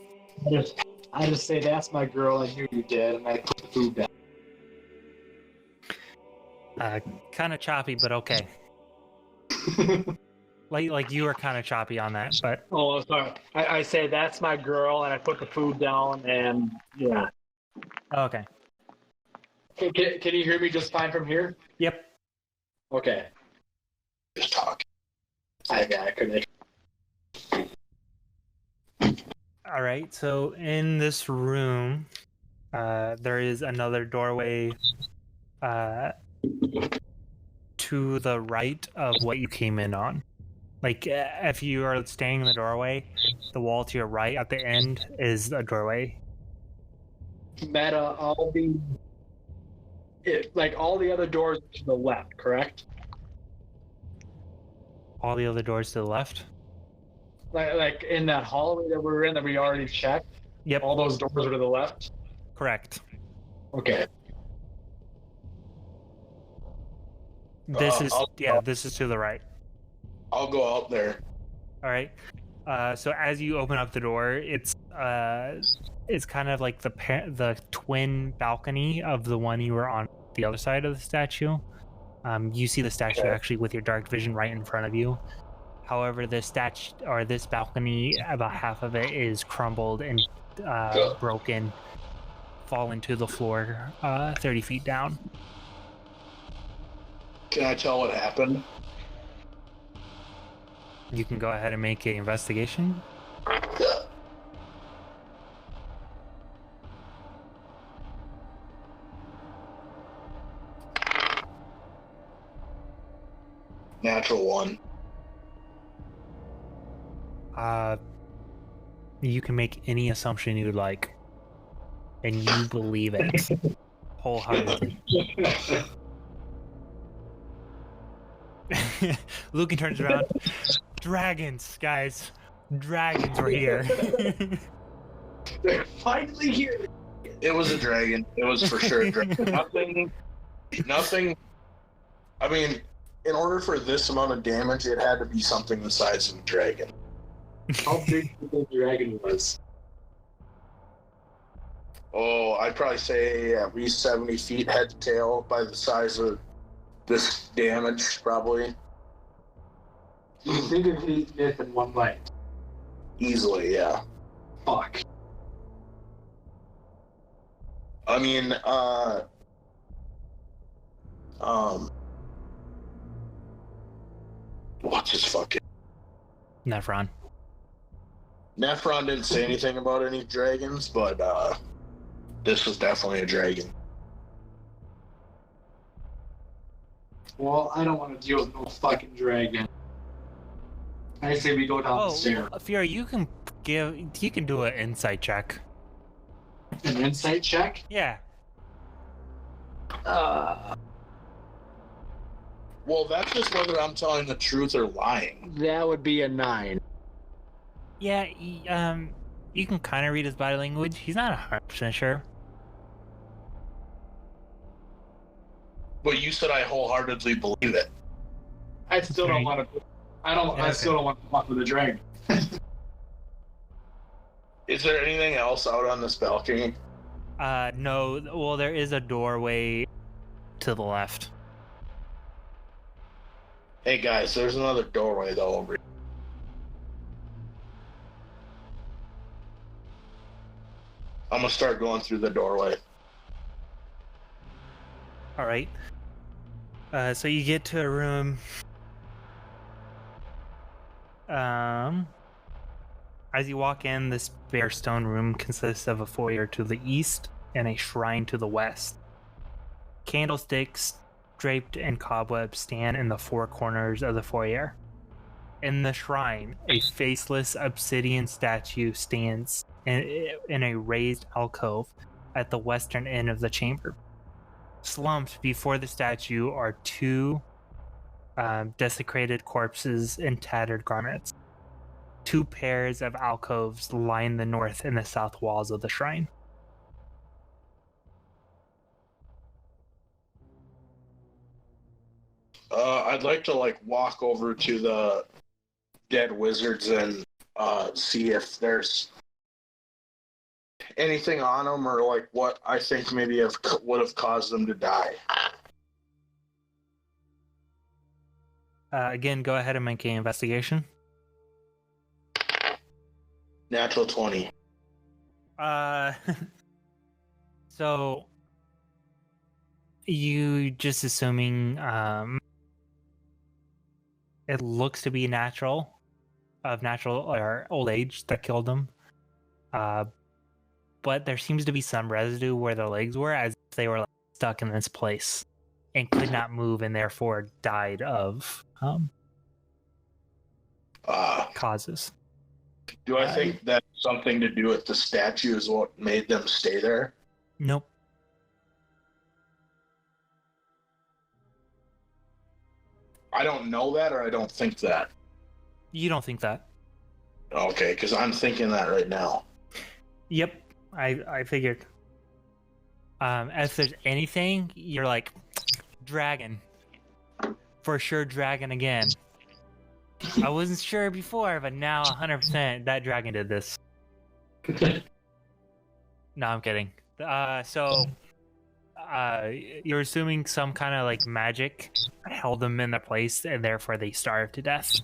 Speaker 5: I just say, that's my girl, I knew you did, and I put the food down.
Speaker 2: Kind of choppy, but okay. Like you were kind of choppy on that, but
Speaker 5: Oh, sorry. I say, that's my girl, and I put the food down, and yeah.
Speaker 2: okay.
Speaker 5: Can you hear me just fine from here?
Speaker 2: Yep.
Speaker 5: Okay.
Speaker 3: Just talk.
Speaker 5: I couldn't.
Speaker 2: All right. So in this room, there is another doorway to the right of what you came in on. Like if you are staying in the doorway, the wall to your right at the end is a doorway.
Speaker 5: Meta, I'll be. Like all the other doors to the left, correct?
Speaker 2: All the other doors to the left.
Speaker 5: Like in that hallway that we're in that we already checked.
Speaker 2: Yep.
Speaker 5: All those doors are to the left.
Speaker 2: Correct.
Speaker 5: Okay.
Speaker 2: This is
Speaker 3: I'll-
Speaker 2: this is to the right.
Speaker 3: I'll go out there.
Speaker 2: All right. So as you open up the door, it's kind of like the twin balcony of the one you were on the other side of the statue. You see the statue actually with your dark vision right in front of you. However, this balcony, about half of it is crumbled and broken, fallen to the floor 30 feet down.
Speaker 3: Can I tell what happened?
Speaker 2: You can go ahead and make an investigation.
Speaker 3: Natural one.
Speaker 2: You can make any assumption you'd like, and you believe it wholeheartedly. Lucan turns around. Dragons, guys. Dragons were here.
Speaker 5: They're finally here.
Speaker 3: It was a dragon. It was for sure a dragon. Nothing. I mean, in order for this amount of damage, it had to be something the size of a dragon.
Speaker 5: How big the dragon was?
Speaker 3: Oh, I'd probably say at least 70 feet head to tail by the size of this damage, probably.
Speaker 5: You think of his myth in one light.
Speaker 3: Easily, yeah.
Speaker 5: Fuck.
Speaker 3: I mean, what's his fucking...
Speaker 2: Nephron.
Speaker 3: Nephron didn't say anything about any dragons, but, this was definitely a dragon.
Speaker 5: Well, I don't want to deal with no fucking dragon. I say we go down the stairs.
Speaker 2: Fiora, you can do an insight check.
Speaker 5: An insight check?
Speaker 2: Yeah.
Speaker 3: Well, that's just whether I'm telling the truth or lying.
Speaker 5: That would be a 9.
Speaker 2: Yeah, you can kind of read his body language. He's not 100% sure.
Speaker 3: But you said I wholeheartedly believe it.
Speaker 5: I still don't want to. I still don't want to fuck with the dragon.
Speaker 3: Is there anything else out on this balcony?
Speaker 2: No. Well, there is a doorway to the left.
Speaker 3: Hey guys, there's another doorway though over here. I'm gonna start going through the doorway.
Speaker 2: All right. So you get to a room. As you walk in, this bare stone room consists of a foyer to the east and a shrine to the west. Candlesticks draped in cobwebs stand in the four corners of the foyer. In the shrine, a faceless obsidian statue stands in a raised alcove at the western end of the chamber. Slumped before the statue are two desecrated corpses in tattered garments. Two pairs of alcoves line the north and the south walls of the shrine.
Speaker 3: I'd like to walk over to the dead wizards and see if there's anything on them or what I think maybe would have caused them to die.
Speaker 2: Again, go ahead and make an investigation.
Speaker 3: Natural 20.
Speaker 2: So you just assuming it looks to be natural or old age that killed them. But there seems to be some residue where their legs were, as if they were stuck in this place and could not move, and therefore died of causes.
Speaker 3: Do I think that's something to do with the statue is what made them stay there?
Speaker 2: Nope.
Speaker 3: I don't know that, or I don't think that.
Speaker 2: You don't think that?
Speaker 3: Okay, because I'm thinking that right now.
Speaker 2: Yep, I figured. If there's anything, you're like, dragon. For sure, dragon again. I wasn't sure before, but now 100% that dragon did this. No, I'm kidding. You're assuming some kind of magic held them in their place, and therefore they starved to death.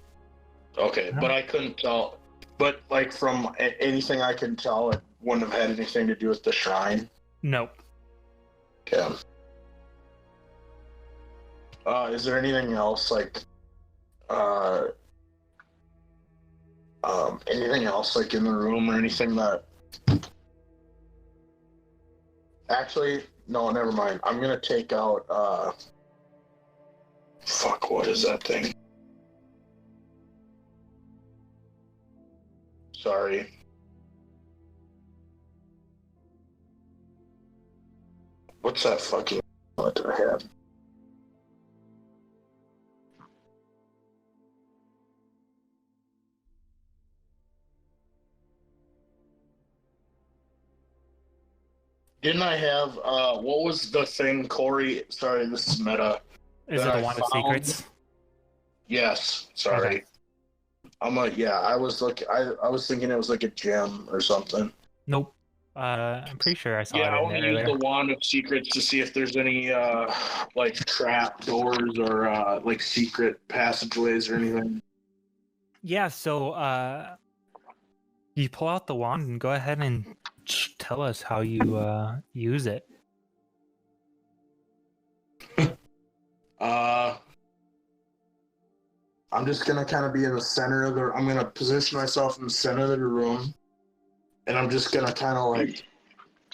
Speaker 3: Okay, but I couldn't tell. But from anything I can tell, it wouldn't have had anything to do with the shrine.
Speaker 2: Nope.
Speaker 3: Okay. Is there anything else anything else in the room or anything that? Actually, no, never mind. I'm gonna take out fuck, what is that thing? Sorry. What's that fucking... What do I have? Didn't I have, what was the thing, Corey? Sorry, this is meta.
Speaker 2: Is it
Speaker 3: that
Speaker 2: the
Speaker 3: I
Speaker 2: Wand of
Speaker 3: found?
Speaker 2: Secrets?
Speaker 3: Yes, sorry.
Speaker 2: Okay.
Speaker 3: I'm like, yeah, I was thinking it was like a gem or something.
Speaker 2: Nope. I'm pretty sure I saw
Speaker 3: Yeah, I
Speaker 2: it in
Speaker 3: want
Speaker 2: there
Speaker 3: to use
Speaker 2: earlier.
Speaker 3: the Wand of Secrets to see if there's any, like, trap doors or, like, secret passageways or anything.
Speaker 2: Yeah, so you pull out the wand and go ahead and tell us how you use it.
Speaker 3: I'm just gonna kind of be in the center of I'm gonna position myself in the center of the room, and I'm just gonna kind of like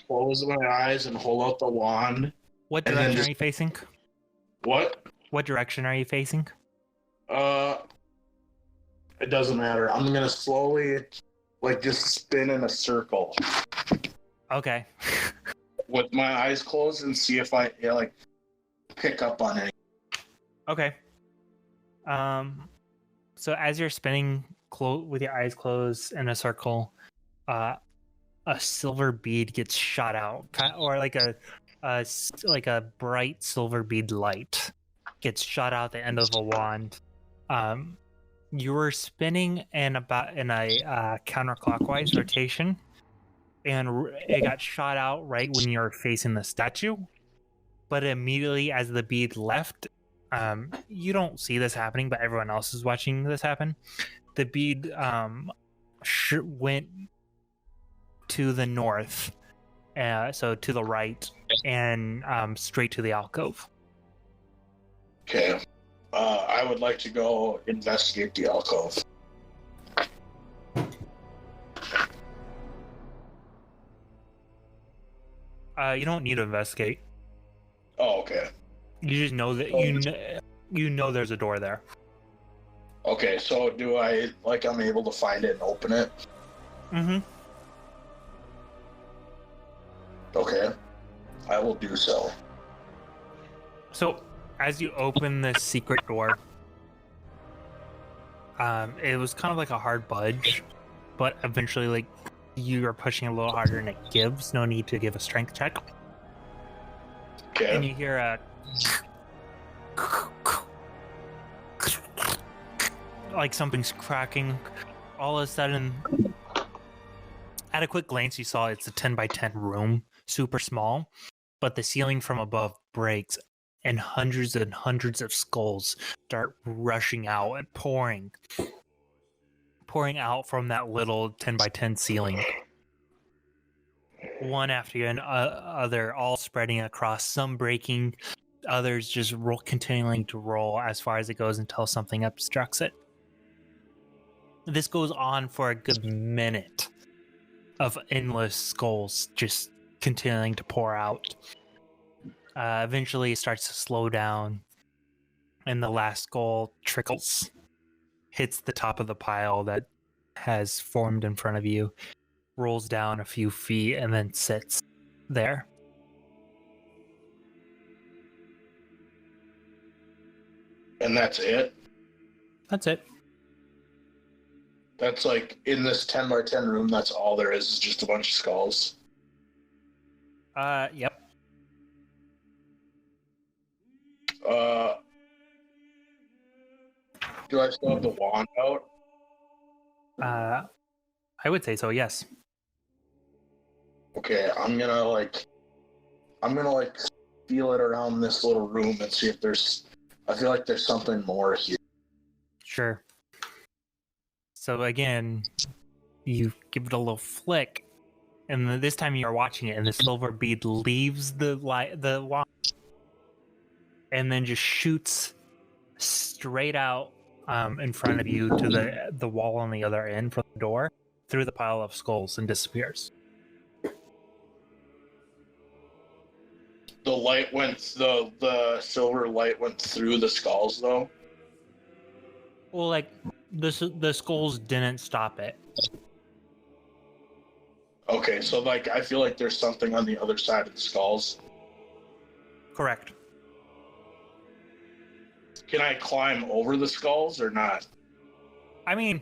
Speaker 3: close my eyes and hold out the wand.
Speaker 2: What
Speaker 3: And then
Speaker 2: direction
Speaker 3: just-
Speaker 2: are you facing?
Speaker 3: What?
Speaker 2: What direction are you facing?
Speaker 3: It doesn't matter. I'm gonna slowly, like, just spin in a circle
Speaker 2: Okay.
Speaker 3: with my eyes closed and see if I like pick up on any.
Speaker 2: Okay. So as you're spinning with your eyes closed in a circle, a silver bead gets shot out, or like a bright silver bead light gets shot out the end of a wand. You were spinning in a counterclockwise rotation, and it got shot out right when you were facing the statue. But immediately as the bead left, you don't see this happening, but everyone else is watching this happen. The bead went to the north, so to the right, and straight to the alcove.
Speaker 3: Okay. I would like to go investigate the alcove.
Speaker 2: You don't need to investigate.
Speaker 3: Oh, okay.
Speaker 2: You just know that you know there's a door there.
Speaker 3: Okay, so do I, like, I'm able to find it and open it?
Speaker 2: Mm-hmm.
Speaker 3: Okay. I will do so.
Speaker 2: So, as you open this secret door, it was kind of like a hard budge, but eventually, like, you are pushing a little harder and it gives. No need to give a strength check.
Speaker 3: Okay.
Speaker 2: And you hear a like something's cracking. All of a sudden, at a quick glance, you saw it's a 10 by 10 room, super small, but the ceiling from above breaks and hundreds of skulls start rushing out and pouring out from that little 10 by 10 ceiling. One after other, all spreading across, some breaking, others just continuing to roll as far as it goes until something obstructs it. This goes on for a good minute of endless skulls just continuing to pour out. Eventually, it starts to slow down, and the last skull trickles, hits the top of the pile that has formed in front of you, rolls down a few feet, and then sits there.
Speaker 3: And that's it?
Speaker 2: That's it.
Speaker 3: That's like, in this 10 by 10 room, that's all there is just a bunch of skulls?
Speaker 2: Yep.
Speaker 3: Do I still have the wand out?
Speaker 2: I would say so, yes.
Speaker 3: Okay, I'm gonna feel it around this little room and see if I feel like there's something more here.
Speaker 2: Sure. So again, you give it a little flick, and this time you are watching it, and the silver bead leaves the wand, and then just shoots straight out in front of you to the wall on the other end from the door, through the pile of skulls, and disappears.
Speaker 3: The silver light went through the skulls, though?
Speaker 2: Well, like, the skulls didn't stop it.
Speaker 3: Okay, so, like, I feel like there's something on the other side of the skulls.
Speaker 2: Correct.
Speaker 3: Can I climb over the skulls or not?
Speaker 2: I mean,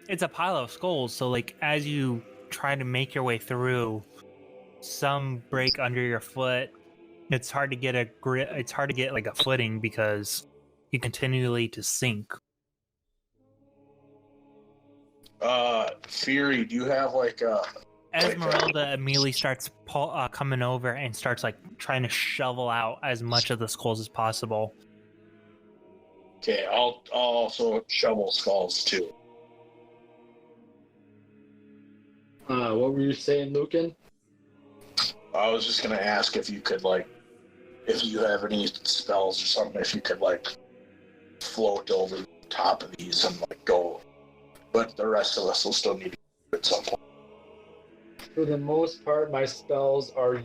Speaker 2: it's a pile of skulls, so like as you try to make your way through, some break under your foot. It's hard to get a grip. It's hard to get like a footing because you continually to sink.
Speaker 3: Fury, do you have like a...
Speaker 2: Esmeralda immediately starts coming over and starts like trying to shovel out as much of the skulls as possible.
Speaker 3: Okay, I'll also shovel skulls too.
Speaker 5: What were you saying, Lucan?
Speaker 3: I was just gonna ask if you could like, if you have any spells or something, if you could like float over the top of these and like go, but the rest of us will still need to do it at some point.
Speaker 5: For the most part, my spells are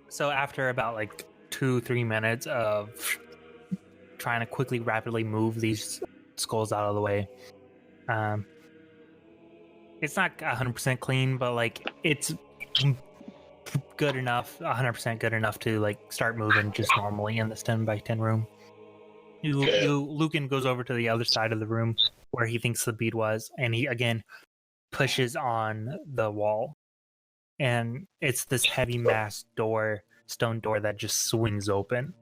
Speaker 2: So after about like 2-3 minutes of trying to quickly, rapidly move these skulls out of the way, it's not 100% clean, but like it's good enough, 100% good enough to like start moving just normally in this 10x10 room. Lucan goes over to the other side of the room where he thinks the bead was, and he again pushes on the wall, and it's this heavy mass door, stone door that just swings open.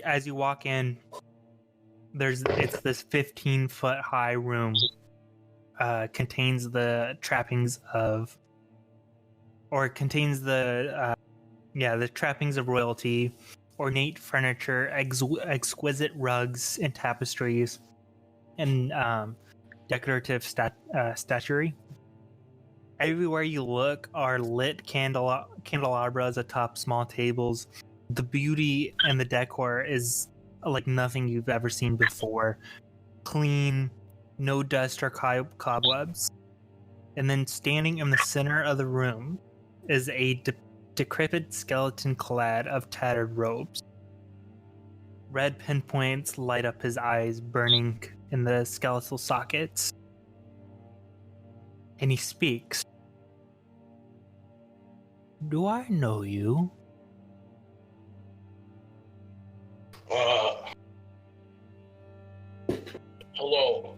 Speaker 2: As you walk in, it's this 15-foot high room. Contains the trappings of, or contains the trappings of royalty, ornate furniture, exquisite rugs and tapestries, and decorative statuary. Everywhere you look are lit candelabras atop small tables. The beauty and the decor is like nothing you've ever seen before. Clean, no dust or cobwebs. And then standing in the center of the room is a decrepit skeleton clad of tattered robes. Red pinpoints light up his eyes, burning in the skeletal sockets. And he speaks. Do I know you?
Speaker 3: Hello.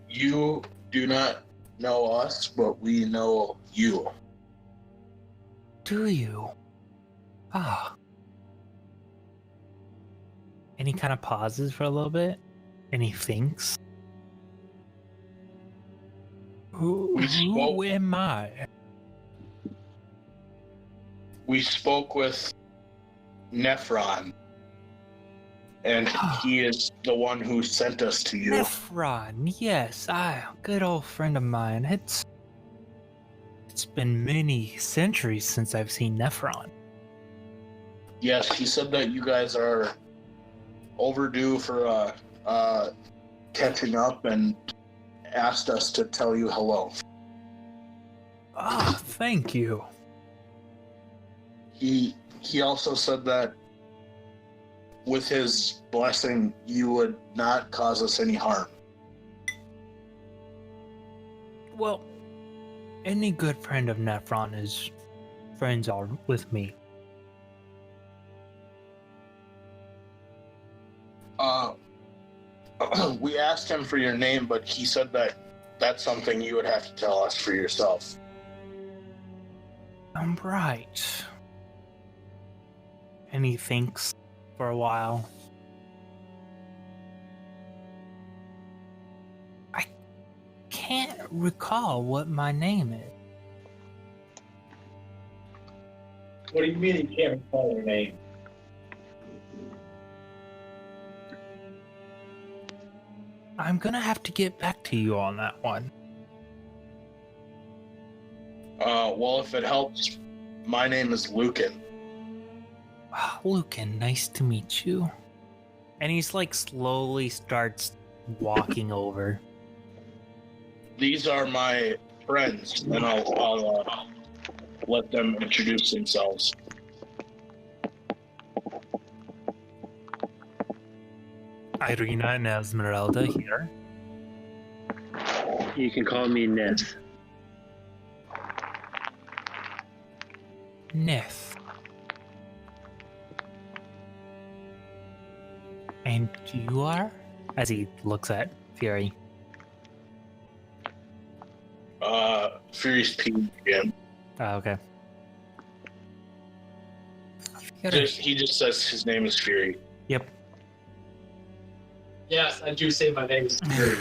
Speaker 3: You do not know us, but we know you.
Speaker 2: Do you? Ah. And he kind of pauses for a little bit, and he thinks. Who am I?
Speaker 3: We spoke with Nephron, and he is the one who sent us to you.
Speaker 2: Nephron, yes, good old friend of mine. It's been many centuries since I've seen Nephron.
Speaker 3: Yes, he said that you guys are overdue for catching up and asked us to tell you hello.
Speaker 2: Ah, thank you.
Speaker 3: He also said that with his blessing, you would not cause us any harm.
Speaker 2: Well, any good friend of Nephron is friends are with me.
Speaker 3: We asked him for your name, but he said that that's something you would have to tell us for yourself.
Speaker 2: I'm right. And he thinks for a while. I can't recall what my name is.
Speaker 5: What do you mean you can't recall your name?
Speaker 2: I'm gonna have to get back to you on that one.
Speaker 3: Well, if it helps, my name is Lucan.
Speaker 2: Lucan, nice to meet you. And he's like slowly starts walking over.
Speaker 3: These are my friends, and I'll let them introduce themselves.
Speaker 2: Irina and Esmeralda here.
Speaker 1: You can call me Nith.
Speaker 2: Nith. And you are? As he looks at Fury.
Speaker 3: Fury's P again.
Speaker 2: Oh, okay.
Speaker 3: He just says his name is Fury.
Speaker 2: Yep.
Speaker 5: Yes, I do say my name is Fury.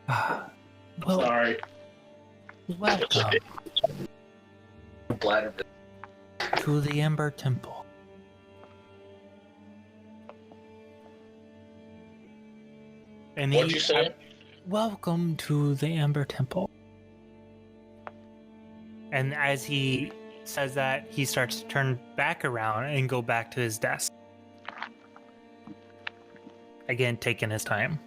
Speaker 2: Well,
Speaker 3: Sorry.
Speaker 2: welcome
Speaker 3: Bladder.
Speaker 2: to the Ember Temple. And
Speaker 3: What'd you say?
Speaker 2: Welcome to the Ember Temple. And as he says that, he starts to turn back around and go back to his desk. Again, taking his time.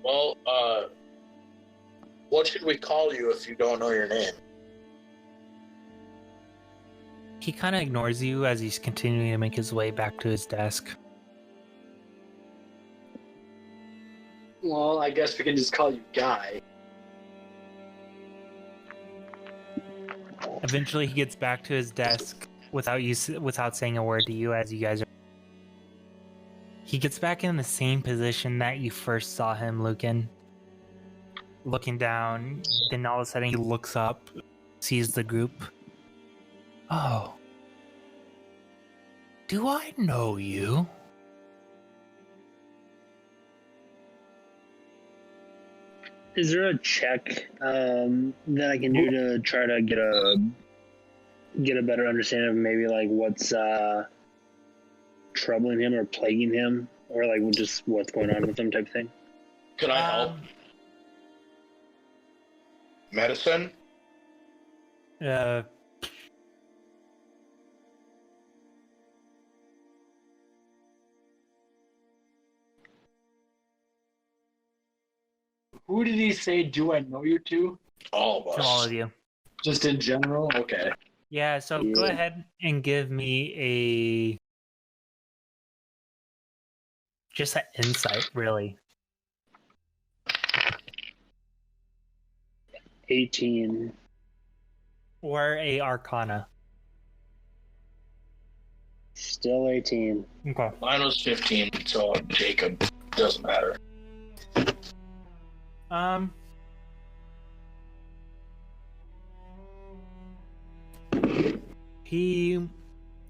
Speaker 3: Well, what should we call you if you don't know your name?
Speaker 2: He kind of ignores you as he's continuing to make his way back to his desk.
Speaker 5: Well, I guess we can just call you Guy.
Speaker 2: Eventually, he gets back to his desk without saying a word to you as you guys are. He gets back in the same position that you first saw him, Lucan. Looking down, then all of a sudden he looks up, sees the group. Oh. Do I know you?
Speaker 1: Is there a check that I can do to try to get a better understanding of maybe like what's troubling him or plaguing him, or like just what's going on with him type of thing?
Speaker 3: Could I help? Medicine?
Speaker 4: Who did he say, do I know you to?
Speaker 3: All of us.
Speaker 2: To all of you.
Speaker 4: Just in general? Okay.
Speaker 2: Yeah, so go ahead and give me just an insight, really.
Speaker 1: 18.
Speaker 2: Or a arcana.
Speaker 1: Still 18.
Speaker 2: Okay.
Speaker 3: Mine was 15, so Jacob. Doesn't matter.
Speaker 2: He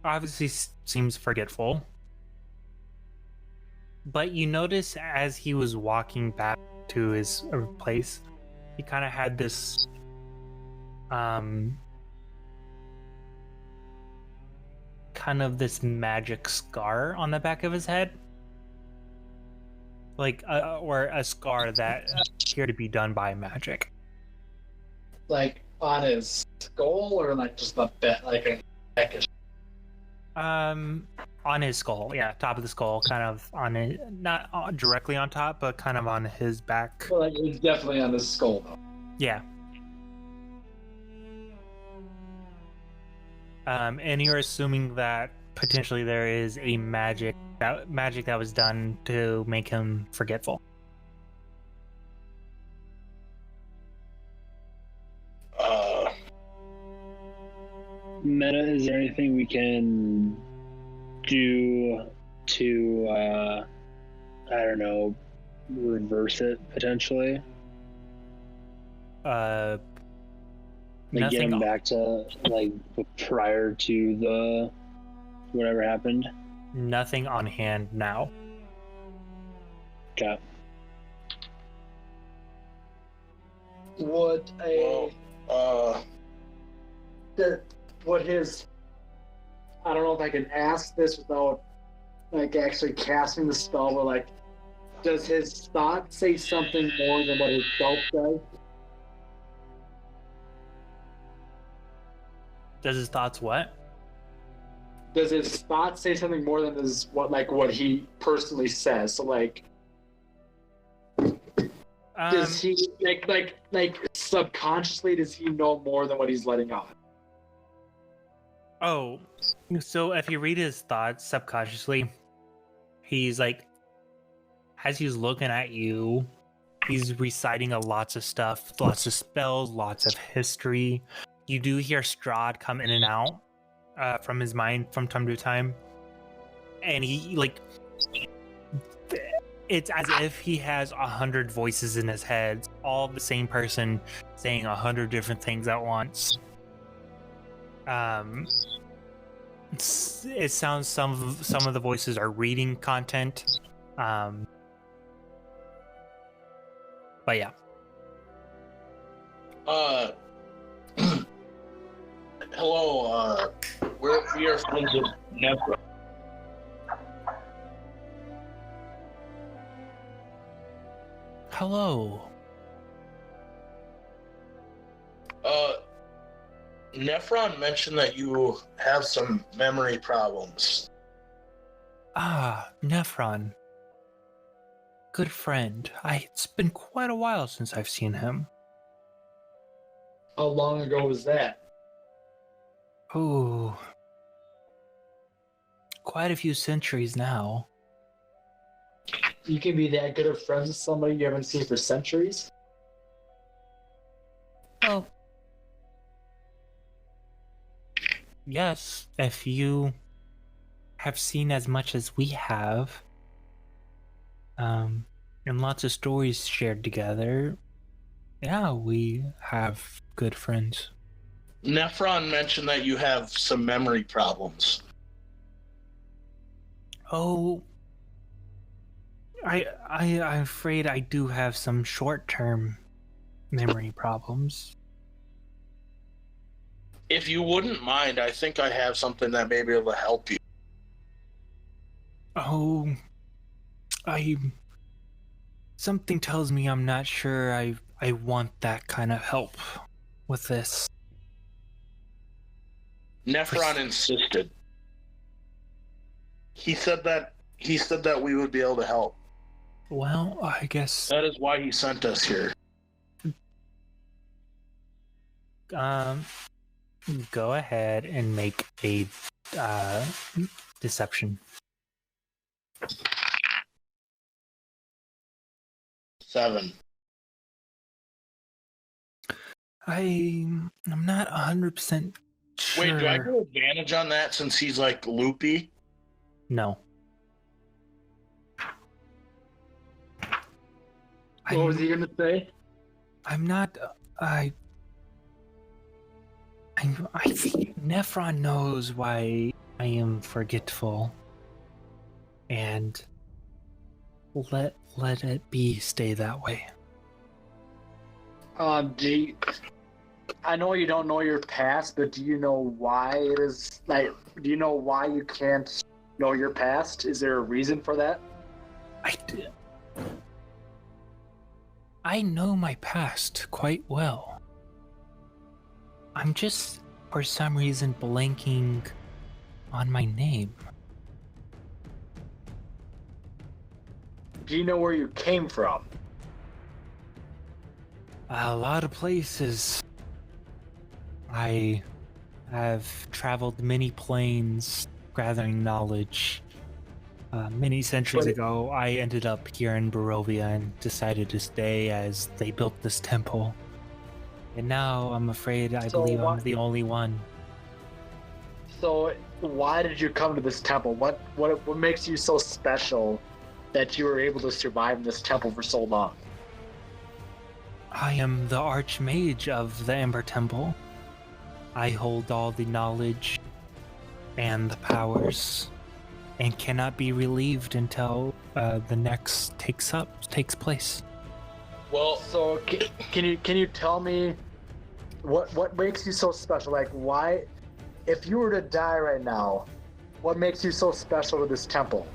Speaker 2: obviously seems forgetful. But you notice as he was walking back to his place, he kind of had this kind of this magic scar on the back of his head. Like, or a scar that appeared to be done by magic.
Speaker 5: Like on his skull, or like just the bit, like a neckish?
Speaker 2: On his skull, yeah, top of the skull, kind of on it, not directly on top, but kind of on his back.
Speaker 5: Well, like, it's definitely on his skull, though.
Speaker 2: Yeah. And you're assuming that potentially there is a magic that was done to make him forgetful.
Speaker 1: Meta, is there anything we can do to, I don't know, reverse it potentially? Like get
Speaker 2: Nothing.
Speaker 1: him back to like prior to the whatever happened?
Speaker 2: Nothing on hand now.
Speaker 1: Okay.
Speaker 5: Would a would his, I don't know if I can ask this without like actually casting the spell, but like, does his thought say something more than what his self says?
Speaker 2: Does his thoughts what?
Speaker 5: Does his thought say something more than his what he personally says? So like, does he like subconsciously, does he know more than what he's letting on?
Speaker 2: Oh, so if you read his thoughts subconsciously, he's like, as he's looking at you, he's reciting lots of stuff, lots of spells, lots of history. You do hear Strahd come in and out from his mind from time to time. And he, like, it's as if he has 100 voices in his head, all the same person saying 100 different things at once. It sounds some of the voices are reading content. But yeah.
Speaker 3: Hello, we are friends with Nephron.
Speaker 2: Hello.
Speaker 3: Nephron mentioned that you have some memory problems.
Speaker 2: Ah, Nephron. Good friend. It's been quite a while since I've seen him.
Speaker 5: How long ago was that?
Speaker 2: Oh, quite a few centuries now.
Speaker 5: You can be that good of friends with somebody you haven't seen for centuries?
Speaker 2: Well, yes, if you have seen as much as we have, and lots of stories shared together, yeah, we have good friends.
Speaker 3: Nephron mentioned that you have some memory problems.
Speaker 2: Oh, I'm afraid I do have some short-term memory problems.
Speaker 3: If you wouldn't mind, I think I have something that may be able to help you.
Speaker 2: Oh, something tells me I'm not sure I want that kind of help with this.
Speaker 3: Nephron insisted. He said that we would be able to help.
Speaker 2: Well, I guess
Speaker 3: That is why he sent us here.
Speaker 2: go ahead and make a deception.
Speaker 3: 7.
Speaker 2: I'm not 100% sure.
Speaker 3: Wait, do I get advantage on that since he's like loopy?
Speaker 2: No.
Speaker 5: What was he gonna say?
Speaker 2: I'm not. I think Nephron knows why I am forgetful, and let it be. Stay that way.
Speaker 5: I know you don't know your past, but do you know why it is like? Do you know why you can't know your past? Is there a reason for that?
Speaker 2: I know my past quite well. I'm just, for some reason, blanking on my name.
Speaker 5: Do you know where you came from?
Speaker 2: A lot of places. I have traveled many planes gathering knowledge. Many centuries ago, I ended up here in Barovia and decided to stay as they built this temple. And now I'm afraid I believe I'm the only one.
Speaker 5: So why did you come to this temple? What makes you so special that you were able to survive in this temple for so long?
Speaker 2: I am the Archmage of the Ember Temple. I hold all the knowledge and the powers, and cannot be relieved until the next takes place.
Speaker 3: Well,
Speaker 5: so can you tell me what makes you so special? Like, why, if you were to die right now, what makes you so special to this temple?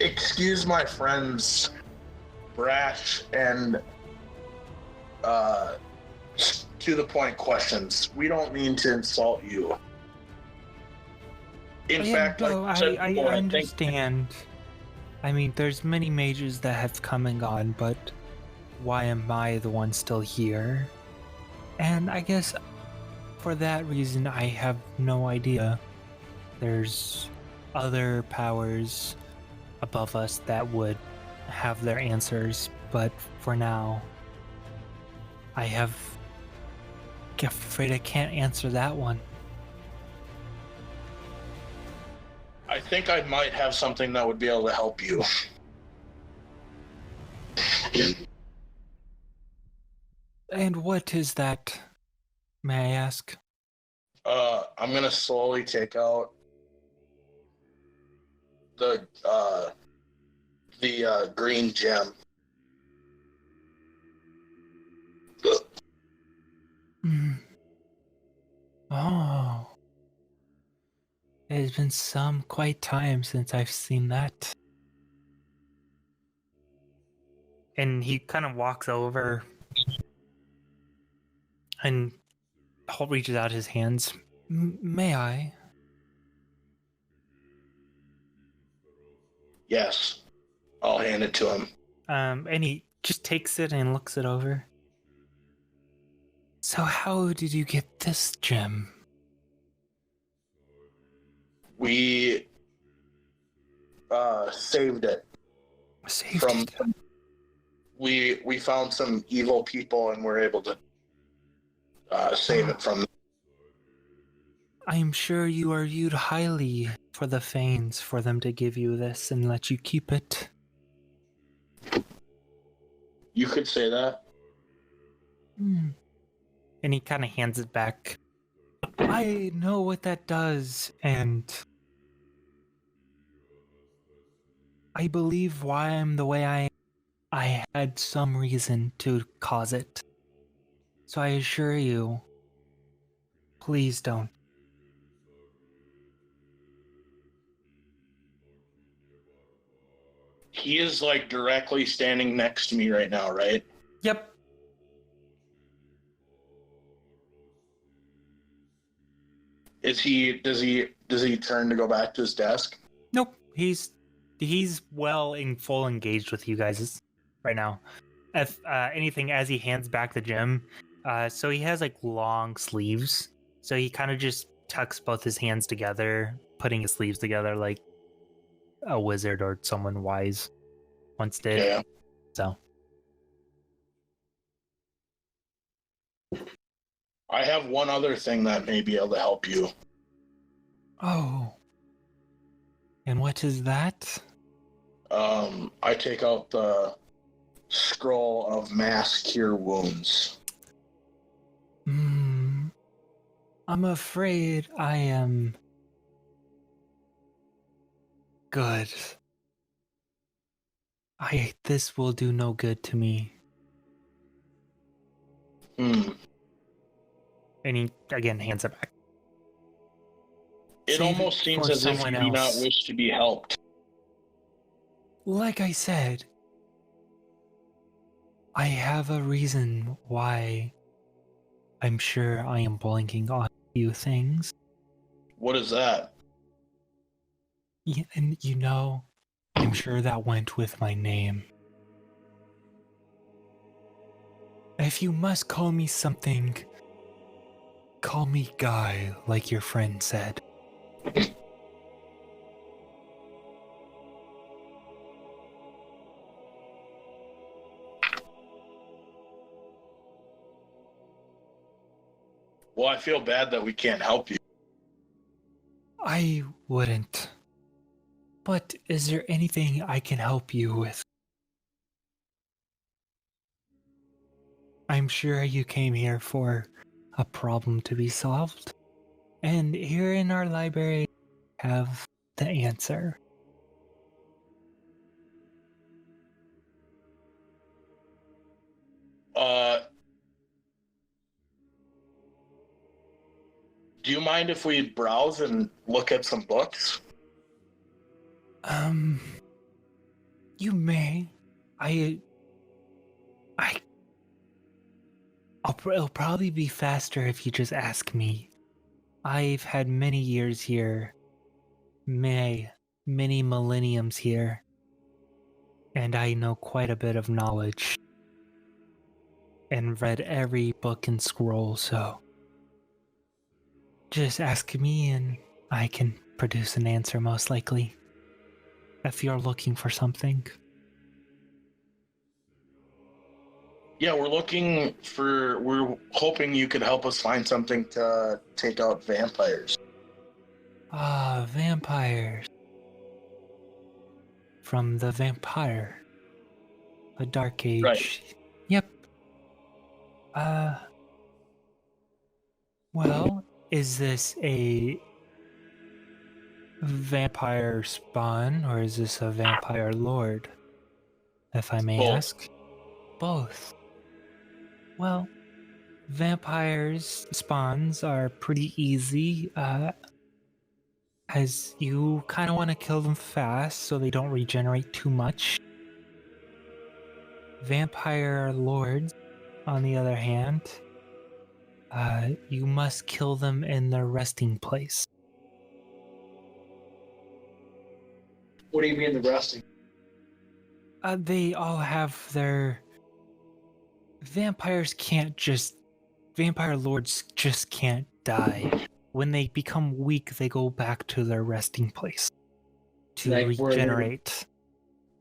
Speaker 3: Excuse my friend's brash and to the point questions. We don't mean to insult you. In fact,
Speaker 2: I understand. I mean, there's many mages that have come and gone, but why am I the one still here? And I guess for that reason, I have no idea. There's other powers above us that would have their answers, but for now, I'm afraid I can't answer that one.
Speaker 3: I think I might have something that would be able to help you.
Speaker 2: And what is that, may I ask?
Speaker 3: I'm gonna slowly take out the green gem.
Speaker 2: Oh. It has been some quite time since I've seen that. And he kind of walks over and reaches out his hands. May I?
Speaker 3: Yes, I'll hand it to him.
Speaker 2: And he just takes it and looks it over. So how did you get this gem?
Speaker 3: We saved it.
Speaker 2: Saved
Speaker 3: from
Speaker 2: it?
Speaker 3: we found some evil people and were able to save it from them.
Speaker 2: I'm sure you are viewed highly for the Fanes for them to give you this and let you keep it.
Speaker 3: You could say that.
Speaker 2: And he kind of hands it back. I know what that does, and I believe why I'm the way I had some reason to cause it. So I assure you, please don't.
Speaker 3: He is like directly standing next to me right now, right?
Speaker 2: Yep.
Speaker 3: Does he turn to go back to his desk?
Speaker 2: Nope. He's well in full engaged with you guys right now. If anything, as he hands back the gem, so he has like long sleeves. So he kind of just tucks both his hands together, putting his sleeves together like a wizard or someone wise once did.
Speaker 3: Yeah.
Speaker 2: So
Speaker 3: I have one other thing that may be able to help you.
Speaker 2: oh. And what is that?
Speaker 3: I take out the scroll of mass cure wounds.
Speaker 2: I'm afraid I am good. This will do no good to me.
Speaker 3: Hmm.
Speaker 2: And he again hands it back.
Speaker 3: It
Speaker 2: Save
Speaker 3: almost
Speaker 2: it
Speaker 3: seems
Speaker 2: for
Speaker 3: as if you
Speaker 2: someone
Speaker 3: do not
Speaker 2: else.
Speaker 3: wish to be helped.
Speaker 2: Like I said, I have a reason why I'm sure I am blanking on a few things.
Speaker 3: What is that?
Speaker 2: Yeah, and you know, I'm sure that went with my name. If you must call me something, call me Guy, like your friend said.
Speaker 3: Well, I feel bad that we can't help you.
Speaker 2: I wouldn't. But is there anything I can help you with? I'm sure you came here for a problem to be solved. And here in our library, have the answer.
Speaker 3: Do you mind if we browse and look at some books?
Speaker 2: You may. It'll probably be faster if you just ask me. I've had many years here. Many millenniums here. And I know quite a bit of knowledge. and read every book and scroll, so just ask me and I can produce an answer most likely. If you're looking for something.
Speaker 3: Yeah, we're hoping you could help us find something to take out vampires.
Speaker 2: Ah, vampires. From the Vampire. A Dark Age.
Speaker 3: Right.
Speaker 2: Yep. Well, is this a vampire spawn or is this a vampire lord? If I may
Speaker 3: Both.
Speaker 2: ask. Both. Well, vampires spawns are pretty easy, as you kind of want to kill them fast so they don't regenerate too much. Vampire lords, on the other hand, you must kill them in their resting place.
Speaker 5: What do you mean the resting?
Speaker 2: They all have their... Vampire lords just can't die. When they become weak, they go back to their resting place to regenerate.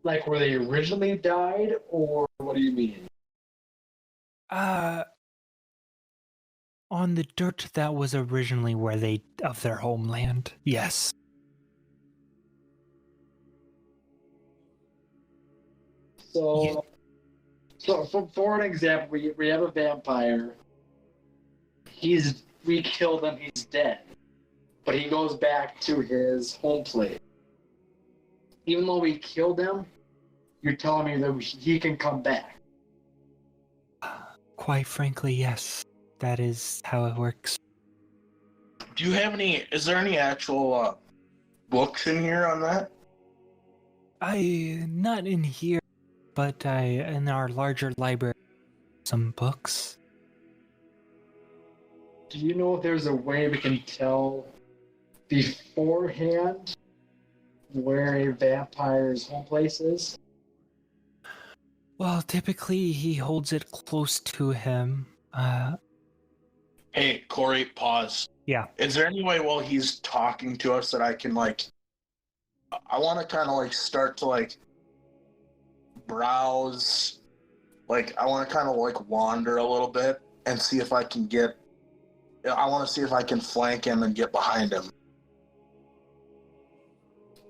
Speaker 5: Like where they originally died, or what do you mean?
Speaker 2: On the dirt that was originally where of their homeland, yes.
Speaker 5: So for an example, we have a vampire. We killed him. He's dead, but he goes back to his home place. Even though we killed him, you're telling me that he can come back.
Speaker 2: Quite frankly, yes. That is how it works.
Speaker 3: Do you have is there any actual books in here on that?
Speaker 2: Not in here, but in our larger library, some books.
Speaker 5: Do you know if there's a way we can tell beforehand where a vampire's home place is?
Speaker 2: Well, typically he holds it close to him.
Speaker 3: Hey, Corey, pause.
Speaker 2: Yeah.
Speaker 3: Is there any way while he's talking to us that I can I want to kind of start to browse, I want to kind of wander a little bit and see if I can I want to see if I can flank him and get behind him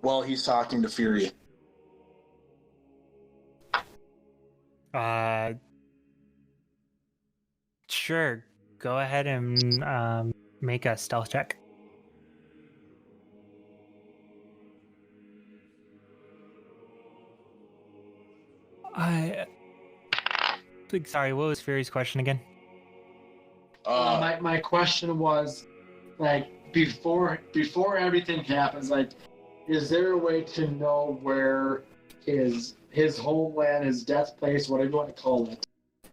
Speaker 3: while he's talking to Fury.
Speaker 2: Sure. Go ahead and make a stealth check. Sorry, what was Fury's question again?
Speaker 5: My question was, before everything happens, is there a way to know where his homeland, his death place, whatever you want to call it?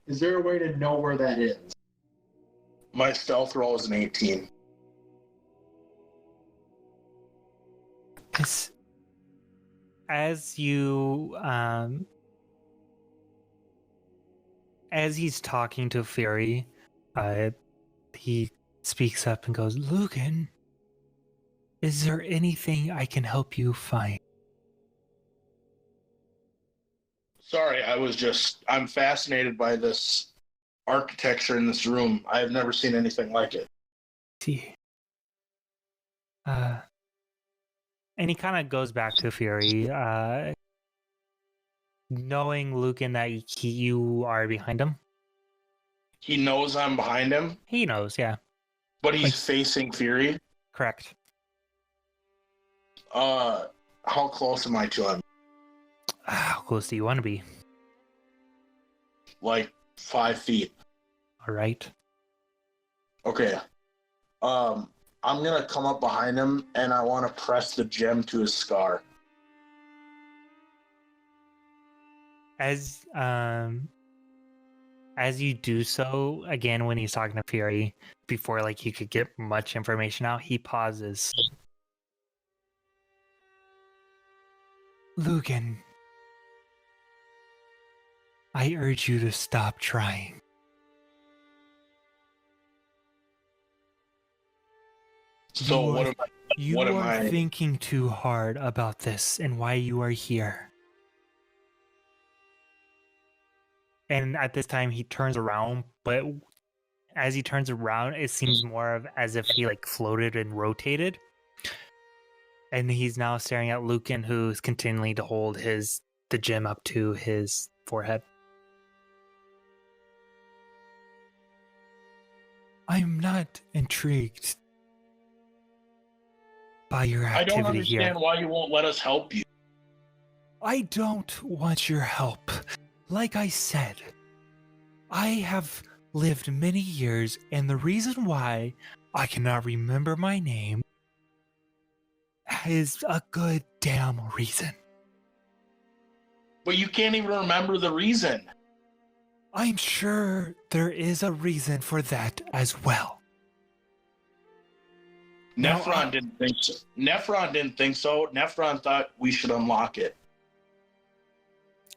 Speaker 5: Is there a way to know where that is?
Speaker 3: My stealth roll is an 18.
Speaker 2: As he's talking to Fury, he speaks up and goes, "Lucan, is there anything I can help you find?"
Speaker 3: Sorry, I'm fascinated by this architecture in this room. I have never seen anything like it.
Speaker 2: See. And he kind of goes back to Fury, knowing Lucan that you are behind him.
Speaker 3: He knows I'm behind him?
Speaker 2: He knows, yeah.
Speaker 3: But he's facing Fury?
Speaker 2: Correct.
Speaker 3: How close am I to him?
Speaker 2: How close do you want to be?
Speaker 3: 5 feet.
Speaker 2: All right.
Speaker 3: Okay. I'm gonna come up behind him and I want to press the gem to his scar.
Speaker 2: As you do so, again, when he's talking to Fury, before you could get much information out, he pauses. Lucan, I urge you to stop trying.
Speaker 3: So what am I?
Speaker 2: You
Speaker 3: What am
Speaker 2: are
Speaker 3: I?
Speaker 2: thinking too hard about this and why you are here. And at this time, he turns around, but as he turns around, it seems more of as if he like floated and rotated. And he's now staring at Lucan, who's continuing to hold the gem up to his forehead. I'm not intrigued by your
Speaker 3: I don't
Speaker 2: activity here.
Speaker 3: understand why you won't let us help you.
Speaker 2: I don't want your help. Like I said, I have lived many years, and the reason why I cannot remember my name is a good damn reason.
Speaker 3: But you can't even remember the reason.
Speaker 2: I'm sure there is a reason for that as well. Now,
Speaker 3: Nephron didn't think so. Nephron didn't think so. Nephron thought we should unlock it.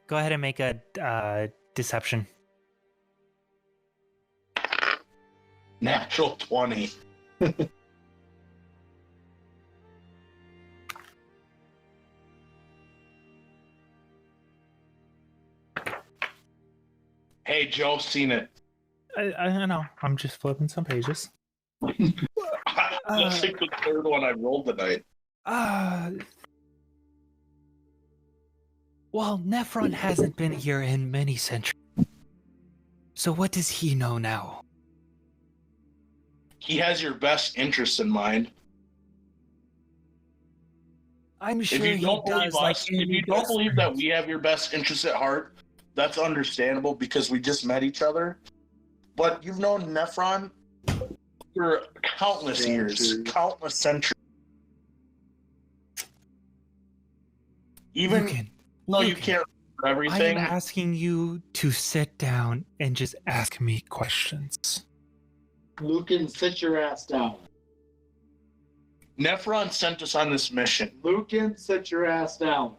Speaker 2: Go ahead and make a deception.
Speaker 3: Natural 20. Hey, Joe's seen it.
Speaker 2: I know. I'm just flipping some pages.
Speaker 3: That's like the third one I rolled tonight.
Speaker 2: Well, Nephron hasn't been here in many centuries. So what does he know now?
Speaker 3: He has your best interest in mind.
Speaker 2: I'm sure
Speaker 3: If you
Speaker 2: he
Speaker 3: don't believe
Speaker 2: does.
Speaker 3: us, if you don't believe that we have your best interest at heart, that's understandable because we just met each other. But you've known Nephron for countless years, countless centuries. Even
Speaker 2: Lucan,
Speaker 3: though you
Speaker 2: Lucan,
Speaker 3: can't remember
Speaker 2: I'm
Speaker 3: everything,
Speaker 2: asking you to sit down and just ask me questions.
Speaker 5: Lucan, sit your ass down.
Speaker 3: Nephron sent us on this mission.
Speaker 5: Lucan, sit your ass down.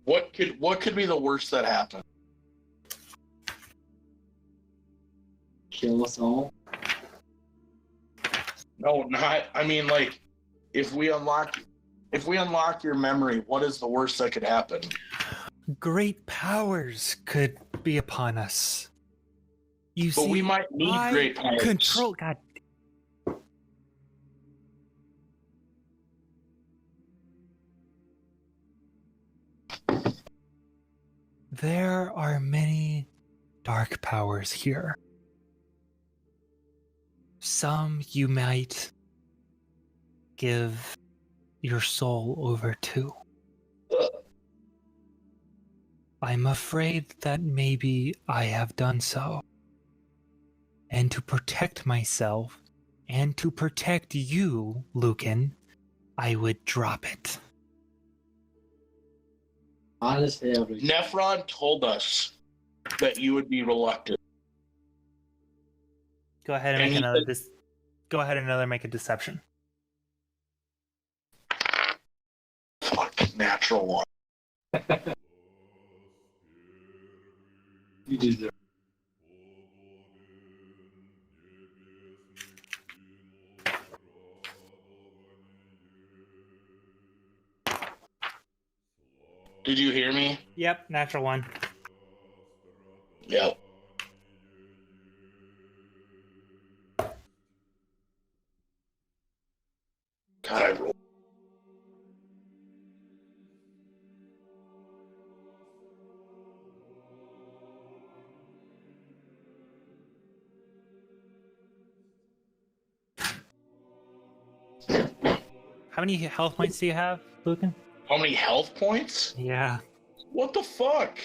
Speaker 3: What could be the worst that happened?
Speaker 5: Kill us all.
Speaker 3: No, not. I mean, like, if we unlock your memory, what is the worst that could happen?
Speaker 2: Great powers could be upon us. You
Speaker 3: But
Speaker 2: see,
Speaker 3: we might need
Speaker 2: I
Speaker 3: great powers.
Speaker 2: control. God. There are many dark powers here. Some you might give your soul over to. I'm afraid that maybe I have done so. And to protect myself and to protect you, Lucan, I would drop it.
Speaker 5: Honestly,
Speaker 3: Nephron told us that you would be reluctant.
Speaker 2: Go ahead and
Speaker 3: And
Speaker 2: make
Speaker 3: he
Speaker 2: another.
Speaker 3: said-
Speaker 2: Go ahead and make a deception.
Speaker 3: Fuck, natural one.
Speaker 5: you deserve.
Speaker 3: Did you hear me?
Speaker 2: Yep, natural one.
Speaker 3: Yep. God, I rolled.
Speaker 2: How many health points do you have, Lucan?
Speaker 3: How many health points?
Speaker 2: Yeah.
Speaker 3: What the fuck?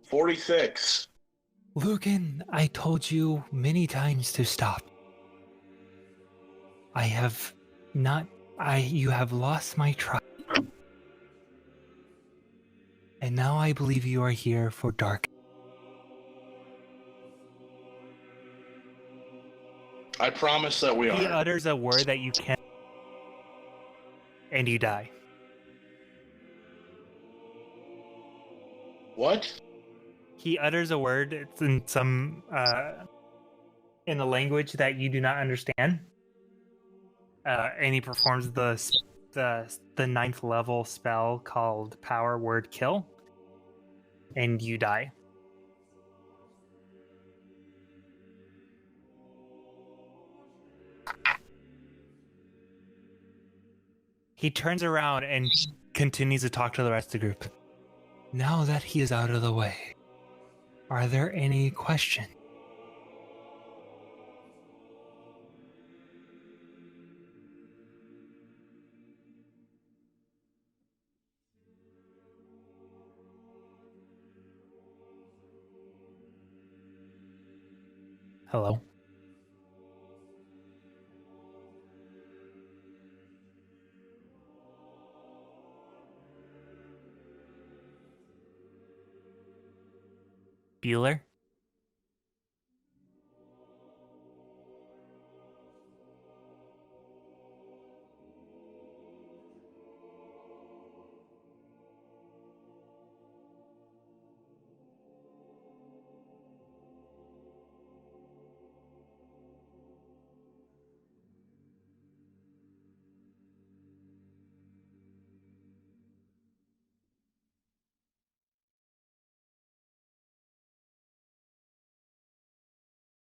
Speaker 3: 46.
Speaker 2: Lucan, I told you many times to stop. I have not. You have lost my trust. And now I believe you are here for dark.
Speaker 3: I promise that we
Speaker 2: He
Speaker 3: are.
Speaker 2: utters a word that you can't. And you die.
Speaker 3: What?
Speaker 2: He utters a word. It's in some in a language that you do not understand, and he performs the 9th level spell called Power Word Kill, and you die. He turns around and continues to talk to the rest of the group. Now that he is out of the way, are there any questions? Hello? Bueller?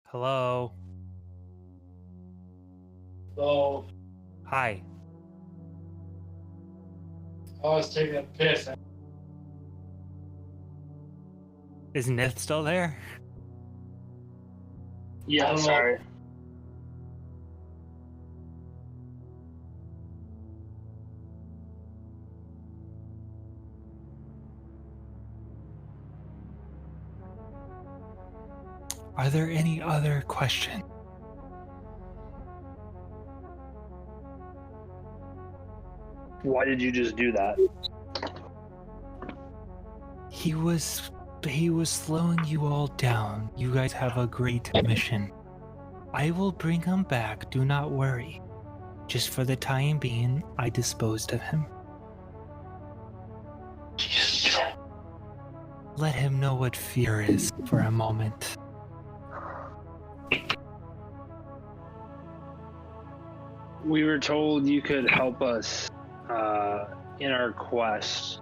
Speaker 2: Hello?
Speaker 5: So
Speaker 2: Hi.
Speaker 5: I was taking a piss.
Speaker 2: Is Nith still there?
Speaker 5: I
Speaker 1: Yeah,
Speaker 5: don't know.
Speaker 1: sorry.
Speaker 2: Are there any other questions?
Speaker 1: Why did you just do that?
Speaker 2: He was slowing you all down. You guys have a great mission. I will bring him back, do not worry. Just for the time being, I disposed of him. Let him know what fear is for a moment.
Speaker 1: We were told you could help us in our quest.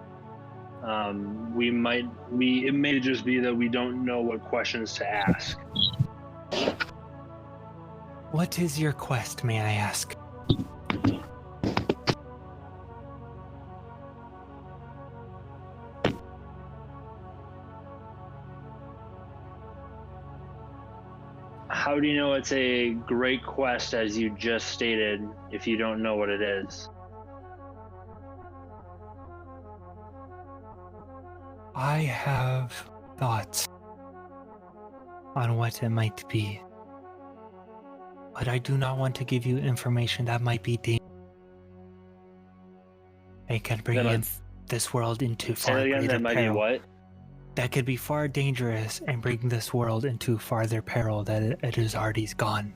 Speaker 1: It may just be that we don't know what questions to ask.
Speaker 2: What is your quest, may I ask?
Speaker 1: How do you know it's a great quest, as you just stated, if you don't know what it is?
Speaker 2: I have thoughts on what it might be, but I do not want to give you information that might be dangerous. It can bring this world into
Speaker 1: Say
Speaker 2: far
Speaker 1: that again.
Speaker 2: greater
Speaker 1: That might be
Speaker 2: peril.
Speaker 1: what?
Speaker 2: That could be far dangerous and bring this world into farther peril than it is already gone.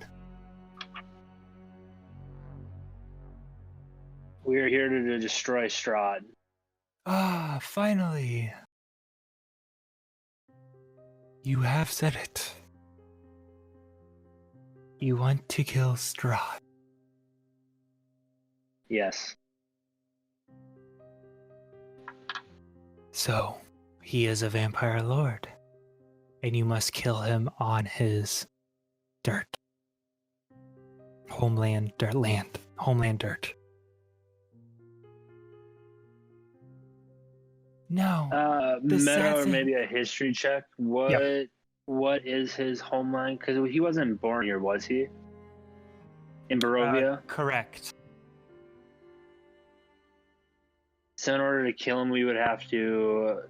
Speaker 1: We are here to destroy Strahd.
Speaker 2: Ah, finally! You have said it. You want to kill Strahd.
Speaker 1: Yes.
Speaker 2: So, he is a vampire lord, and you must kill him on his dirt. Homeland dirt. No. The
Speaker 1: Meta
Speaker 2: sad
Speaker 1: or
Speaker 2: thing-
Speaker 1: maybe a history check. What is his homeland? Because he wasn't born here, was he? In Barovia?
Speaker 2: Correct.
Speaker 1: So in order to kill him, he would have to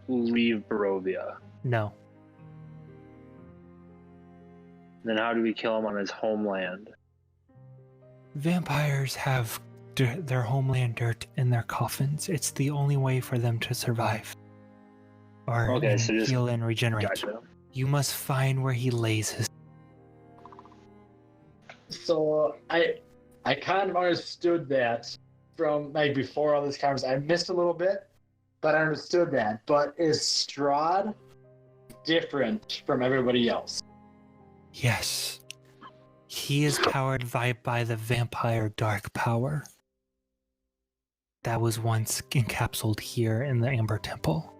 Speaker 1: leave Barovia.
Speaker 2: No.
Speaker 1: Then how do we kill him on his homeland?
Speaker 2: Vampires have their homeland dirt in their coffins. It's the only way for them to survive. Or
Speaker 1: Okay, so just
Speaker 2: heal and regenerate.
Speaker 1: Gotcha.
Speaker 2: You must find where he lays his.
Speaker 5: So I kind of understood that from like before all this conversation. I missed a little bit, but I understood that. But is Strahd different from everybody else?
Speaker 2: Yes. He is powered by the vampire dark power that was once encapsulated here in the Amber Temple.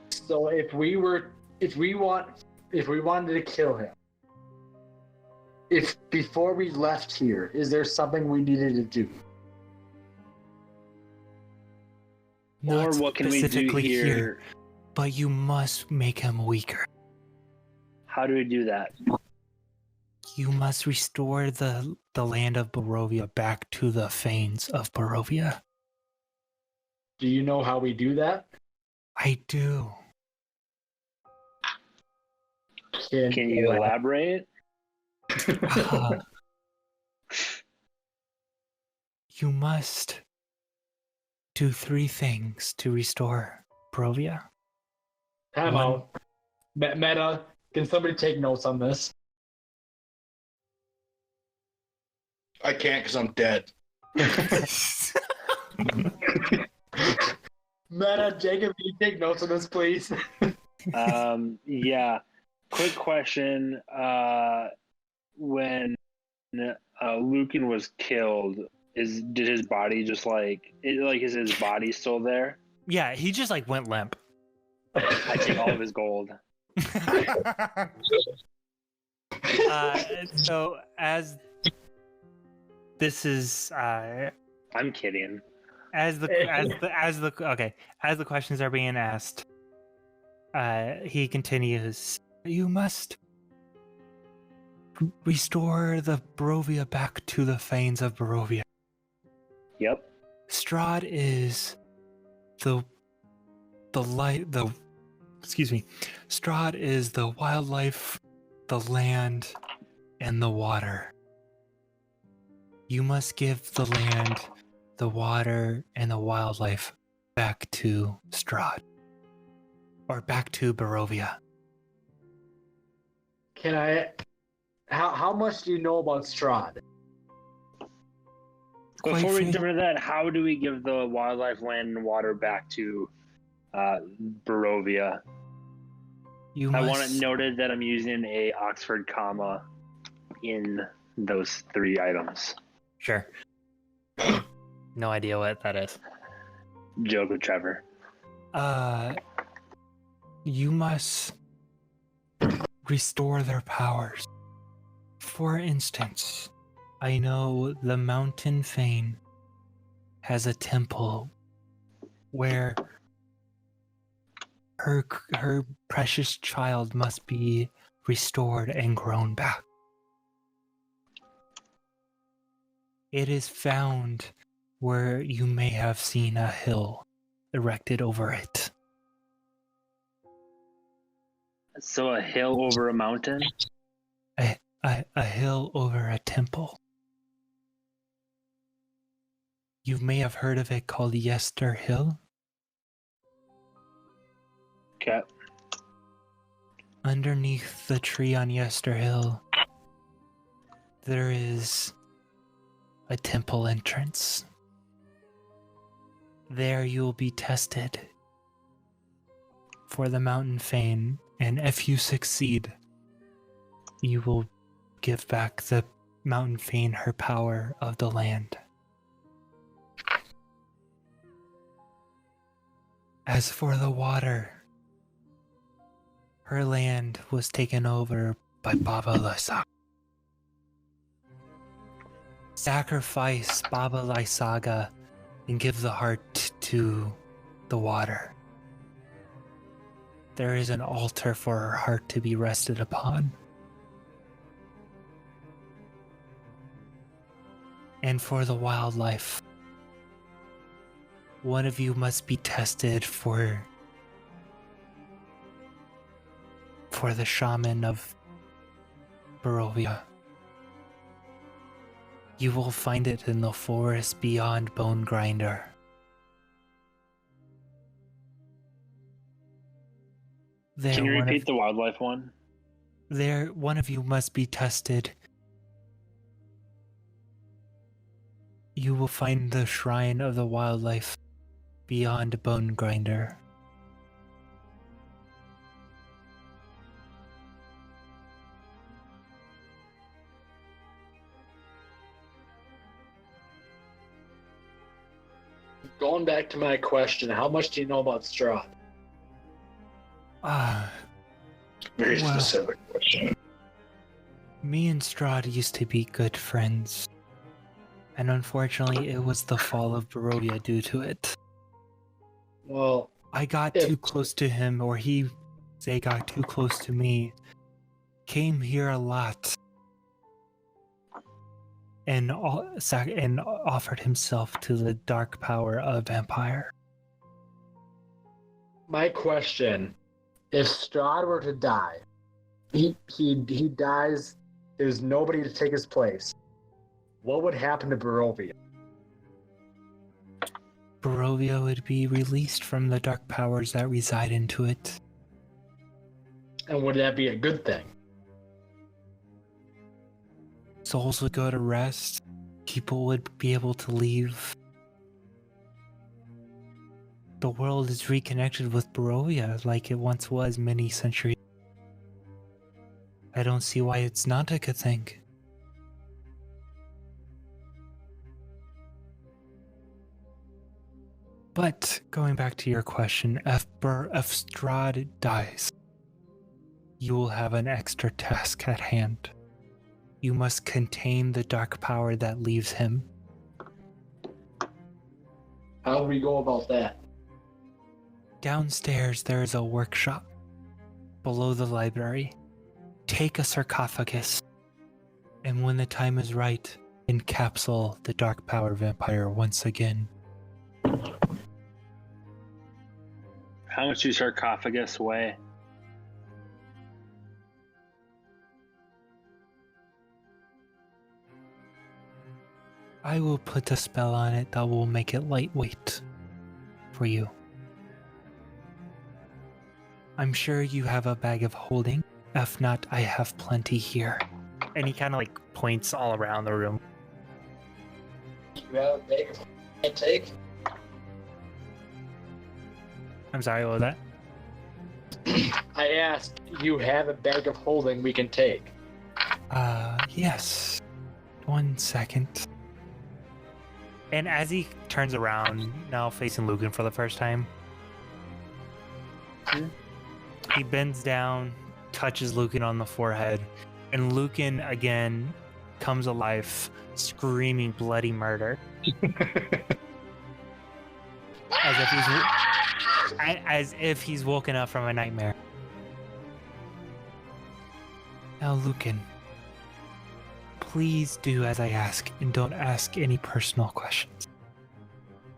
Speaker 5: So if we wanted to kill him, if before we left here, is there something we needed to do?
Speaker 2: Not
Speaker 1: Or what can we do
Speaker 2: specifically
Speaker 1: here?
Speaker 2: but you must make him weaker.
Speaker 1: How do we do that?
Speaker 2: You must restore the land of Barovia back to the Fanes of Barovia.
Speaker 5: Do you know how we do that?
Speaker 2: I do.
Speaker 1: Can you elaborate?
Speaker 2: You must do 3 things to restore Barovia.
Speaker 5: Time
Speaker 2: One-
Speaker 5: out. Meta, can somebody take notes on this?
Speaker 3: I can't because I'm dead.
Speaker 5: Meta, Jacob, can you take notes on this, please?
Speaker 1: Yeah. Quick question. When Lucan was killed, did his body just is his body still there?
Speaker 2: Yeah, he just like went limp.
Speaker 1: I take all of his gold.
Speaker 2: So as this is
Speaker 1: I'm kidding.
Speaker 2: as the questions are being asked, he continues, you must restore the Barovia back to the Fanes of Barovia.
Speaker 1: Yep.
Speaker 2: Strahd is Strahd is the wildlife, the land, and the water. You must give the land, the water, and the wildlife back to Strahd. Or back to Barovia.
Speaker 5: Can I? How much do you know about Strahd?
Speaker 1: Before we jump into that, how do we give the wildlife, land, and water back to Barovia? I want it noted that I'm using a Oxford comma in those 3 items.
Speaker 2: Sure. No idea what that is.
Speaker 1: Joke with Trevor.
Speaker 2: You must restore their powers. For instance, I know the Mountain Fane has a temple where her precious child must be restored and grown back. It is found where you may have seen a hill erected over it.
Speaker 1: So a hill over a mountain?
Speaker 2: A hill over a temple. You may have heard of it called Yester Hill.
Speaker 1: Okay.
Speaker 2: Underneath the tree on Yester Hill, there is a temple entrance. There you will be tested for the Mountain Fane, and if you succeed, you will give back the Mountain Fane her power of the land. As for the water, her land was taken over by Baba Lysaga. Sacrifice Baba Lysaga and give the heart to the water. There is an altar for her heart to be rested upon. And for the wildlife, one of you must be tested for the shaman of Barovia. You will find it in the forest beyond Bone Grinder.
Speaker 1: Can you repeat the wildlife one?
Speaker 2: There, one of you must be tested. You will find the shrine of the wildlife beyond bone grinder.
Speaker 5: Going back to my question, how much do you know about Strahd?
Speaker 3: Very
Speaker 2: Well.
Speaker 3: specific question.
Speaker 2: Me and Strahd used to be good friends. And unfortunately, it was the fall of Barovia due to it.
Speaker 5: Well,
Speaker 2: I got too close to him, or they got too close to me. Came here a lot. And offered himself to the dark power of vampire.
Speaker 5: my question, if Strahd were to die, he dies, there's nobody to take his place. What would happen to Barovia?
Speaker 2: Barovia would be released from the dark powers that reside into it.
Speaker 5: And would that be a good thing?
Speaker 2: Souls would go to rest. People would be able to leave. The world is reconnected with Barovia like it once was many centuries. I don't see why it's not a good thing. But going back to your question, if Strahd dies, you will have an extra task at hand. You must contain the dark power that leaves him.
Speaker 5: How do we go about that?
Speaker 2: Downstairs there is a workshop. Below the library. Take a sarcophagus. And when the time is right, encapsule the dark power vampire once again.
Speaker 1: How much do sarcophagus weigh?
Speaker 2: I will put a spell on it that will make it lightweight for you. I'm sure you have a bag of holding. If not, I have plenty here. And he kind of like points all around the room.
Speaker 5: You have a bag of can't take?
Speaker 2: I'm sorry, what was that?
Speaker 5: I asked, you have a bag of holding we can take?
Speaker 2: Yes. 1 second. And as he turns around, now facing Lucan for the first time, he bends down, touches Lucan on the forehead, and Lucan again comes alive, screaming bloody murder. As if he's woken up from a nightmare. Now, Lucan, please do as I ask and don't ask any personal questions.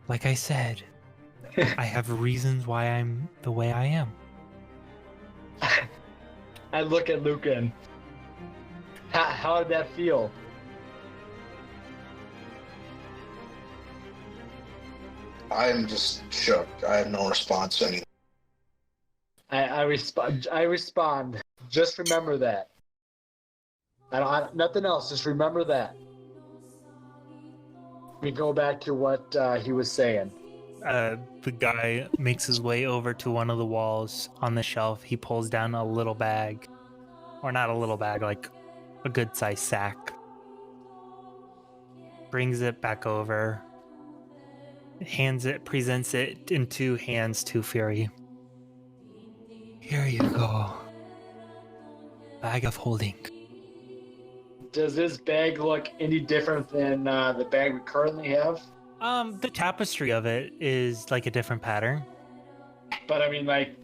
Speaker 2: Like I said, I have reasons why I'm the way I am.
Speaker 5: I look at Lucan. How did that feel?
Speaker 3: I'm just shook. I have no response anymore.
Speaker 5: I respond. Just remember that. Nothing else. Just remember that. We go back to what he was saying.
Speaker 2: The guy makes his way over to one of the walls on the shelf. He pulls down a little bag, or not a little bag, like a good sized sack. Brings it back over. Presents it in two hands to Fury. Here you go. Bag of holding.
Speaker 5: Does this bag look any different than the bag we currently have?
Speaker 2: The tapestry of it is like a different pattern.
Speaker 5: But I mean, like,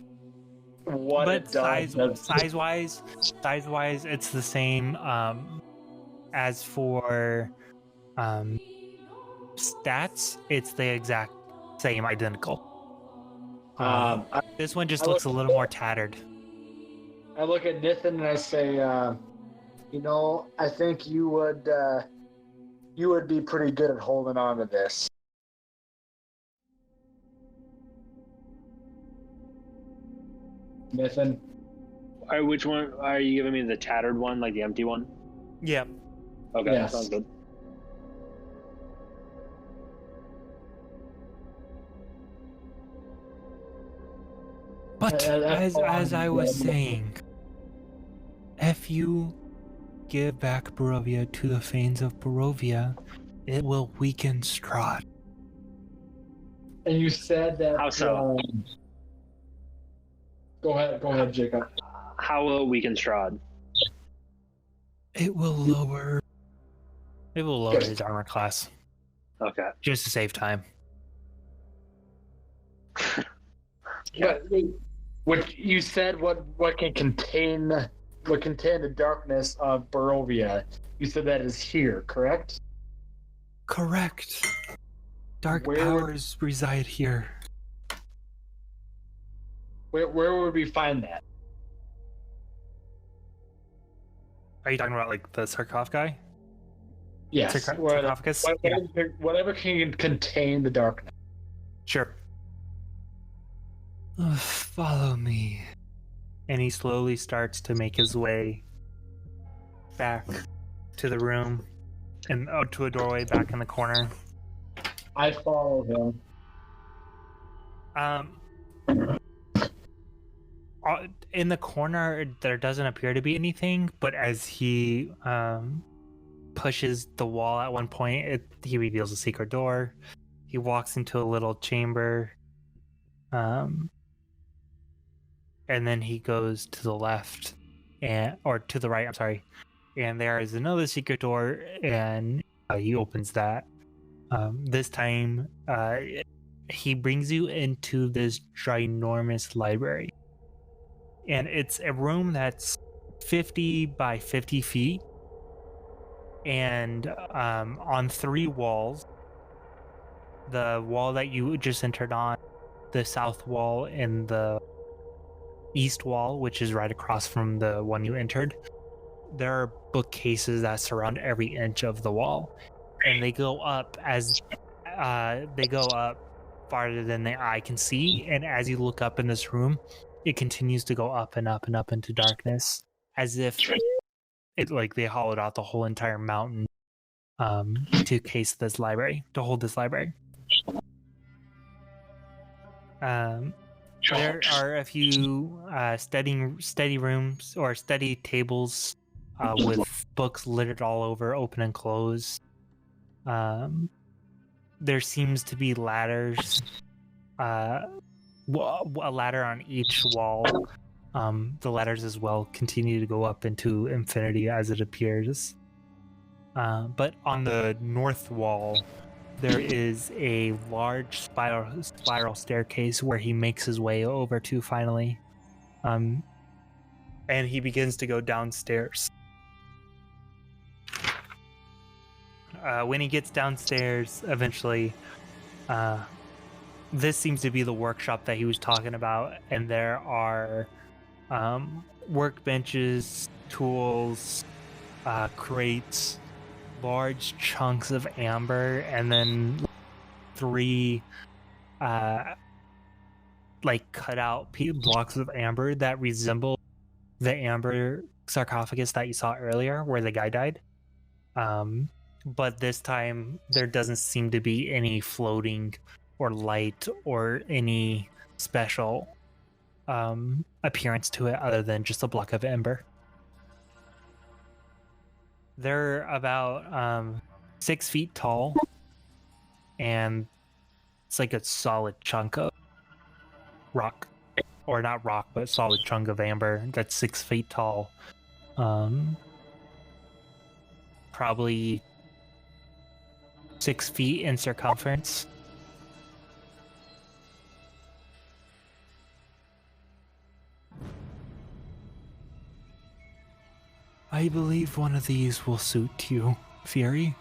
Speaker 5: what
Speaker 2: But
Speaker 5: it does.
Speaker 2: size-wise, it's the same. As for stats, it's the exact same, identical. This one just looks a little more tattered.
Speaker 5: I look at Nathan and I say, I think you would be pretty good at holding on to this. Nathan?
Speaker 1: Which one are you giving me? The tattered one, like the empty one?
Speaker 2: Yeah.
Speaker 1: Okay,
Speaker 5: Yes.
Speaker 1: sounds good.
Speaker 2: But as I was saying, if you give back Barovia to the Fanes of Barovia, it will weaken Strahd.
Speaker 5: And you said that.
Speaker 1: How so?
Speaker 5: Go ahead, Jacob.
Speaker 1: How will it weaken Strahd?
Speaker 2: It will lower his armor class
Speaker 1: Okay.
Speaker 2: just to save time.
Speaker 5: What you said? What can contain the darkness of Barovia? You said that is here, correct?
Speaker 2: Correct. Dark
Speaker 5: Where
Speaker 2: powers reside here.
Speaker 5: Where would we find that?
Speaker 2: Are you talking about like the sarcophagus?
Speaker 5: Yes.
Speaker 2: Sarcophagus? Yeah.
Speaker 5: Whatever can contain the darkness.
Speaker 2: Sure. Follow me. And he slowly starts to make his way back to the room and to a doorway back in the corner.
Speaker 5: I follow him.
Speaker 2: In the corner, there doesn't appear to be anything, but as he pushes the wall at one point, he reveals a secret door. He walks into a little chamber, and then he goes to the left, or to the right, I'm sorry, and there is another secret door, and he opens that. This time, he brings you into this ginormous library. And it's a room that's 50 by 50 feet. And on 3 walls, the wall that you just entered on, the south wall, and the east wall, which is right across from the one you entered, there are bookcases that surround every inch of the wall. And they go up farther than the eye can see. And as you look up in this room, it continues to go up and up and up into darkness, as if they hollowed out the whole entire mountain to hold this library. There are a few study rooms or study tables with books littered all over, open and closed. There seems to be ladders. A ladder on each wall. The ladders as well continue to go up into infinity as it appears. But on the north wall, there is a large spiral staircase where he makes his way over to finally. And he begins to go downstairs. When he gets downstairs, eventually, this seems to be the workshop that he was talking about, and there are workbenches, tools, crates, large chunks of amber, and then 3 cut out blocks of amber that resemble the amber sarcophagus that you saw earlier where the guy died. But this time there doesn't seem to be any floating or light or any special appearance to it other than just a block of ember. They're about 6 feet tall, and it's like a solid chunk of rock, or not rock, but solid chunk of amber that's 6 feet tall. Probably 6 feet in circumference. I believe one of these will suit you, Fury.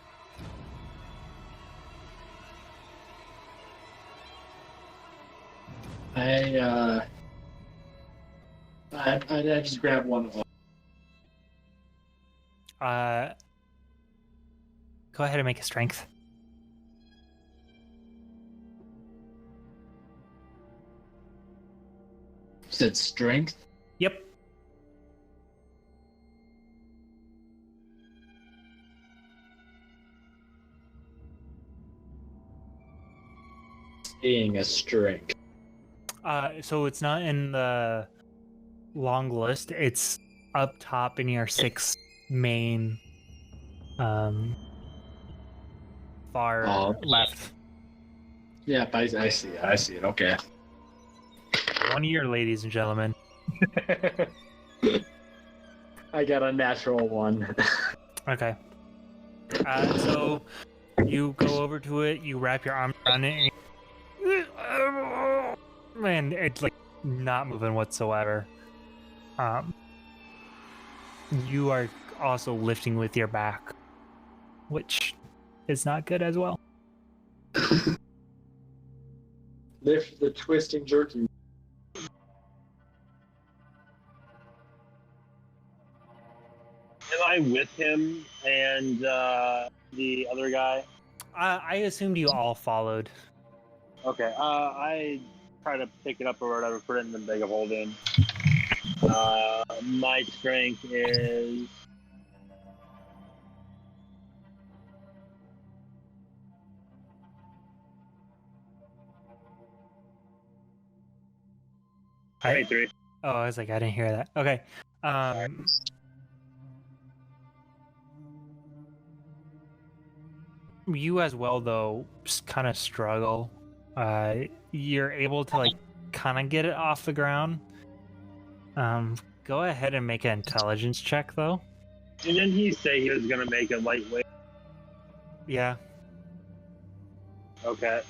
Speaker 5: I just grab one of them.
Speaker 2: Go ahead and make a strength.
Speaker 5: You said strength?
Speaker 2: Yep.
Speaker 5: Being a strength.
Speaker 2: So it's not in the long list. It's up top in your 6 main, far
Speaker 5: Oh.
Speaker 2: left.
Speaker 5: Yeah, I see it. I see it. Okay.
Speaker 2: One year, ladies and gentlemen.
Speaker 5: I got a natural one.
Speaker 2: Okay. So you go over to it, you wrap your arm around it, and it's like not moving whatsoever. You are also lifting with your back, which is not good as well.
Speaker 5: Lift the twisting jerky.
Speaker 1: Am I with him and the other guy?
Speaker 2: I assumed you all followed.
Speaker 1: Okay. I try to pick it up or whatever, put it in the bag of holding. My strength is
Speaker 2: I,
Speaker 1: 23.
Speaker 2: oh, I was like, I didn't hear that. Okay. You as well, though, kind of struggle. You're able to, like, kind of get it off the ground. Go ahead and make an intelligence check, though.
Speaker 1: And then he say he was gonna make it lightweight.
Speaker 2: Yeah.
Speaker 1: Okay.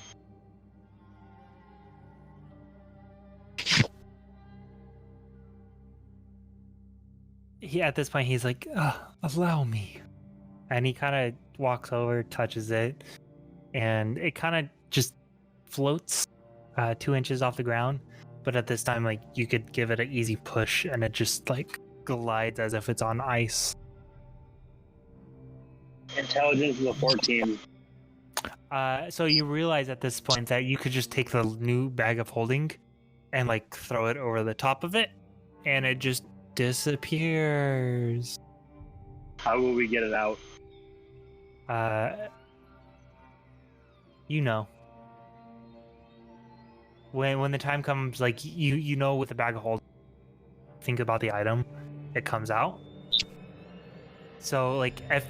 Speaker 2: At this point, he's like, allow me. And he kind of walks over, touches it, and it kind of just floats 2 inches off the ground. But at this time, like, you could give it an easy push, and it just, like, glides as if it's on ice.
Speaker 1: Intelligence is a 14.
Speaker 2: So you realize at this point that you could just take the new bag of holding and, like, throw it over the top of it, and it just disappears.
Speaker 1: How will we get it out?
Speaker 2: You know. When the time comes, like, you know, with the bag of holding, think about the item, it comes out. So, like, if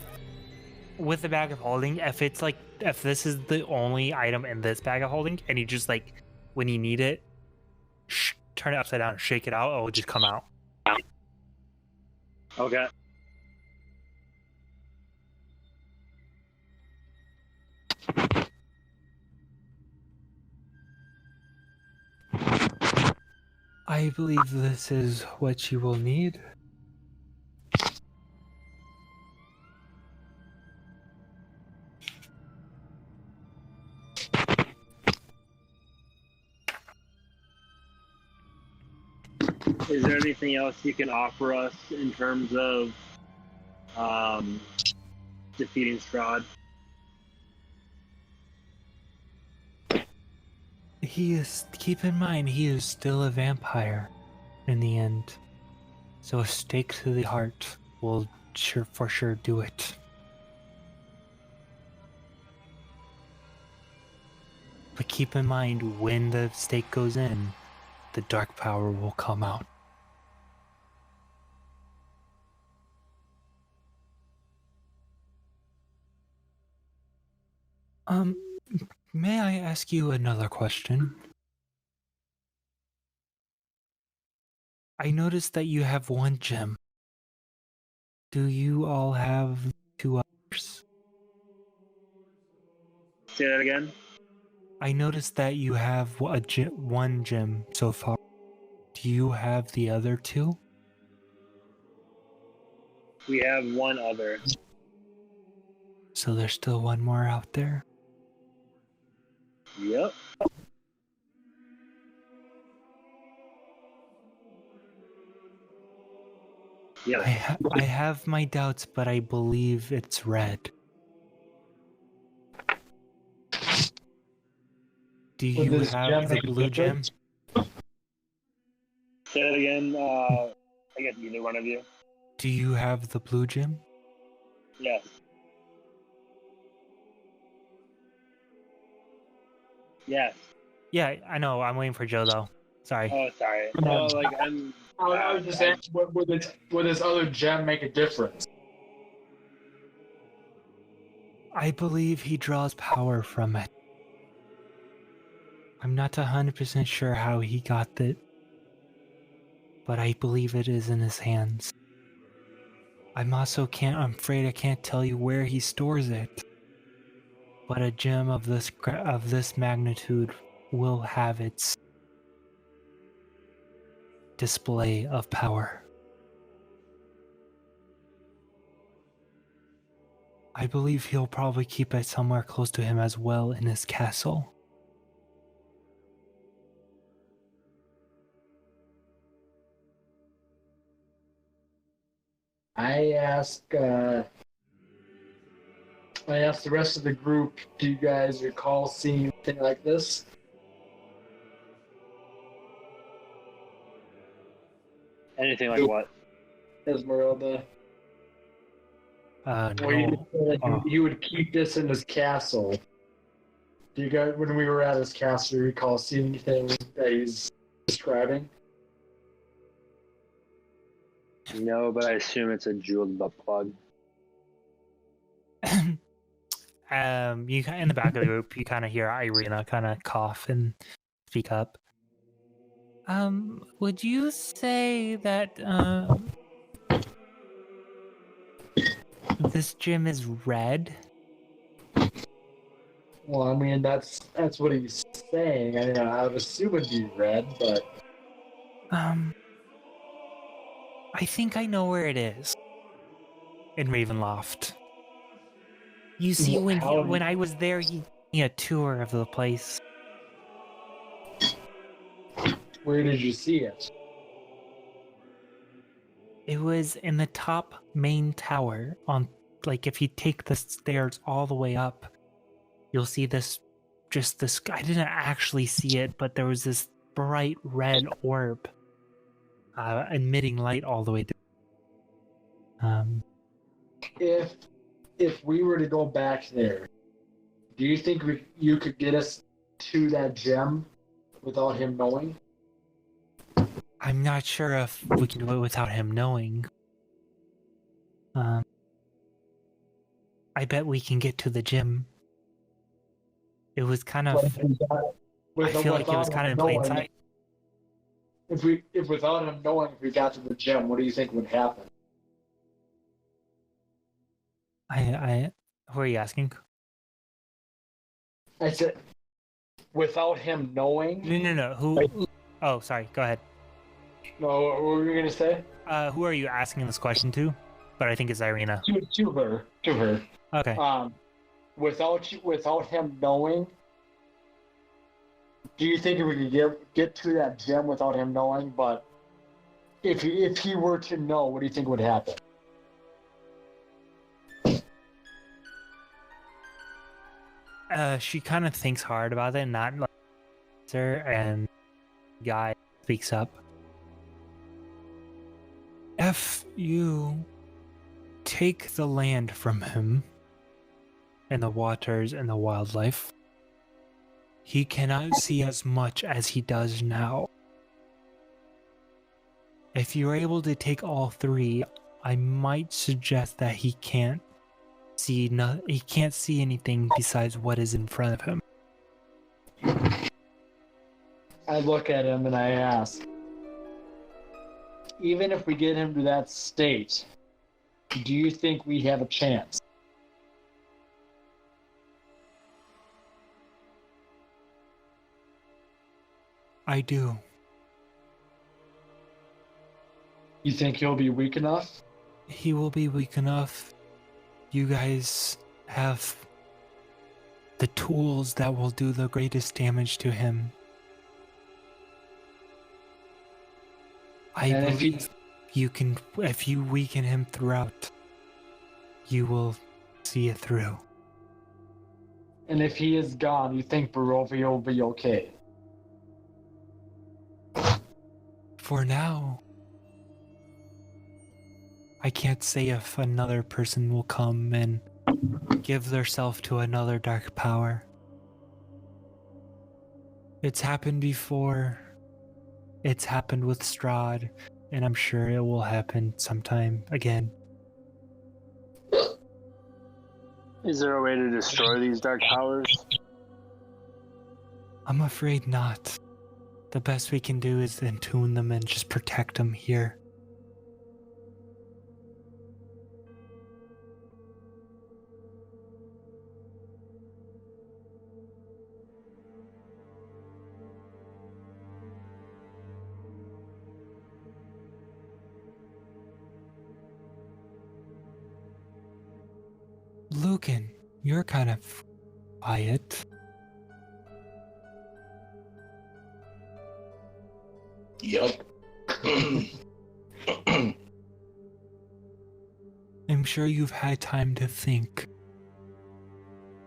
Speaker 2: with the bag of holding, if it's like, if this is the only item in this bag of holding, and you just, like, when you need it, turn it upside down and shake it out, it will just come out.
Speaker 1: Okay.
Speaker 2: I believe this is what you will need.
Speaker 1: Is there anything else you can offer us in terms of defeating Strahd?
Speaker 2: Keep in mind, he is still a vampire in the end. So a stake to the heart will for sure do it. But keep in mind, when the stake goes in, the dark power will come out. May I ask you another question? I noticed that you have 1 gem. Do you all have 2 others?
Speaker 1: Say that again.
Speaker 2: I noticed that you have 1 gem so far. Do you have the other 2?
Speaker 1: We have 1 other.
Speaker 2: So there's still 1 more out there?
Speaker 1: Yep. Yeah.
Speaker 2: I have my doubts, but I believe it's red. Do you
Speaker 5: this
Speaker 2: have
Speaker 5: gem
Speaker 2: the
Speaker 5: make a
Speaker 2: blue gem?
Speaker 5: difference?
Speaker 1: Say that again. I guess either one of you.
Speaker 2: Do you have the blue gem?
Speaker 1: Yes. Yes.
Speaker 2: Yeah, I know. I'm waiting for Joe, though. Sorry.
Speaker 1: Oh, sorry. Well, like I'm.
Speaker 5: I was just asking, would this other gem make a difference?
Speaker 2: I believe he draws power from it. I'm not 100% sure how he got it, but I believe it is in his hands. I'm afraid I can't tell you where he stores it. But a gem of this magnitude will have its display of power. I believe he'll probably keep it somewhere close to him as well in his castle.
Speaker 5: I asked the rest of the group, do you guys recall seeing anything like this?
Speaker 1: Anything like what?
Speaker 5: Esmeralda.
Speaker 2: No.
Speaker 5: He would keep this in his castle. Do you guys, when we were at his castle, do you recall seeing anything that he's describing?
Speaker 1: No, but I assume it's a jeweled butt plug.
Speaker 2: You in the back of the group, you kind of hear Irina kind of cough and speak up. Would you say that this gym is red?
Speaker 5: Well, I mean that's what he's saying. I mean, I would assume it'd be red, but
Speaker 2: I think I know where it is. In Ravenloft. You see, when I was there, he gave me a tour of the place.
Speaker 5: Where did you see it?
Speaker 2: It was in the top main tower. Like, if you take the stairs all the way up, you'll see this. I didn't actually see it, but there was this bright red orb emitting light all the way through.
Speaker 5: If we were to go back there, do you think you could get us to that gem without him knowing?
Speaker 2: I'm not sure if we can do it without him knowing. I bet we can get to the gym. It was kind of. I feel like it was kind of in plain sight.
Speaker 5: If without him knowing, if we got to the gym, what do you think would happen?
Speaker 2: Who are you asking?
Speaker 5: I said, without him knowing.
Speaker 2: No. Who? Oh, sorry. Go ahead.
Speaker 5: No, what were you gonna say?
Speaker 2: Who are you asking this question to? But I think it's Irina.
Speaker 5: To her.
Speaker 2: Okay.
Speaker 5: Without him knowing, do you think if we could get to that gem without him knowing? But if he were to know, what do you think would happen?
Speaker 2: She kind of thinks hard about it, not like her, and guy speaks up. If you take the land from him, and the waters and the wildlife, he cannot see as much as he does now. If you're able to take all three, I might suggest that he can't see anything besides what is in front of him.
Speaker 5: I look at him and I ask, even if we get him to that state, do you think we have a chance?
Speaker 2: I do.
Speaker 5: You think he'll be weak enough?
Speaker 2: He will be weak enough. You guys have the tools that will do the greatest damage to him. I believe if you weaken him throughout, you will see it through.
Speaker 5: And if he is gone, you think Barovia will be okay?
Speaker 2: For now, I can't say if another person will come and give theirself to another dark power. It's happened before, It's happened with Strahd, and I'm sure it will happen sometime again.
Speaker 1: Is there a way to destroy these dark powers?
Speaker 2: I'm afraid not. The best we can do is attune them and just protect them here. Lucan, you're kind of quiet.
Speaker 3: Yep.
Speaker 2: I'm sure you've had time to think.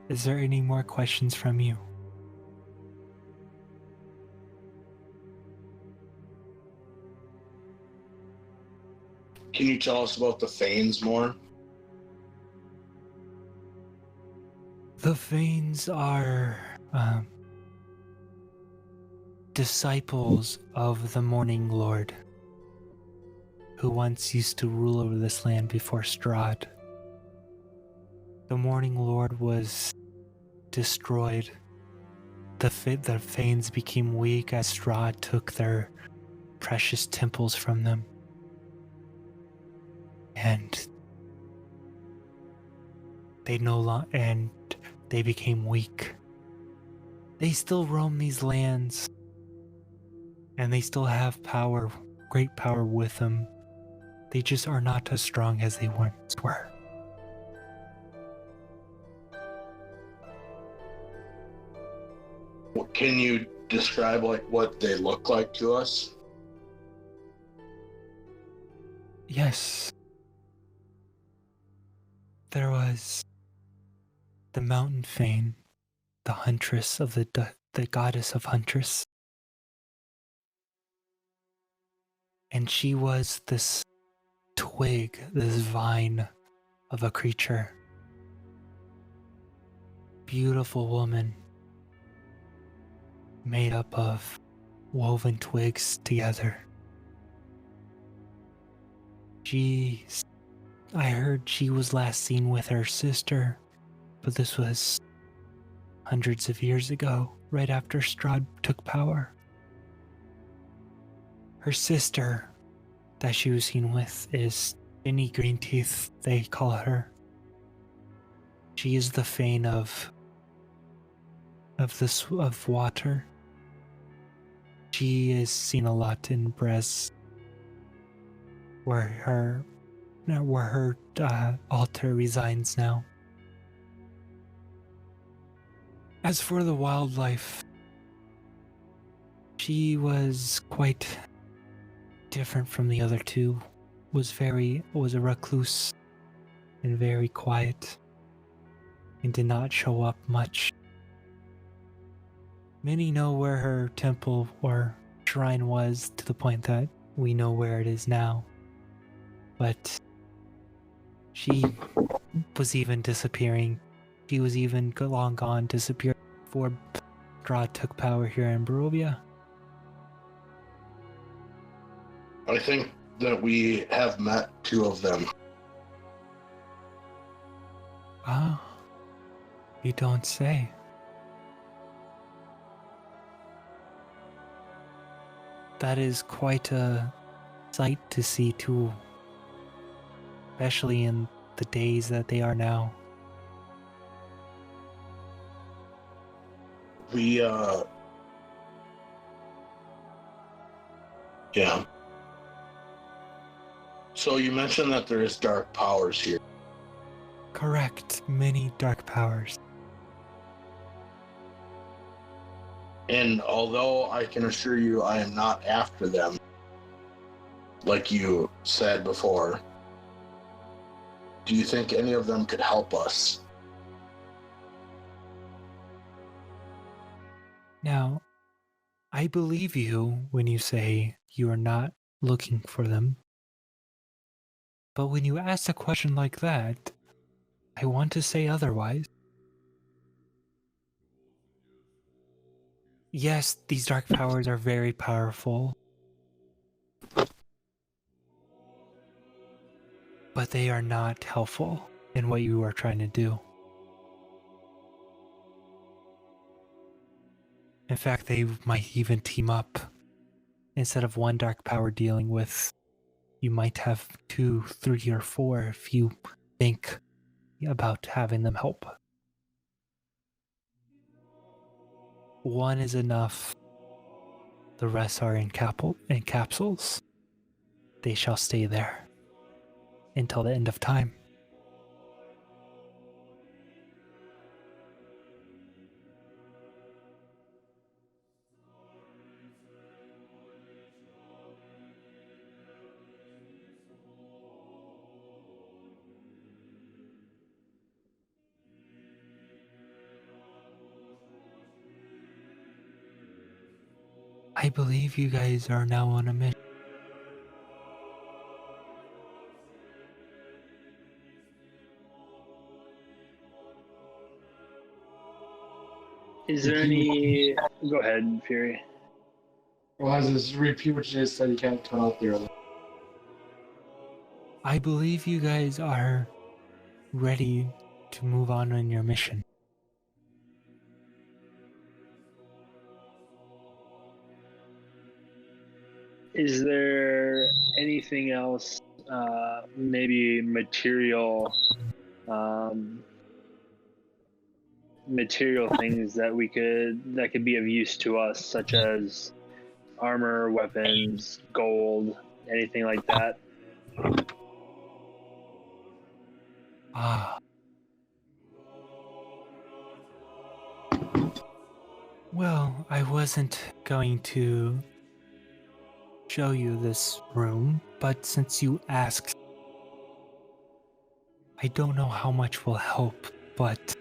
Speaker 2: Is there any more questions from you?
Speaker 3: Can you tell us about the Fanes more?
Speaker 2: The Fanes are disciples of the Morning Lord, who once used to rule over this land before Strahd. The Morning Lord was destroyed. The Fanes became weak as Strahd took their precious temples from them. And they became weak. They still roam these lands, and they still have power, great power with them. They just are not as strong as they once were.
Speaker 3: Can you describe what they look like to us?
Speaker 2: Yes. There was the Mountain Fane, the huntress of the goddess of huntress. And she was this twig, this vine of a creature. Beautiful woman, made up of woven twigs together. I heard she was last seen with her sister, but this was hundreds of years ago, right after Strahd took power. Her sister that she was seen with is Jenny Greenteeth, they call her. She is the Fane of water. She is seen a lot in Brez, where her altar resides now. As for the wildlife, she was quite different from the other two. Was a recluse and very quiet, and did not show up much. Many know where her temple or shrine was, to the point that we know where it is now. But she was even disappearing. She was even long gone, disappeared before Strahd took power here in Barovia.
Speaker 3: I think that we have met two of them.
Speaker 2: Ah, you don't say. That is quite a sight to see too, especially in the days that they are now.
Speaker 3: Yeah. So you mentioned that there is dark powers here.
Speaker 2: Correct, many dark powers.
Speaker 3: And although I can assure you I am not after them, like you said before, do you think any of them could help us?
Speaker 2: Now, I believe you when you say you are not looking for them. But when you ask a question like that, I want to say otherwise. Yes, these dark powers are very powerful, but they are not helpful in what you are trying to do. In fact, they might even team up. Instead of one dark power dealing with, you might have 2, 3, or 4 if you think about having them help. One is enough. The rest are in capsules. They shall stay there until the end of time. I believe you guys are now on a mission.
Speaker 1: Is there any? Go ahead, Fury.
Speaker 5: Well, as just repeat what you just said, you can't cut out the other.
Speaker 2: I believe you guys are ready to move on in your mission.
Speaker 1: Is there anything else, maybe material things that could be of use to us, such as armor, weapons, gold, anything like that?
Speaker 2: Ah. Well, I wasn't going to show you this room, but since you asked, I don't know how much will help, but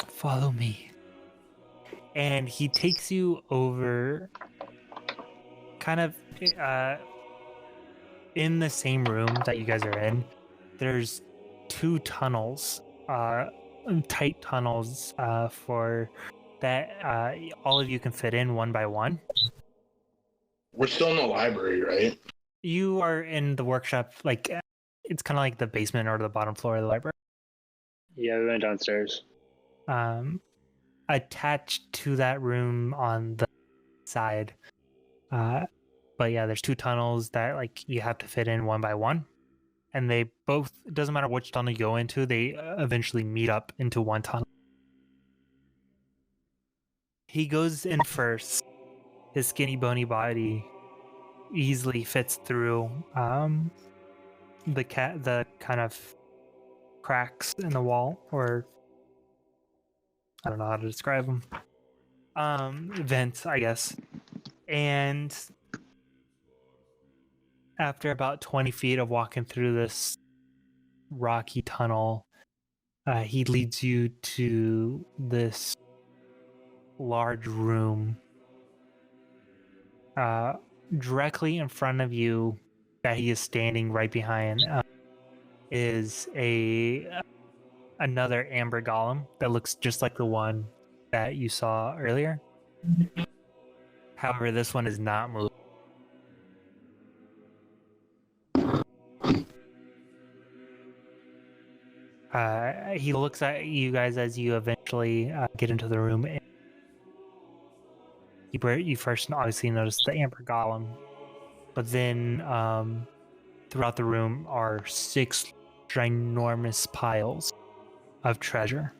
Speaker 2: follow me. And he takes you over kind of in the same room that you guys are in. There's 2 tunnels, tight tunnels for that all of you can fit in one by one.
Speaker 3: We're still in the library, right?
Speaker 2: You are in the workshop, like it's kind of like the basement or the bottom floor of the library.
Speaker 1: Yeah, we went downstairs.
Speaker 2: Attached to that room on the side. But yeah, there's 2 tunnels that like you have to fit in one by one. And they both, it doesn't matter which tunnel you go into, they eventually meet up into one tunnel. He goes in first. His skinny, bony body easily fits through the kind of cracks in the wall, or I don't know how to describe them. Vents, I guess. And after about 20 feet of walking through this rocky tunnel, he leads you to this large room. Directly in front of you, that he is standing right behind, is another amber golem that looks just like the one that you saw earlier. However, this one is not moving. He looks at you guys as you eventually get into the room. You first obviously notice the amber golem, but then throughout the room are 6 ginormous piles of treasure.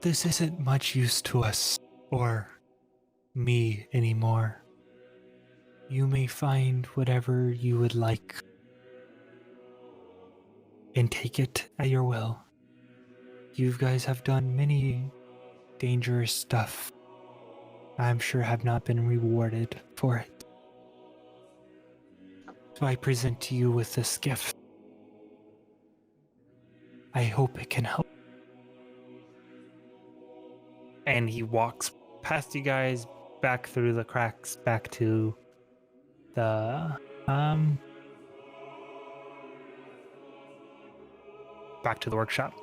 Speaker 2: This isn't much use to us or me anymore. You may find whatever you would like and take it at your will. You guys have done many dangerous stuff. I'm sure have not been rewarded for it. So I present to you with this gift. I hope it can help. And he walks past you guys, back through the cracks, back to the workshop.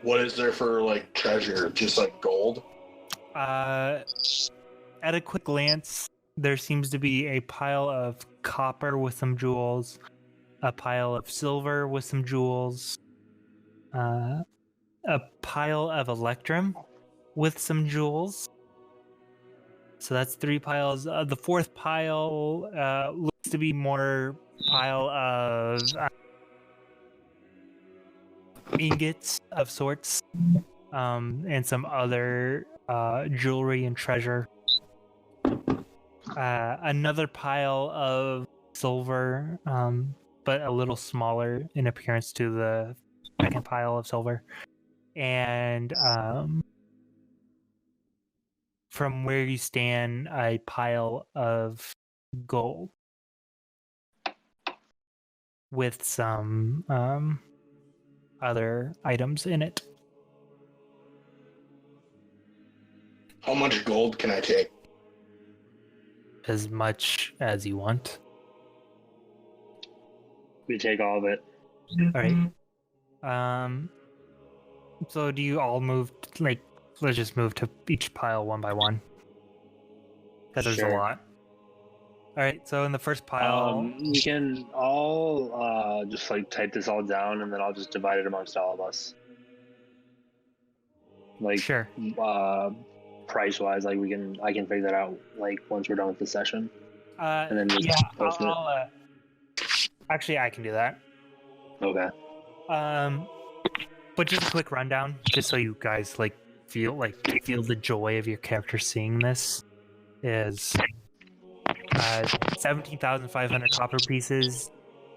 Speaker 3: What is there for like treasure? Just like gold?
Speaker 2: At a quick glance, there seems to be a pile of copper with some jewels, a pile of silver with some jewels, a pile of electrum with some jewels. So that's 3 piles. The 4th pile looks to be more pile of ingots of sorts, and some other jewelry and treasure. Another pile of silver, but a little smaller in appearance to the second pile of silver. And from where you stand, a pile of gold with some other items in it.
Speaker 3: How much gold can I take?
Speaker 2: As much as you want.
Speaker 1: We take all of it.
Speaker 2: All right. So do you all move? Like, let's just move to each pile one by one. Because there's a
Speaker 1: Sure.
Speaker 2: lot. All right. So in the first pile,
Speaker 1: We can all just like type this all down, and then I'll just divide it amongst all of us. Like,
Speaker 2: sure.
Speaker 1: Price wise, like I can figure that out like once we're done with the session, and then just
Speaker 2: Yeah.
Speaker 1: post it.
Speaker 2: Actually, I can do that.
Speaker 1: Okay.
Speaker 2: But just a quick rundown, just so you guys feel the joy of your character seeing this. Is 17,500 copper pieces,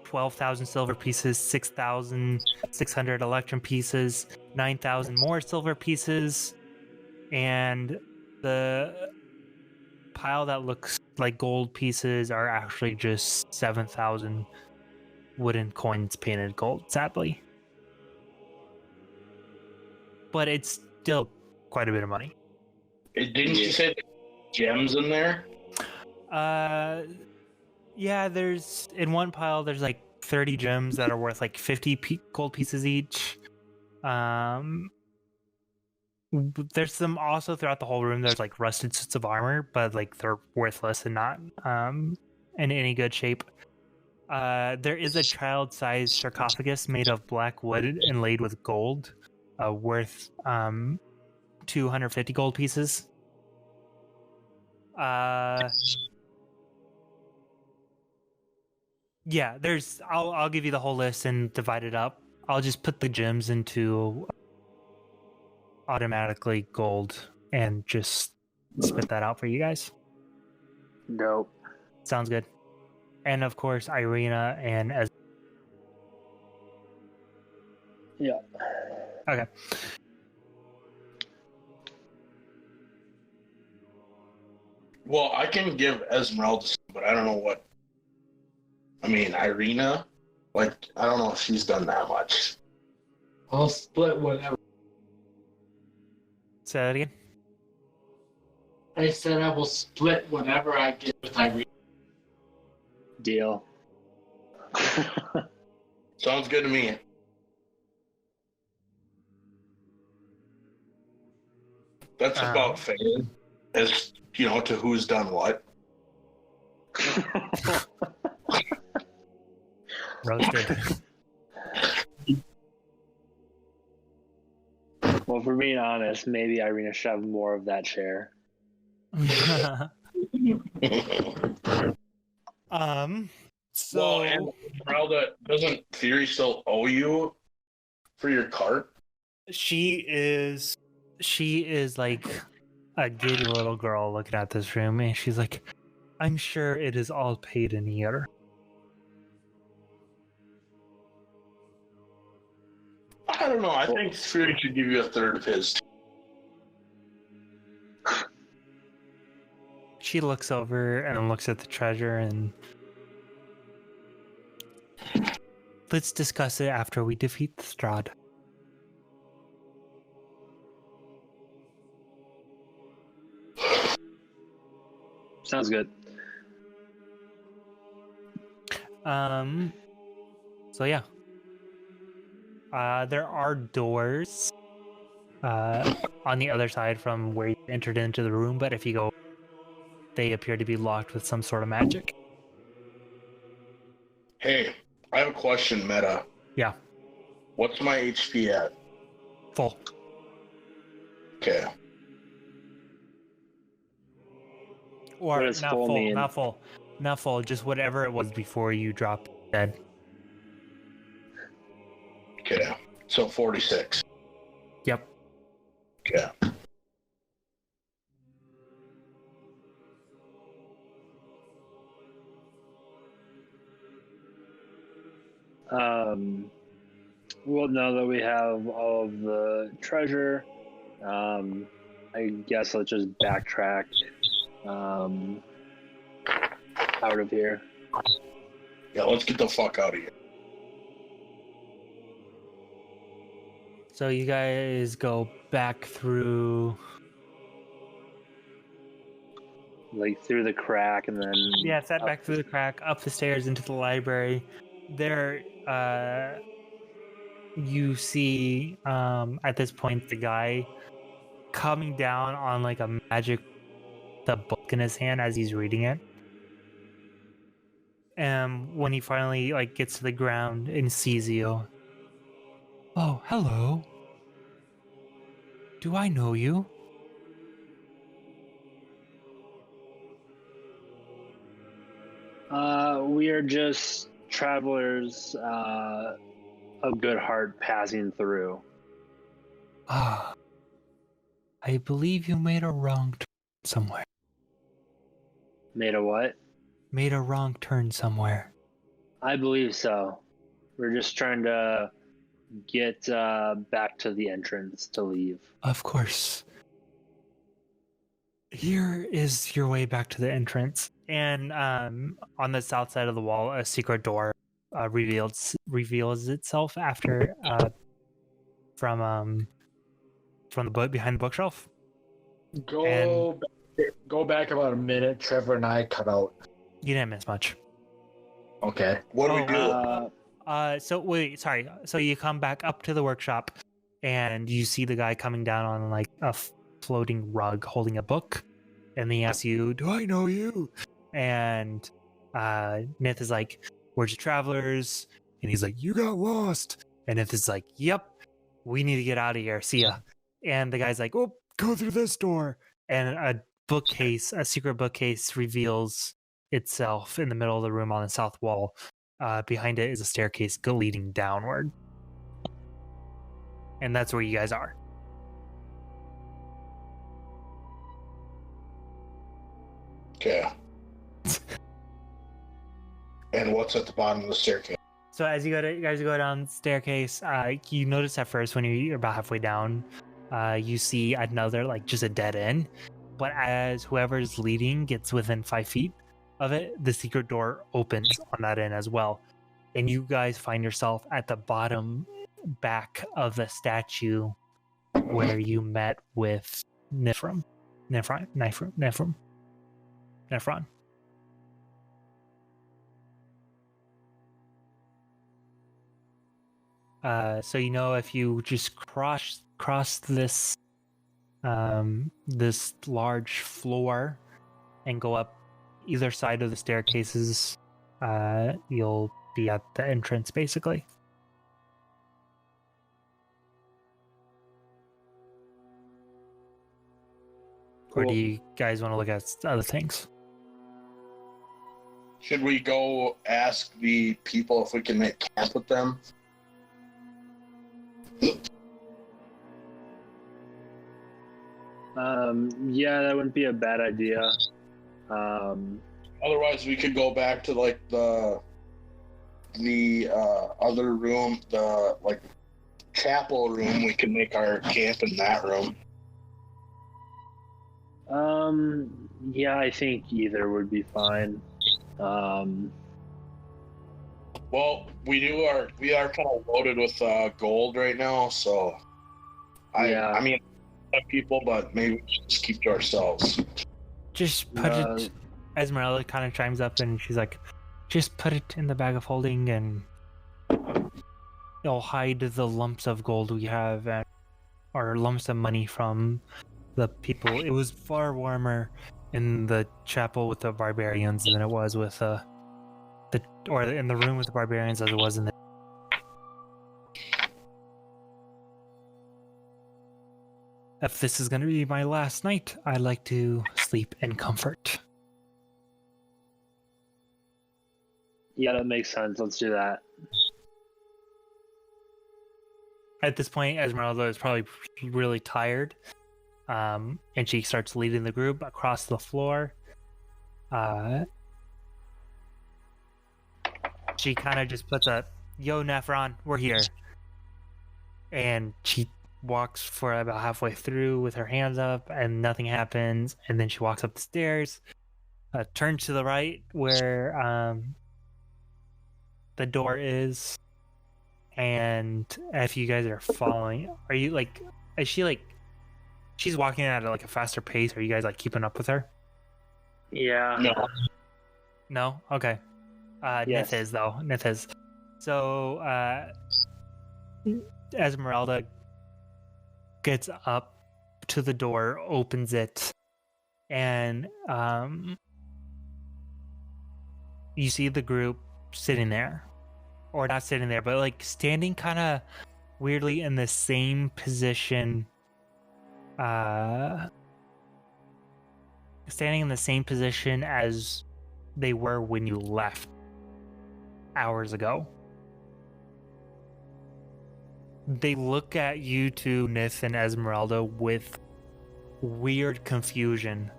Speaker 2: 12,000 silver pieces, 6,600 electrum pieces, 9,000 more silver pieces, and the pile that looks like gold pieces are actually just 7,000 wooden coins painted gold, sadly. But it's still quite a bit of money.
Speaker 3: Didn't you say gems in there?
Speaker 2: Yeah, there's in one pile there's like 30 gems that are worth like 50 gold pieces each. There's some also throughout the whole room. There's like rusted suits of armor, but like they're worthless and not in any good shape. There is a child-sized sarcophagus made of black wood inlaid with gold, worth 250 gold pieces. Yeah, there's. I'll give you the whole list and divide it up. I'll just put the gems into automatically gold and just spit that out for you guys.
Speaker 1: Dope.
Speaker 2: Sounds good. And of course, Irina and as.
Speaker 1: Yeah.
Speaker 2: Okay.
Speaker 3: Well, I can give Esmeralda, but I don't know what. I mean, Irina, I don't know if she's done that much.
Speaker 5: I'll split whatever.
Speaker 2: Say that again.
Speaker 5: I said I will split whatever I get with Irene.
Speaker 1: Deal.
Speaker 3: Sounds good to me. That's about fair, as to who's done what.
Speaker 2: Roasted.
Speaker 1: Well, for being honest, maybe Irina should have more of that share.
Speaker 2: So
Speaker 3: Well, and Esmeralda, doesn't Theory still owe you for your cart?
Speaker 2: she is like a giddy little girl looking at this room, and she's like, I'm sure it is all paid in here.
Speaker 3: I don't know. I think Theory should give you a third of his.
Speaker 2: She looks over and looks at the treasure and let's discuss it after we defeat Strahd.
Speaker 1: Sounds good.
Speaker 2: So yeah. There are doors on the other side from where you entered into the room, but if you go, they appear to be locked with some sort of magic.
Speaker 3: Hey, I have a question, Meta.
Speaker 2: Yeah,
Speaker 3: What's my HP at?
Speaker 2: full.
Speaker 3: Okay.
Speaker 2: Or
Speaker 1: What does
Speaker 2: not
Speaker 1: full
Speaker 2: full,
Speaker 1: mean?
Speaker 2: not full, just whatever it was before you dropped dead.
Speaker 3: Okay. So 46.
Speaker 2: Yep.
Speaker 3: Okay.
Speaker 1: Well, now that we have all of the treasure, I guess let's just backtrack out of here.
Speaker 3: Yeah, let's get the fuck out of here.
Speaker 2: So you guys go back through.
Speaker 1: Like through the crack, and then
Speaker 2: Yeah, sat back through the crack, up the stairs into the library. There, you see at this point the guy coming down on like a magic, the book in his hand as he's reading it. And when he finally like gets to the ground and sees you, oh, hello. Do I know you?
Speaker 1: We are just travelers of good heart passing through.
Speaker 2: Ah, I believe you made a wrong turn somewhere.
Speaker 1: Made a what?
Speaker 2: Made a wrong turn somewhere.
Speaker 1: I believe so. We're just trying to get back to the entrance to leave.
Speaker 2: Of course. Here is your way back to the entrance. And on the south side of the wall, a secret door reveals itself after from the book behind the bookshelf.
Speaker 5: Go back about a minute. Trevor and I cut out.
Speaker 2: You didn't miss much.
Speaker 5: Okay.
Speaker 3: What do we do?
Speaker 2: So wait, sorry. So you come back up to the workshop, and you see the guy coming down on like a floating rug, holding a book, and he asks you, "Do I know you?" And Nith is like, "We're just travelers," and he's like, "You got lost," and Nith is like, "Yep, we need to get out of here. See ya." And the guy's like, "Oh, go through this door," and a secret bookcase reveals itself in the middle of the room on the south wall. Behind it is a staircase leading downward. And that's where you guys are.
Speaker 3: Okay. And what's at the bottom of the staircase?
Speaker 2: So as you guys go down the staircase, you notice at first when you're about halfway down, you see another, like, just a dead end. But as whoever's leading gets within 5 feet of it, the secret door opens on that end as well. And you guys find yourself at the bottom back of the statue where you met with Nephron. So you know, if you just cross this this large floor and go up either side of the staircases, you'll be at the entrance basically. Or do you guys want to look at other things?
Speaker 3: Should we go ask the people if we can make camp with them?
Speaker 1: Yeah, that wouldn't be a bad idea.
Speaker 3: Otherwise, we could go back to like the other room, the like chapel room. We could make our camp in that room.
Speaker 1: Yeah, I think either would be fine.
Speaker 3: Well, we are kind of loaded with gold right now, so I mean, people, but maybe we should just keep to ourselves.
Speaker 2: Just put it. Esmeralda kind of chimes up and she's like, "Just put it in the bag of holding, and it'll hide the lumps of gold we have or lumps of money from the people. It was far warmer in the chapel with the barbarians than it was with in the room with the barbarians as it was in the. If this is going to be my last night, I'd like to sleep in comfort.
Speaker 1: Yeah, that makes sense. Let's do that.
Speaker 2: At this point, Esmeralda is probably really tired, and she starts leading the group across the floor. She kind of just puts a, "Yo, Nephron, we're here," and she walks for about halfway through with her hands up, and nothing happens. And then she walks up the stairs, turns to the right where the door is. And if you guys are following, are you like, is she like, she's walking at like a faster pace? Are you guys like keeping up with her?
Speaker 1: Yeah.
Speaker 3: No.
Speaker 2: No? Okay.
Speaker 1: Yes.
Speaker 2: Nith is though. Nith is. So, Esmeralda gets up to the door, opens it, and you see the group sitting there. Or not sitting there, but like standing kind of weirdly in the same position. Standing in the same position as they were when you left hours ago. They look at you two, Nith and Esmeralda, with weird confusion.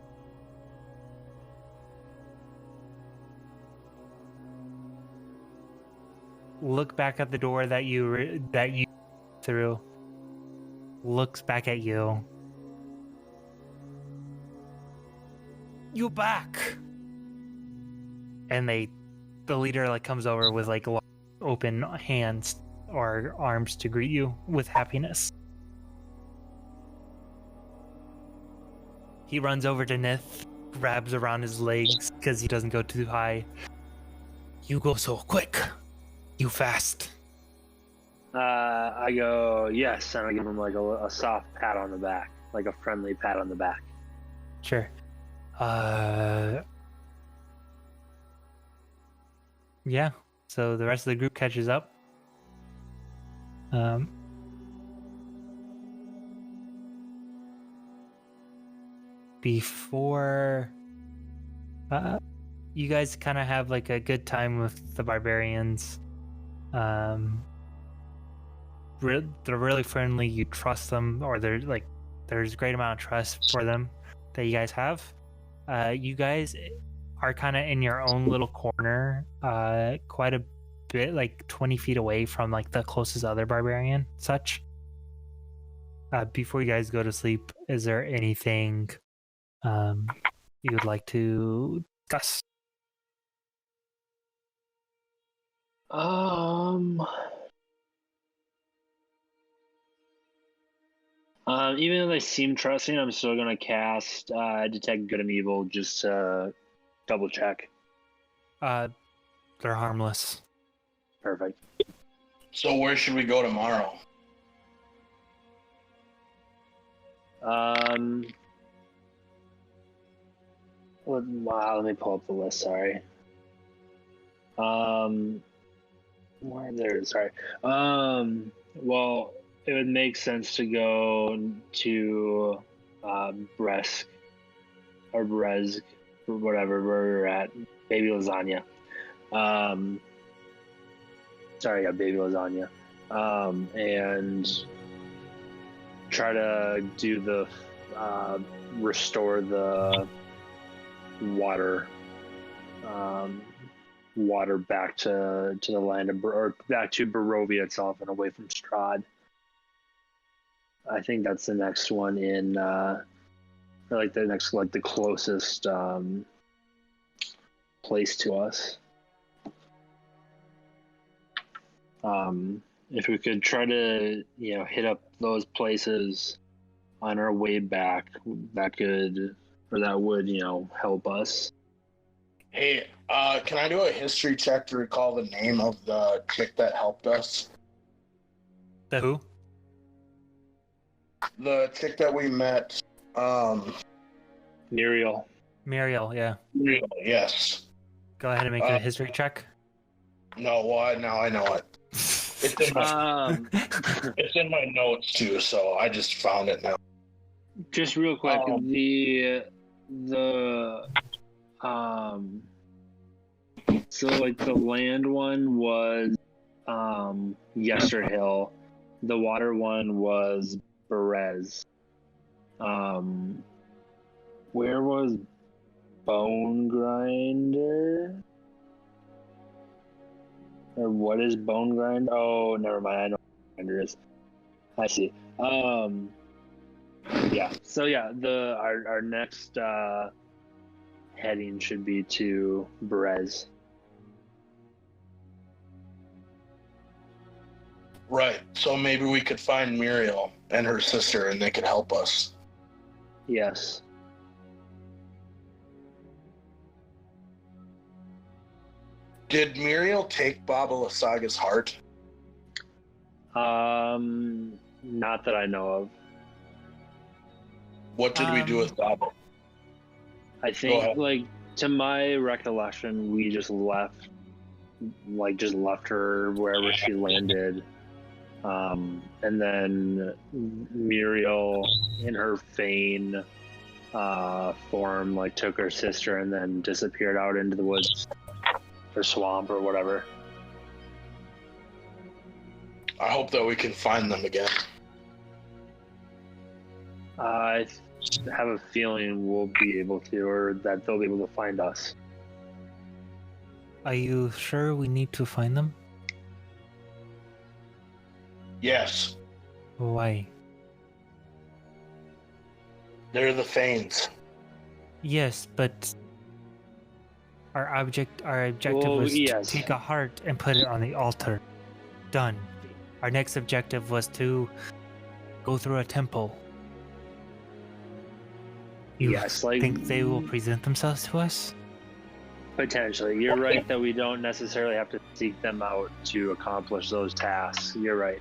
Speaker 2: Look back at the door that you through. Looks back at you. You back. And the leader like comes over with like open hands or arms to greet you with happiness. He runs over to Nith, grabs around his legs because he doesn't go too high. You go so quick. You fast.
Speaker 1: I go, yes, and I give him like a soft pat on the back, like a friendly pat on the back.
Speaker 2: Sure. Yeah. So the rest of the group catches up. Before you guys kind of have like a good time with the barbarians. They're really friendly. You trust them, or there's a great amount of trust for them that you guys have. You guys are kind of in your own little corner, quite a bit, like 20 feet away from like the closest other barbarian. Such. Before you guys go to sleep, is there anything you would like to discuss?
Speaker 1: Even though they seem trusting, I'm still gonna cast Detect Good and Evil just to double check.
Speaker 2: They're harmless.
Speaker 1: Perfect.
Speaker 3: So where should we go tomorrow?
Speaker 1: Wow, let me pull up the list. Sorry. Where there? Sorry. Well, it would make sense to go to Bresk or Brezg or whatever where we're at. Baby Lasagna. Sorry, I got Baby Lasagna. And try to do the restore the water back to the land of or back to Barovia itself and away from Strahd. I think that's the next one in or like the closest place to us. If we could try to hit up those places on our way back, that would help us.
Speaker 3: Hey, can I do a history check to recall the name of the chick that helped us?
Speaker 2: The who?
Speaker 3: The chick that we met,
Speaker 1: Muriel.
Speaker 2: Muriel, yeah.
Speaker 3: yes.
Speaker 2: Go ahead and make a history check.
Speaker 3: No, well, now I know it. It's in my, it's in my notes too, so I just found it now.
Speaker 1: Just real quick, so like the land one was Yesterhill, the water one was Berez. Where was Bone Grinder? Or what is Bone Grinder? Oh, never mind. I know what Grinder is. I see. Yeah. So yeah, our next heading should be to Berez.
Speaker 3: Right. So maybe we could find Muriel and her sister, and they could help us.
Speaker 1: Yes.
Speaker 3: Did Muriel take Baba Lasaga's heart?
Speaker 1: Not that I know of.
Speaker 3: What did we do with Baba?
Speaker 1: I think, like, to my recollection, we just left her wherever she landed. And then Muriel, in her Fane form, like, took her sister and then disappeared out into the woods or swamp or whatever.
Speaker 3: I hope that we can find them again.
Speaker 1: I have a feeling we'll be able to, or that they'll be able to find us.
Speaker 2: Are you sure we need to find them?
Speaker 3: Yes.
Speaker 2: Why?
Speaker 3: They're the Fanes.
Speaker 2: Yes, but our objective was to take a heart and put it on the altar. Done. Our next objective was to go through a temple. You think they will present themselves to us?
Speaker 1: Potentially. You're right that we don't necessarily have to seek them out to accomplish those tasks. You're right.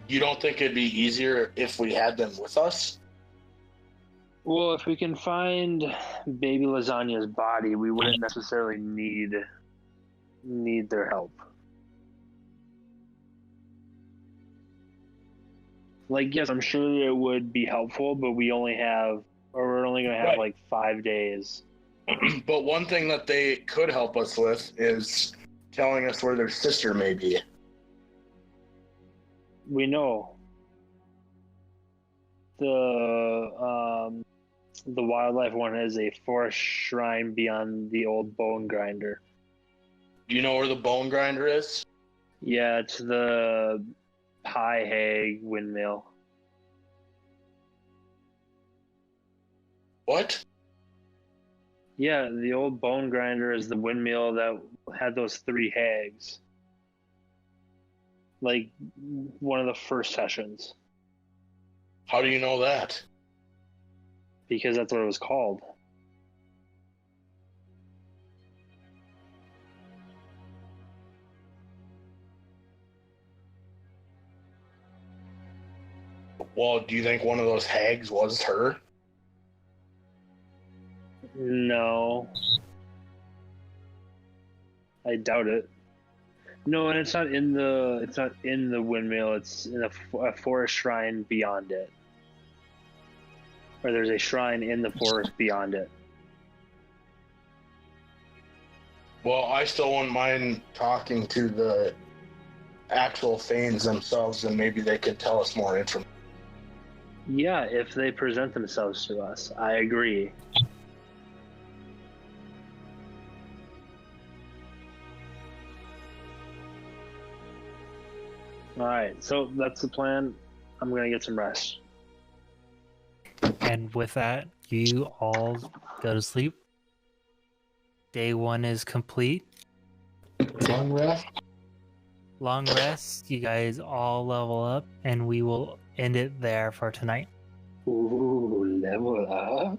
Speaker 3: You don't think it'd be easier if we had them with us?
Speaker 1: Well, if we can find baby Lasagna's body, we wouldn't necessarily need their help. Like, yes, I'm sure it would be helpful, but we're only going to have like 5 days.
Speaker 3: But one thing that they could help us with is telling us where their sister may be.
Speaker 1: We know. The wildlife one has a forest shrine beyond the old Bone Grinder.
Speaker 3: Do you know where the Bone Grinder is?
Speaker 1: Yeah, it's the Pie Hag windmill.
Speaker 3: What?
Speaker 1: Yeah, the old Bone Grinder is the windmill that had those 3 hags. Like, one of the first sessions.
Speaker 3: How do you know that?
Speaker 1: Because that's what it was called.
Speaker 3: Well, do you think one of those hags was her?
Speaker 1: No. I doubt it. No, and it's not in the windmill, it's in a forest shrine beyond it. Or there's a shrine in the forest beyond it.
Speaker 3: Well, I still wouldn't mind talking to the actual Fanes themselves, and maybe they could tell us more information.
Speaker 1: Yeah, if they present themselves to us. I agree. Alright, so that's the plan. I'm gonna get some rest.
Speaker 2: And with that, you all go to sleep. Day 1 is complete.
Speaker 5: Long rest.
Speaker 2: Long rest. You guys all level up, and we will end it there for tonight.
Speaker 1: Ooh, level up.